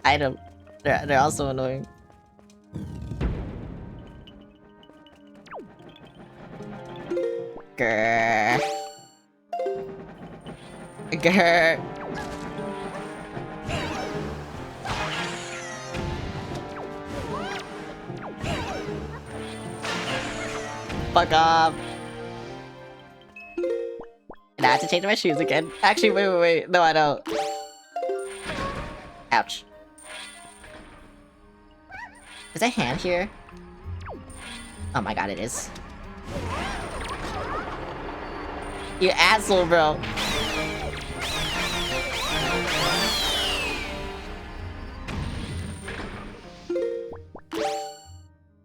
Speaker 1: I hate him. They're also annoying. Grrr. Grrr. Fuck off. And I have to change my shoes again. Actually, wait. No, I don't. Ouch. Is a hand here? Oh my god, it is. You asshole, bro.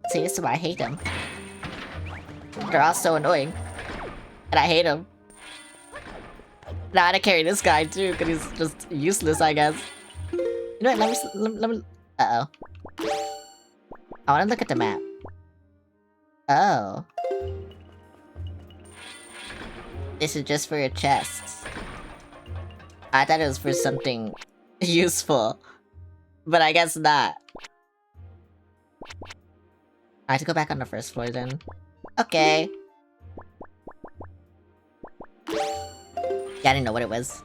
Speaker 1: See, this is why I hate them. They're all so annoying. And I hate them. Now I had to carry this guy too, because he's just useless, I guess. You know what, let me... Uh-oh. I want to look at the map. Oh. This is just for your chest. I thought it was for something useful. But I guess not. I have to go back on the first floor then. Okay. Yeah, I didn't know what it was.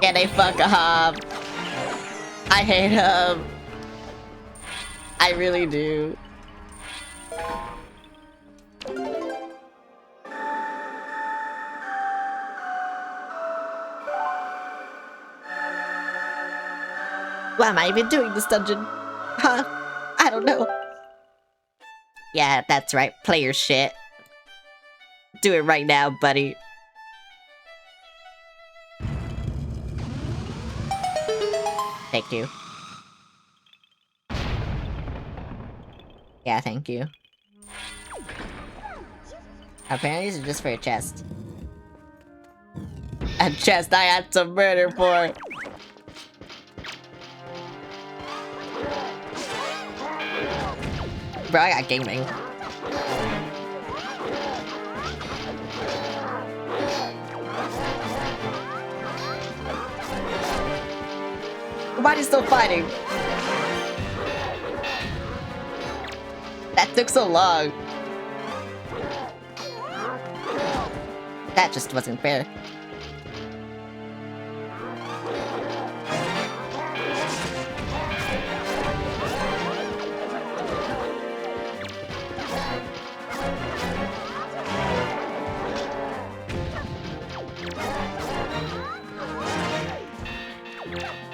Speaker 1: Can they fuck off? I hate him. I really do. Why am I even doing this dungeon? Huh? I don't know. Yeah, that's right. Player shit. Do it right now, buddy. Thank you. Yeah, thank you. Apparently this is just for a chest. A chest I had to murder for! Bro, I got gaming. Why are you still fighting? That took so long. That just wasn't fair.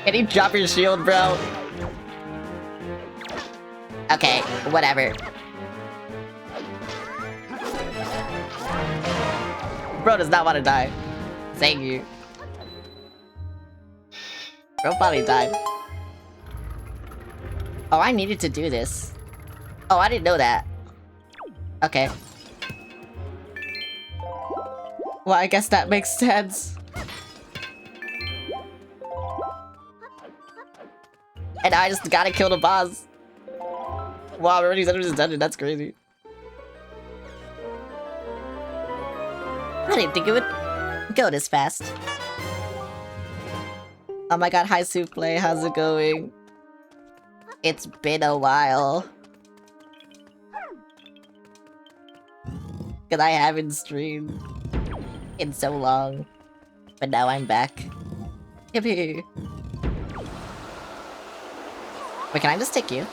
Speaker 1: Can you drop your shield, bro? Okay, whatever. Bro does not want to die. Thank you. Bro probably died. Oh, I needed to do this. Oh, I didn't know that. Okay. Well, I guess that makes sense. And I just gotta kill the boss. Wow, everybody's entered this dungeon. That's crazy. I didn't think it would go this fast. Oh my god, hi Souffle, how's it going? It's been a while. Cause I haven't streamed in so long. But now I'm back. Yippee! Wait, can I just take you?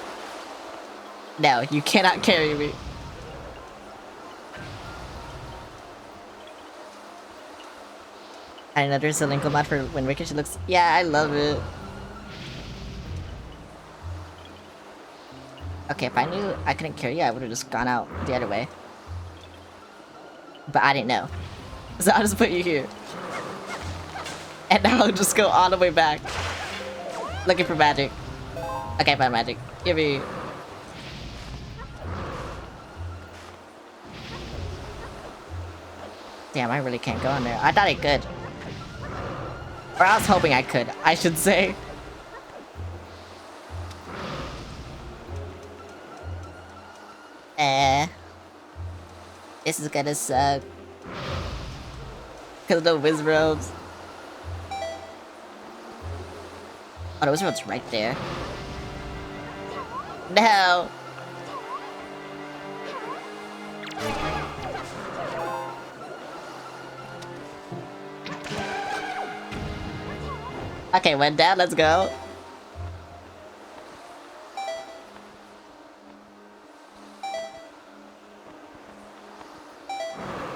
Speaker 1: No, you cannot carry me. I know there's a link mod for Wind Waker. She looks... Yeah, I love it. Okay, if I knew I couldn't carry you, I would have just gone out the other way. But I didn't know. So I'll just put you here. And now I'll just go all the way back. Looking for magic. Okay, found magic. Give me... Damn, I really can't go in there. I thought I could. Or I was hoping I could, I should say. This is gonna suck. Cause no whiz robes. Oh, the whiz robe's right there. No! Okay, went down, let's go.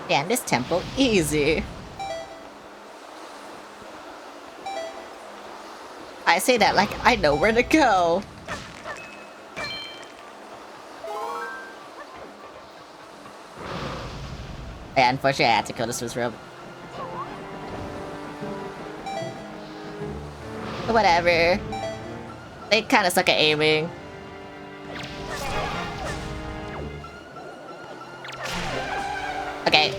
Speaker 1: Damn, this temple, easy. I say that like I know where to go. Yeah, unfortunately I had to kill the Swiss robe. Whatever. They kinda suck at aiming. Okay.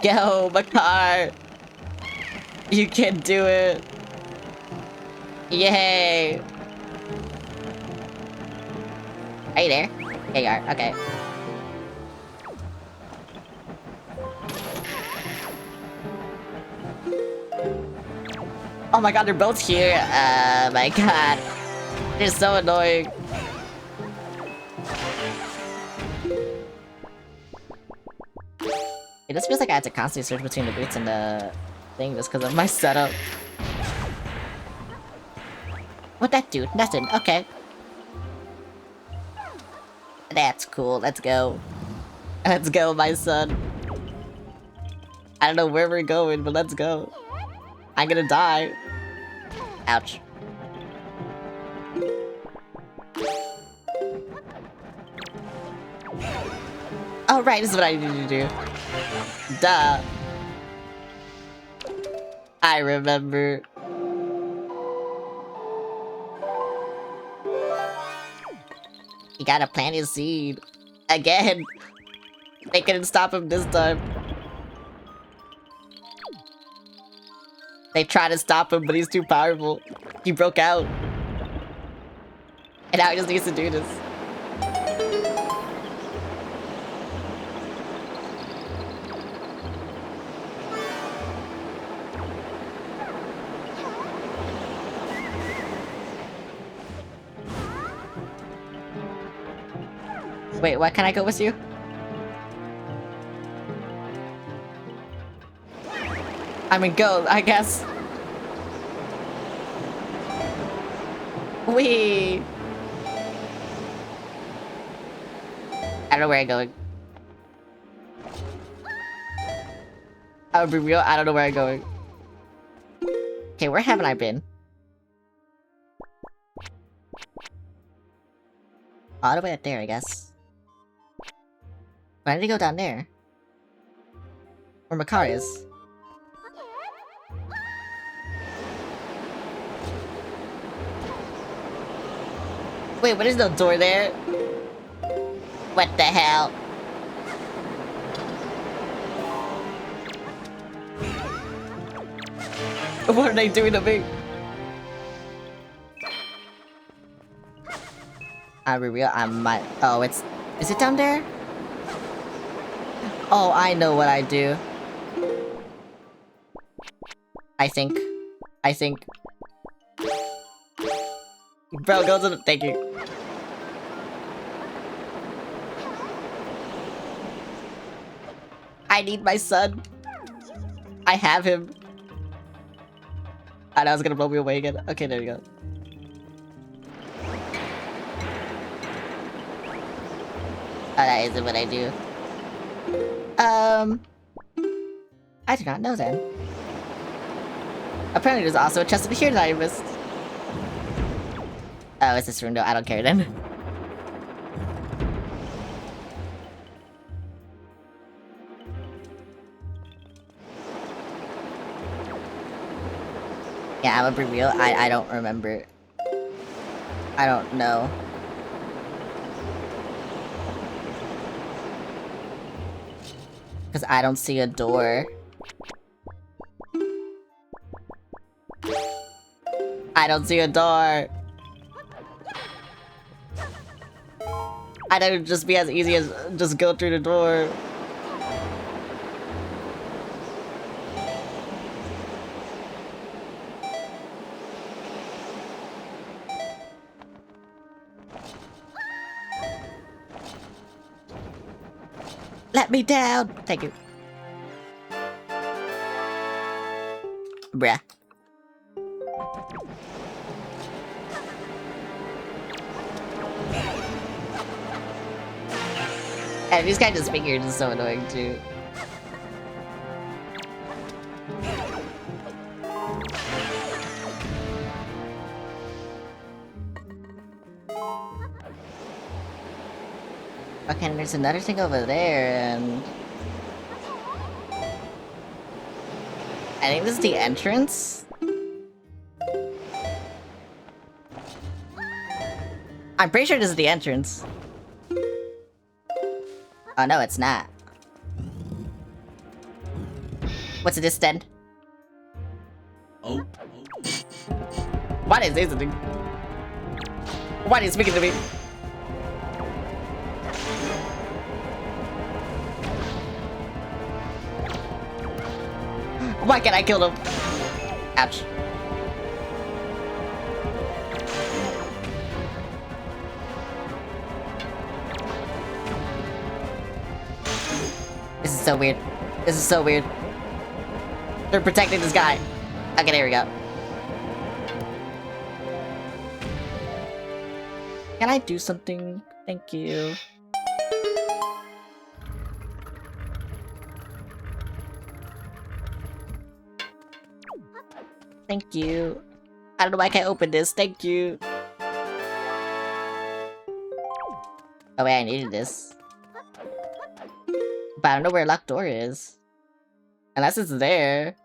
Speaker 1: Go, Makar! You can do it! Yay! Are you there? There you are, okay. Oh my god, they're both here! My god. They're so annoying. It just feels like I had to constantly switch between the boots and the thing just because of my setup. What that do? Nothing. Okay. That's cool. Let's go. Let's go, my son. I don't know where we're going, but let's go. I'm gonna die. Ouch. Oh, right, this is what I need to do. Duh. I remember. You gotta plant his seed. Again. They couldn't stop him this time. They tried to stop him, but he's too powerful. He broke out. And now he just needs to do this. Wait, what? Can I go with you? I mean, go, I guess. Wee. I don't know where I'm going. I'll be real, I don't know where I'm going. Okay, where haven't I been? All the way up there, I guess. Why did he go down there? Where Makar is. Wait, what is no door there? What the hell? What are they doing to me? I'll be real, I might... Oh, it's... Is it down there? Oh, I know what I do. I think. Bro, go to the... Thank you. I need my son. I have him. I know I was gonna blow me away again. Okay, there you go. Oh, that isn't what I do. I do not know then. Apparently there's also a chest over here that I missed. Oh, it's this room. No, I don't care then. Yeah, I'm gonna be real. I don't remember. I don't know. Because I don't see a door. I don't see a door. I thought it'd just be as easy as just go through the door. Let me down! Thank you. Bruh. And these guys just fingers is so annoying too. Okay, and there's another thing over there, and... I think this is the entrance? I'm pretty sure this is the entrance. Oh no, it's not. What's this then?
Speaker 4: Oh.
Speaker 1: What is this thing? What is speaking to me? Why can't I kill them? Ouch. This is so weird. This is so weird. They're protecting this guy. Okay, there we go. Can I do something? Thank you. Thank you. I don't know why I can't open this. Thank you. Oh wait, I needed this. But I don't know where a locked door is. Unless it's there.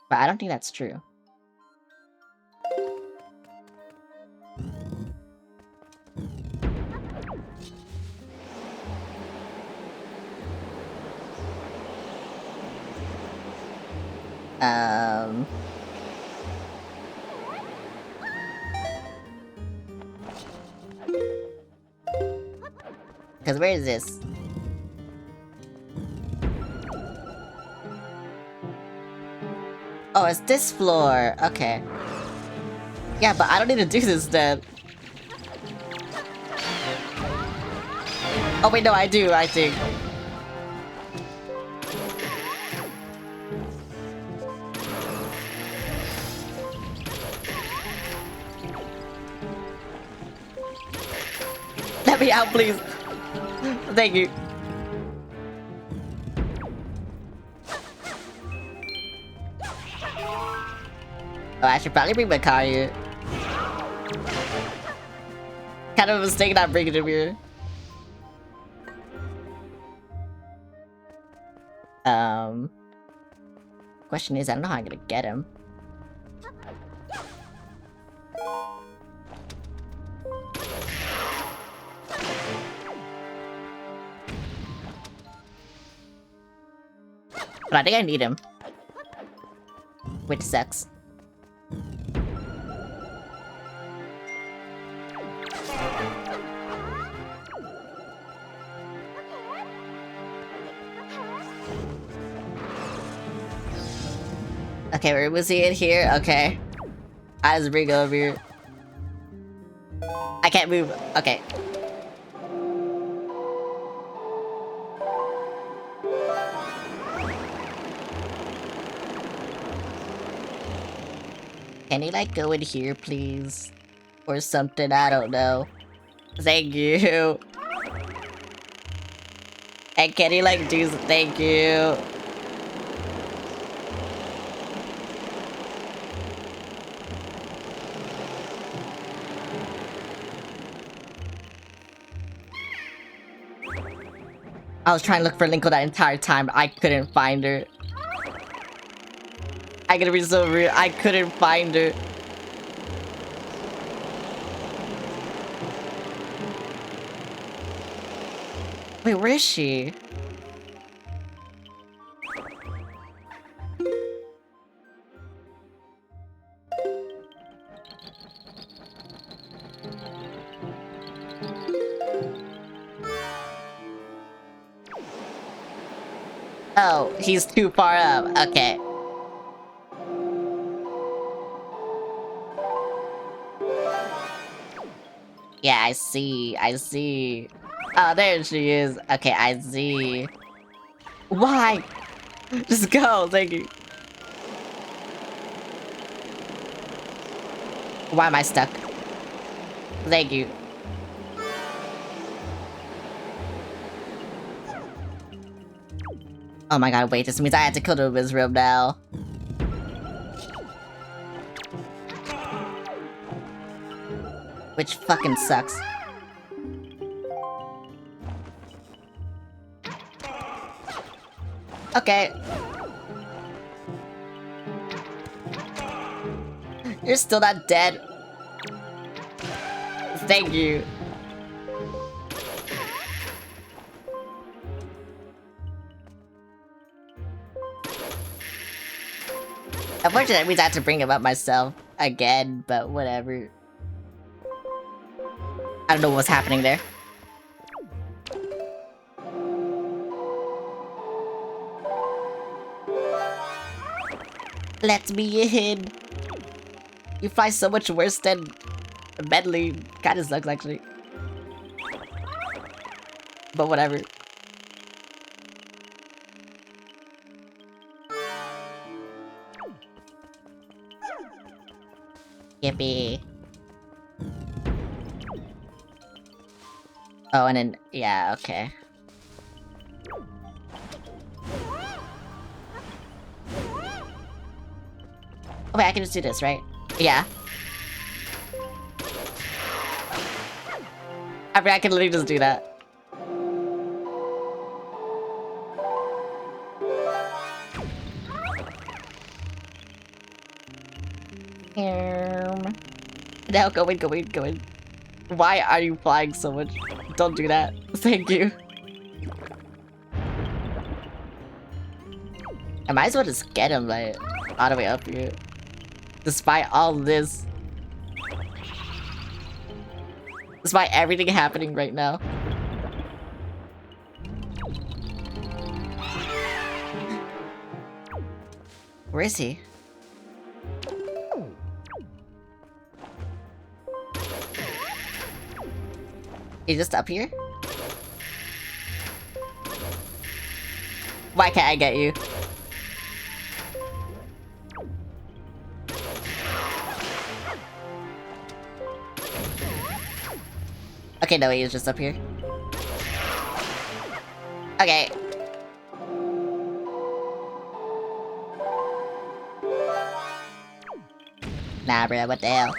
Speaker 1: But I don't think that's true. Cause where is this? Oh, it's this floor. Okay. Yeah, but I don't need to do this then. Oh wait, no, I do, I think. Let me out, please. Thank you. Oh, I should probably bring my car here. Kind of a mistake not bringing him here. Question is, I don't know how I'm gonna get him. But I think I need him. which sucks. Okay, where was he in here? Okay. I just bring over here. I can't move. Okay. Can you like go in here, please? Or something, I don't know. Thank you. And can you like do thank you? I was trying to look for Linko that entire time. I couldn't find her. I gotta be so real. I couldn't find her. Wait, where is she? Oh, he's too far up. Okay. Yeah, I see. I see. Oh, there she is. Okay, I see. Why? Just go. Thank you. Why am I stuck? Thank you. Oh my god, wait, this means I had to kill the Wiz room now. Which fucking sucks. Okay. You're still not dead. Thank you. Unfortunately, that means I have to bring him up myself again, but whatever. I don't know what's happening there. Let me in. You fly so much worse than Medley. Kinda sucks, actually. But whatever. Yippee. Oh, and then, yeah, okay. Oh, wait, I can just do this, right? Yeah. I mean, I can literally just do that. Now, go in, go in, go in. Why are you flying so much? Don't do that. Thank you. I might as well just get him, like, all the way up here. Despite all this. Despite everything happening right now. Where is he? He's just up here? Why can't I get you? Okay, no, he's just up here. Okay. Nah, bro, what the hell?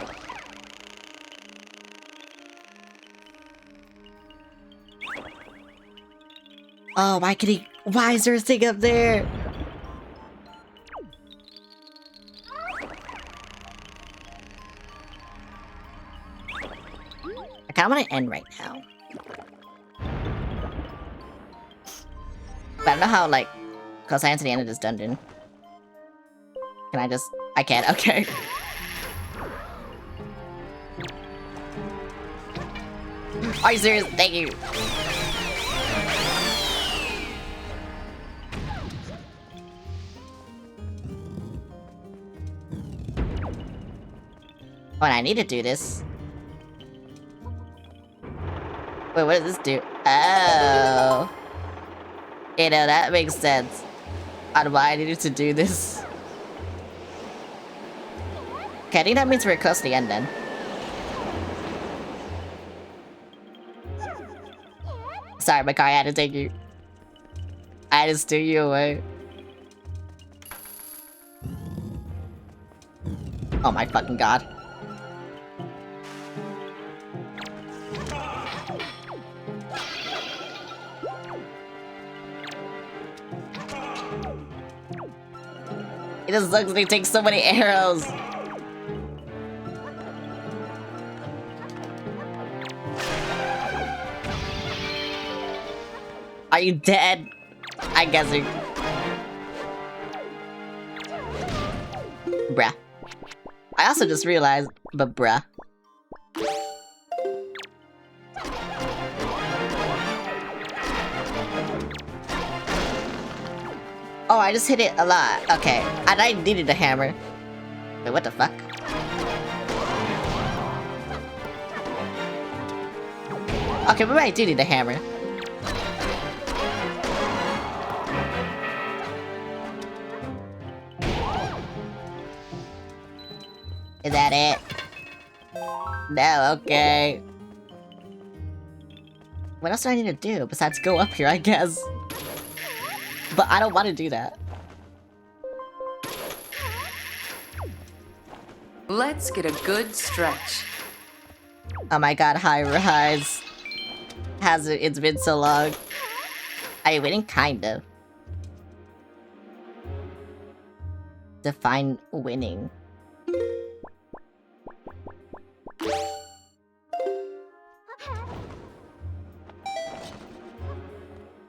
Speaker 1: Oh, why could he? Why is there a thing up there? I kinda wanna end right now. But I don't know how, like, close I am to the end of this dungeon. Can I just I can't, okay. Are you serious? Thank you. Oh, and I need to do this. Wait, what does this do? Oh. You know, that makes sense. On why I needed to do this. Okay, I think that means we're close to the end then. Sorry, my car, I had to take you. I had to steal you away. Oh my fucking god. It just sucks that he takes so many arrows. Are you dead? I'm guessing. Bruh. I also just realized, but bruh. Oh, I just hit it a lot. Okay. And I needed a hammer. Wait, what the fuck? Okay, maybe I do need a hammer. Is that it? No, okay. What else do I need to do besides go up here, I guess? But I don't want to do that.
Speaker 3: Let's get a good stretch.
Speaker 1: Oh my god, high rise. It's been so long. Are you winning? Kind of. Define winning.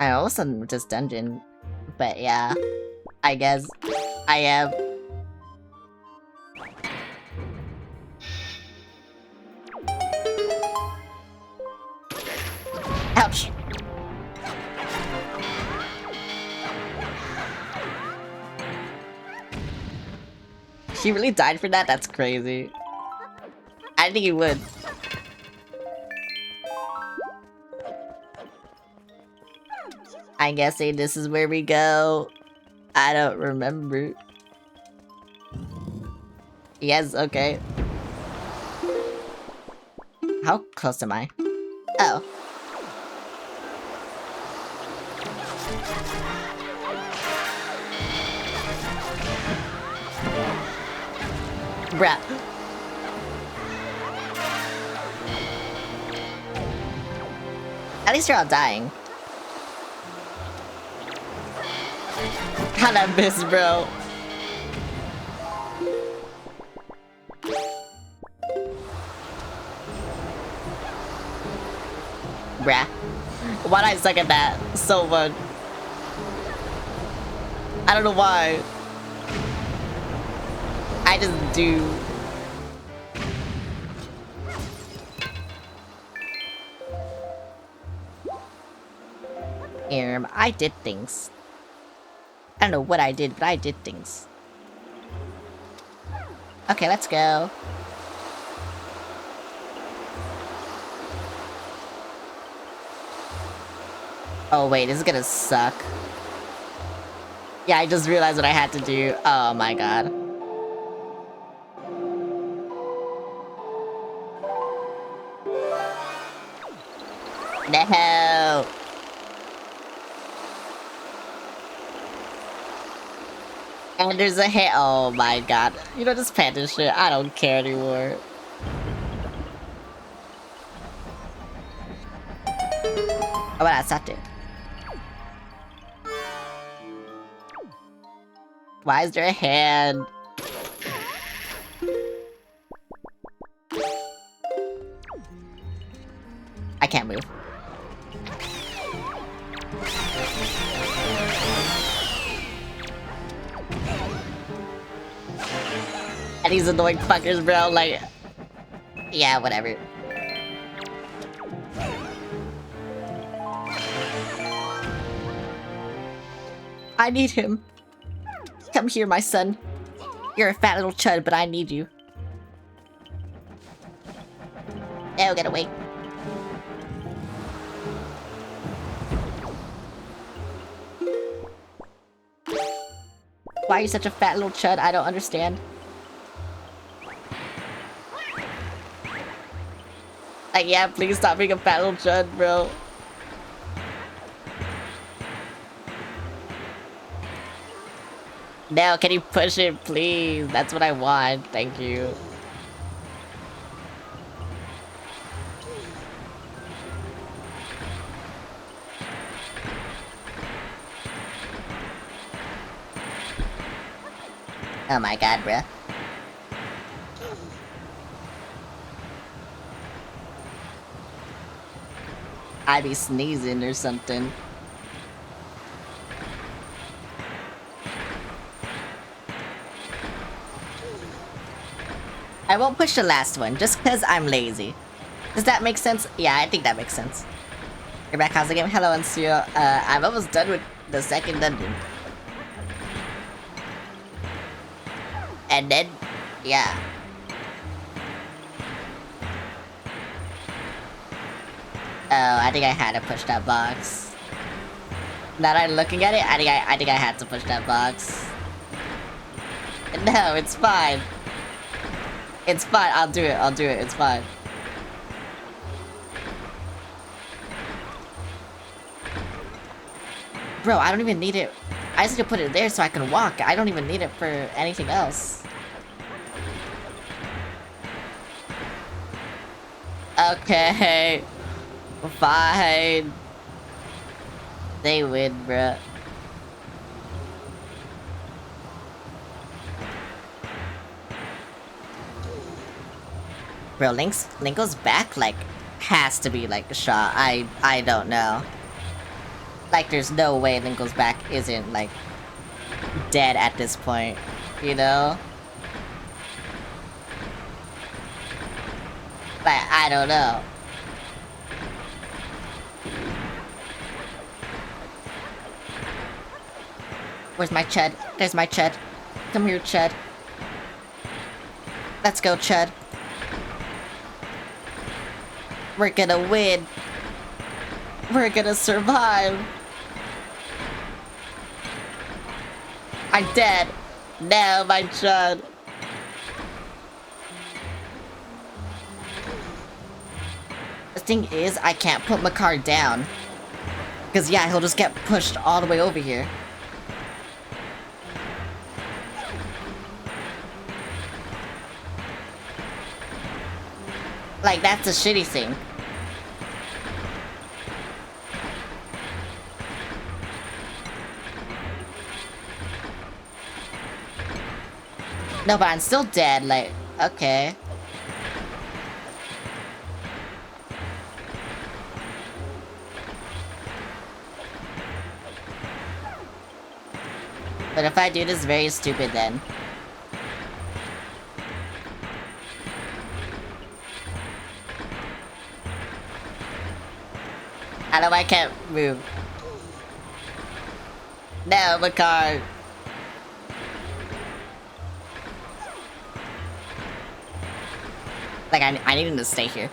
Speaker 1: I almost done with this dungeon. But yeah, I guess I am. Ouch! He really died for that? That's crazy. I think he would. I'm guessing this is where we go. I don't remember. Yes, okay. How close am I? Oh. Bruh. At least you're all dying. How'd I miss, bro? Bruh. Why'd I suck at that so much? I don't know why. I just do. I did things. I don't know what I did, but I did things. Okay, let's go. Oh wait, this is gonna suck. Yeah, I just realized what I had to do. Oh my god. No! And there's a hit. Oh my god. You know, just plant this shit. I don't care anymore. Oh, but I stopped it. Why is there a hand? I can't move. And these annoying fuckers, bro, like... Yeah, whatever. I need him. Come here, my son. You're a fat little chud, but I need you. Oh, get away. Why are you such a fat little chud? I don't understand. Like, yeah, please stop being a fat little chud, bro. No, can you push it, please? That's what I want. Thank you. Oh my god, bruh. I be sneezing or something. I won't push the last one, just cause I'm lazy. Does that make sense? Yeah, I think that makes sense. You're back, how's the game? Hello, Ansio. I'm almost done with the second dungeon. And then, yeah. Oh, I think I had to push that box. Now that I'm looking at it, I think I had to push that box. No, it's fine. It's fine, I'll do it, it's fine. Bro, I don't even need it. I just need to put it there so I can walk. I don't even need it for anything else. Okay. Fine. They win, bruh. Bro, Link goes back, like, has to be, like, a shot. I don't know. Like, there's no way Link goes back isn't, like, dead at this point, you know? Like, I don't know. Where's my Chud? There's my Chud. Come here, Chud. Let's go, Chud. We're gonna win. We're gonna survive. I'm dead. No, my Chud. The thing is, I can't put my car down. Because, yeah, he'll just get pushed all the way over here. Like, that's a shitty thing. No, but I'm still dead, like, okay. But if I do this, very stupid then. I know I can't move. No, my car. Like, I needed to stay here.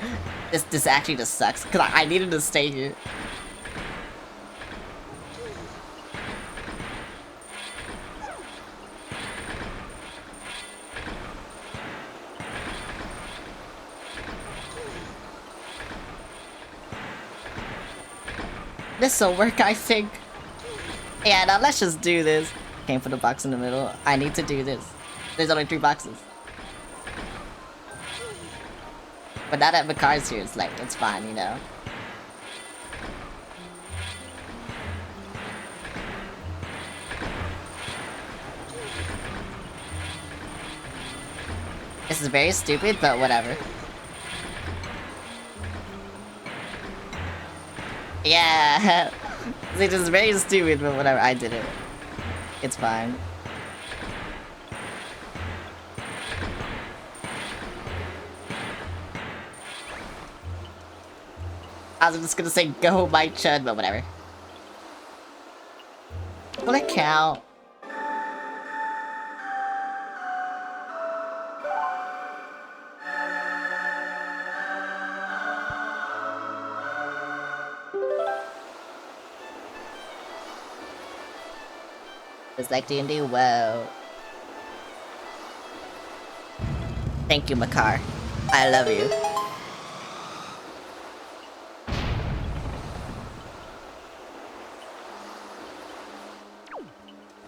Speaker 1: This actually just sucks, because I needed to stay here. This'll work, I think. Yeah, now let's just do this. Came for the box in the middle. I need to do this. There's only 3 boxes. But now that Makar's here, it's like, it's fine, you know? This is very stupid, but whatever. Yeah, it is very stupid, but whatever, I did it. It's fine. I was just gonna say go my chud, but whatever. Will it count? It's like D&D, whoa. Thank you, Makar. I love you.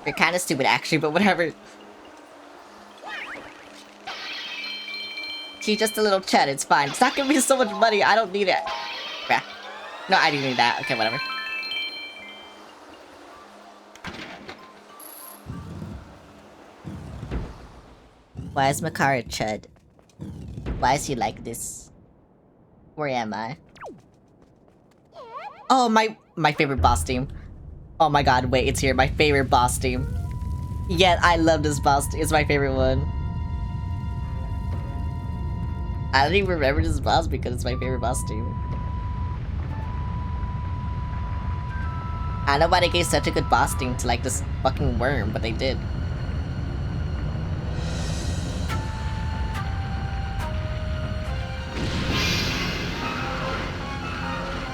Speaker 1: You're kinda stupid actually, but whatever. She's just a little chat, it's fine. It's not gonna be so much money, I don't need it. Yeah. No, I do need that. Okay, whatever. Why is Makar a chud? Why is he like this? Where am I? Oh, my favorite boss team. Oh my god, wait, it's here. My favorite boss team. Yeah, I love this boss. It's my favorite one. I don't even remember this boss because it's my favorite boss team. I don't know why they gave such a good boss team to like this fucking worm, but they did.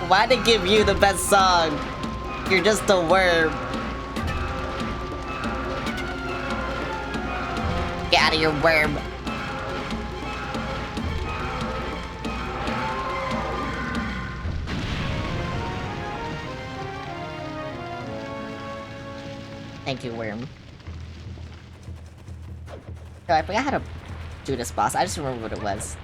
Speaker 1: Why'd they give you the best song? You're just a worm. Get out of your worm. Thank you, worm. Oh, I forgot how to do this boss. I just remember what it was.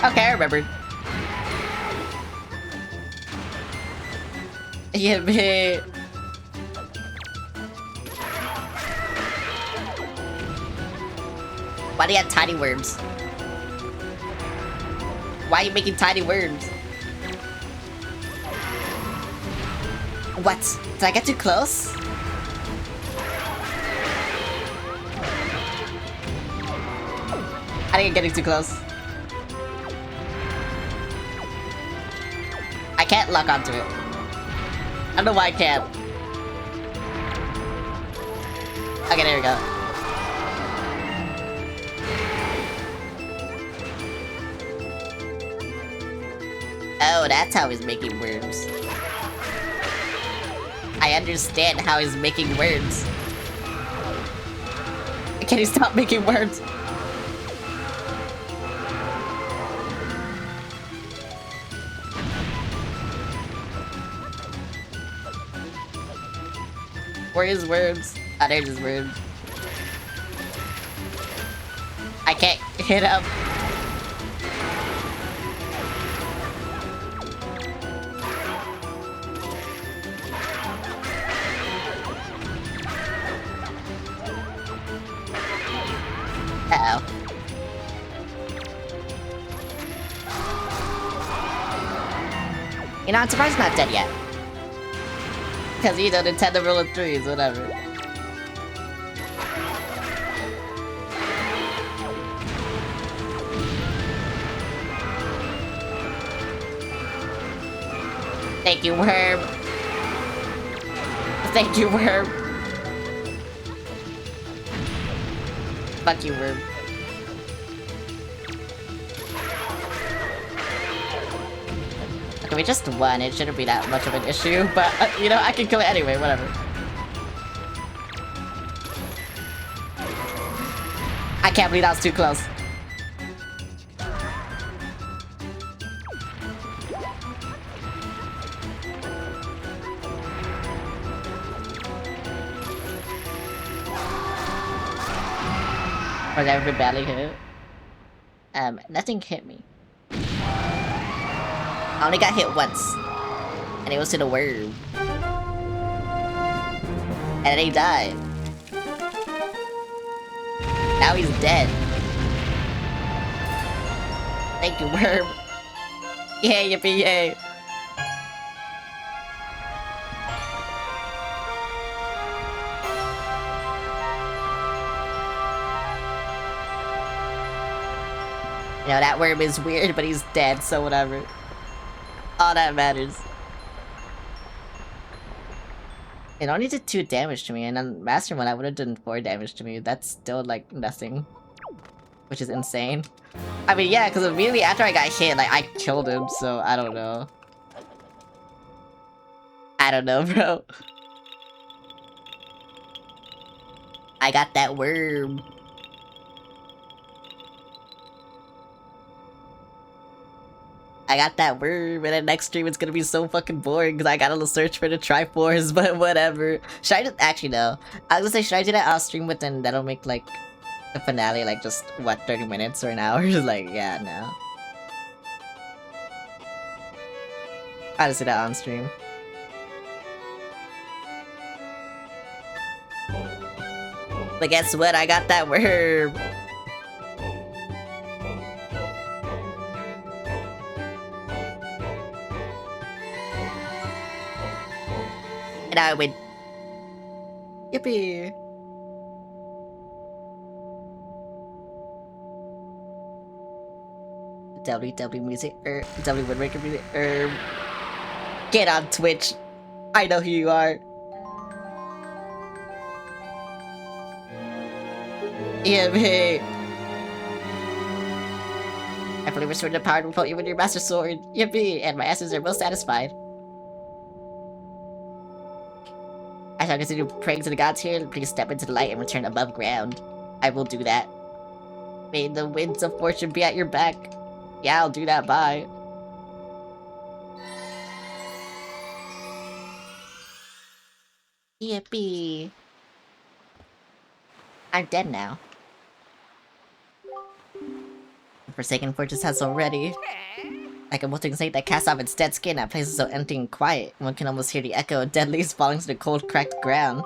Speaker 1: Okay, I remembered. Yeah, me. Why do you have tiny worms? Why are you making tiny worms? What? Did I get too close? I think I'm getting too close. I can't lock onto it. I don't know why I can't. Okay, there we go. Oh, that's how he's making worms. I understand how he's making worms. Can he stop making worms? Where is worms? Oh, there's his worms. I can't hit him. Uh-oh. You know, I'm surprised he's not dead yet. Because, you know, Nintendo rule of threes, whatever. Thank you, worm. Thank you, worm. Fuck you, worm. Okay, we just won. It shouldn't be that much of an issue, but, you know, I can kill it anyway, whatever. I can't believe that was too close. Was I ever badly hit? Nothing hit me. I only got hit once. And it was to the worm. And then he died. Now he's dead. Thank you, worm. Yay, yippee, yay. You know, that worm is weird, but he's dead, so whatever. All that matters. It only did 2 damage to me, and on Master Mode I would have done 4 damage to me. That's still, like, nothing. Which is insane. I mean, yeah, because immediately after I got hit, like, I killed him, so I don't know. I don't know, bro. I got that worm. I got that worm, and then next stream it's gonna be so fucking boring because I gotta search for the Triforce, but whatever. Should I just- actually no. I was gonna say, should I do that off stream, but then that'll make, like, the finale, like, just, what, 30 minutes or an hour? Like, yeah, no. I'll just do that on stream. But guess what? I got that worm! And I win. Yippee! WW music, W Woodmaker music, Get on Twitch. I know who you are. Yippee! I believe restored the power to put you with your master sword. Yippee! And my asses are most satisfied. I shall continue praying to the gods here. Please step into the light and return above ground. I will do that. May the winds of fortune be at your back. Yeah, I'll do that. Bye. Yippee. I'm dead now. The Forsaken Fortress has already. Like a molten snake that casts off its dead skin, that place is so empty and quiet. One can almost hear the echo of dead leaves falling to the cold, cracked ground.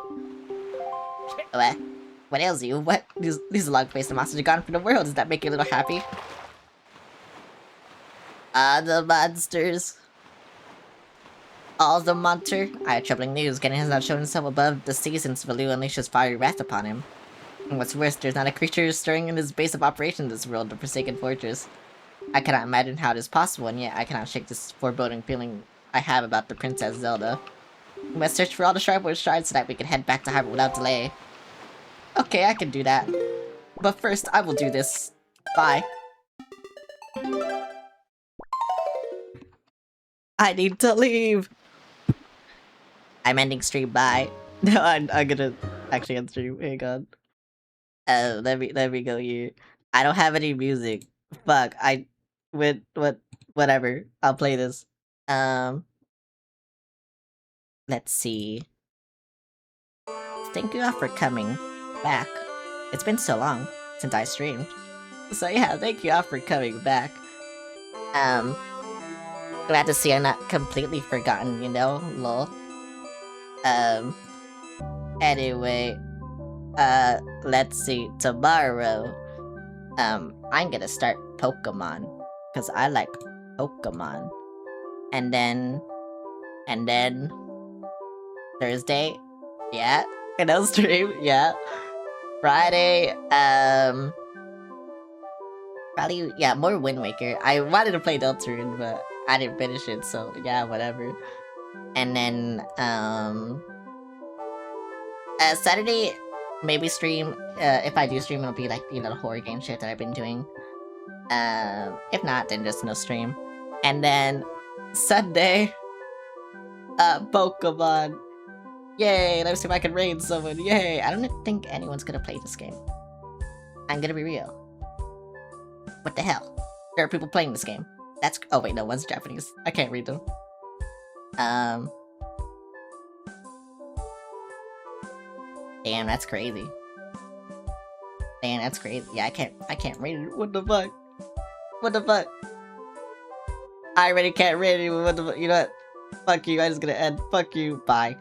Speaker 1: What? What ails you? What? These long-faced monsters are gone from the world. Does that make you a little happy? Ah, the monsters. All the monster. I have troubling news. Ganon has not shown himself above the sea since Valoo unleashed his fiery wrath upon him. And what's worse, there's not a creature stirring in his base of operation in this world, the Forsaken Fortress. I cannot imagine how it is possible, and yet I cannot shake this foreboding feeling I have about the Princess Zelda. We must search for all the Triforce shards so that we can head back to Hyrule without delay. Okay, I can do that. But first, I will do this. Bye. I need to leave! I'm ending stream, bye. No, I'm gonna actually end stream, hang on. Let me go here. I don't have any music. Fuck, whatever. I'll play this. Let's see. Thank you all for coming back. It's been so long since I streamed. So yeah, thank you all for coming back. Glad to see I'm not completely forgotten, you know, lol. Anyway, let's see, tomorrow, I'm gonna start Pokemon, because I like Pokemon. And then, Thursday, yeah, no stream, yeah. Friday, probably, yeah, more Wind Waker. I wanted to play Deltarune, but I didn't finish it, so yeah, whatever. And then, Saturday, maybe stream. If I do stream, it'll be like, you know, the horror game shit that I've been doing. If not, then just no stream. And then, Sunday, Pokemon. Yay, let me see if I can raid someone. Yay, I don't think anyone's gonna play this game. I'm gonna be real. What the hell? There are people playing this game. That's- oh wait, no, one's Japanese. I can't read them. Damn, that's crazy. Damn, that's crazy. Yeah, I can't read it. What the fuck? What the fuck? I already can't read it. What the fuck? You know what? Fuck you, I'm just gonna end. Fuck you, bye.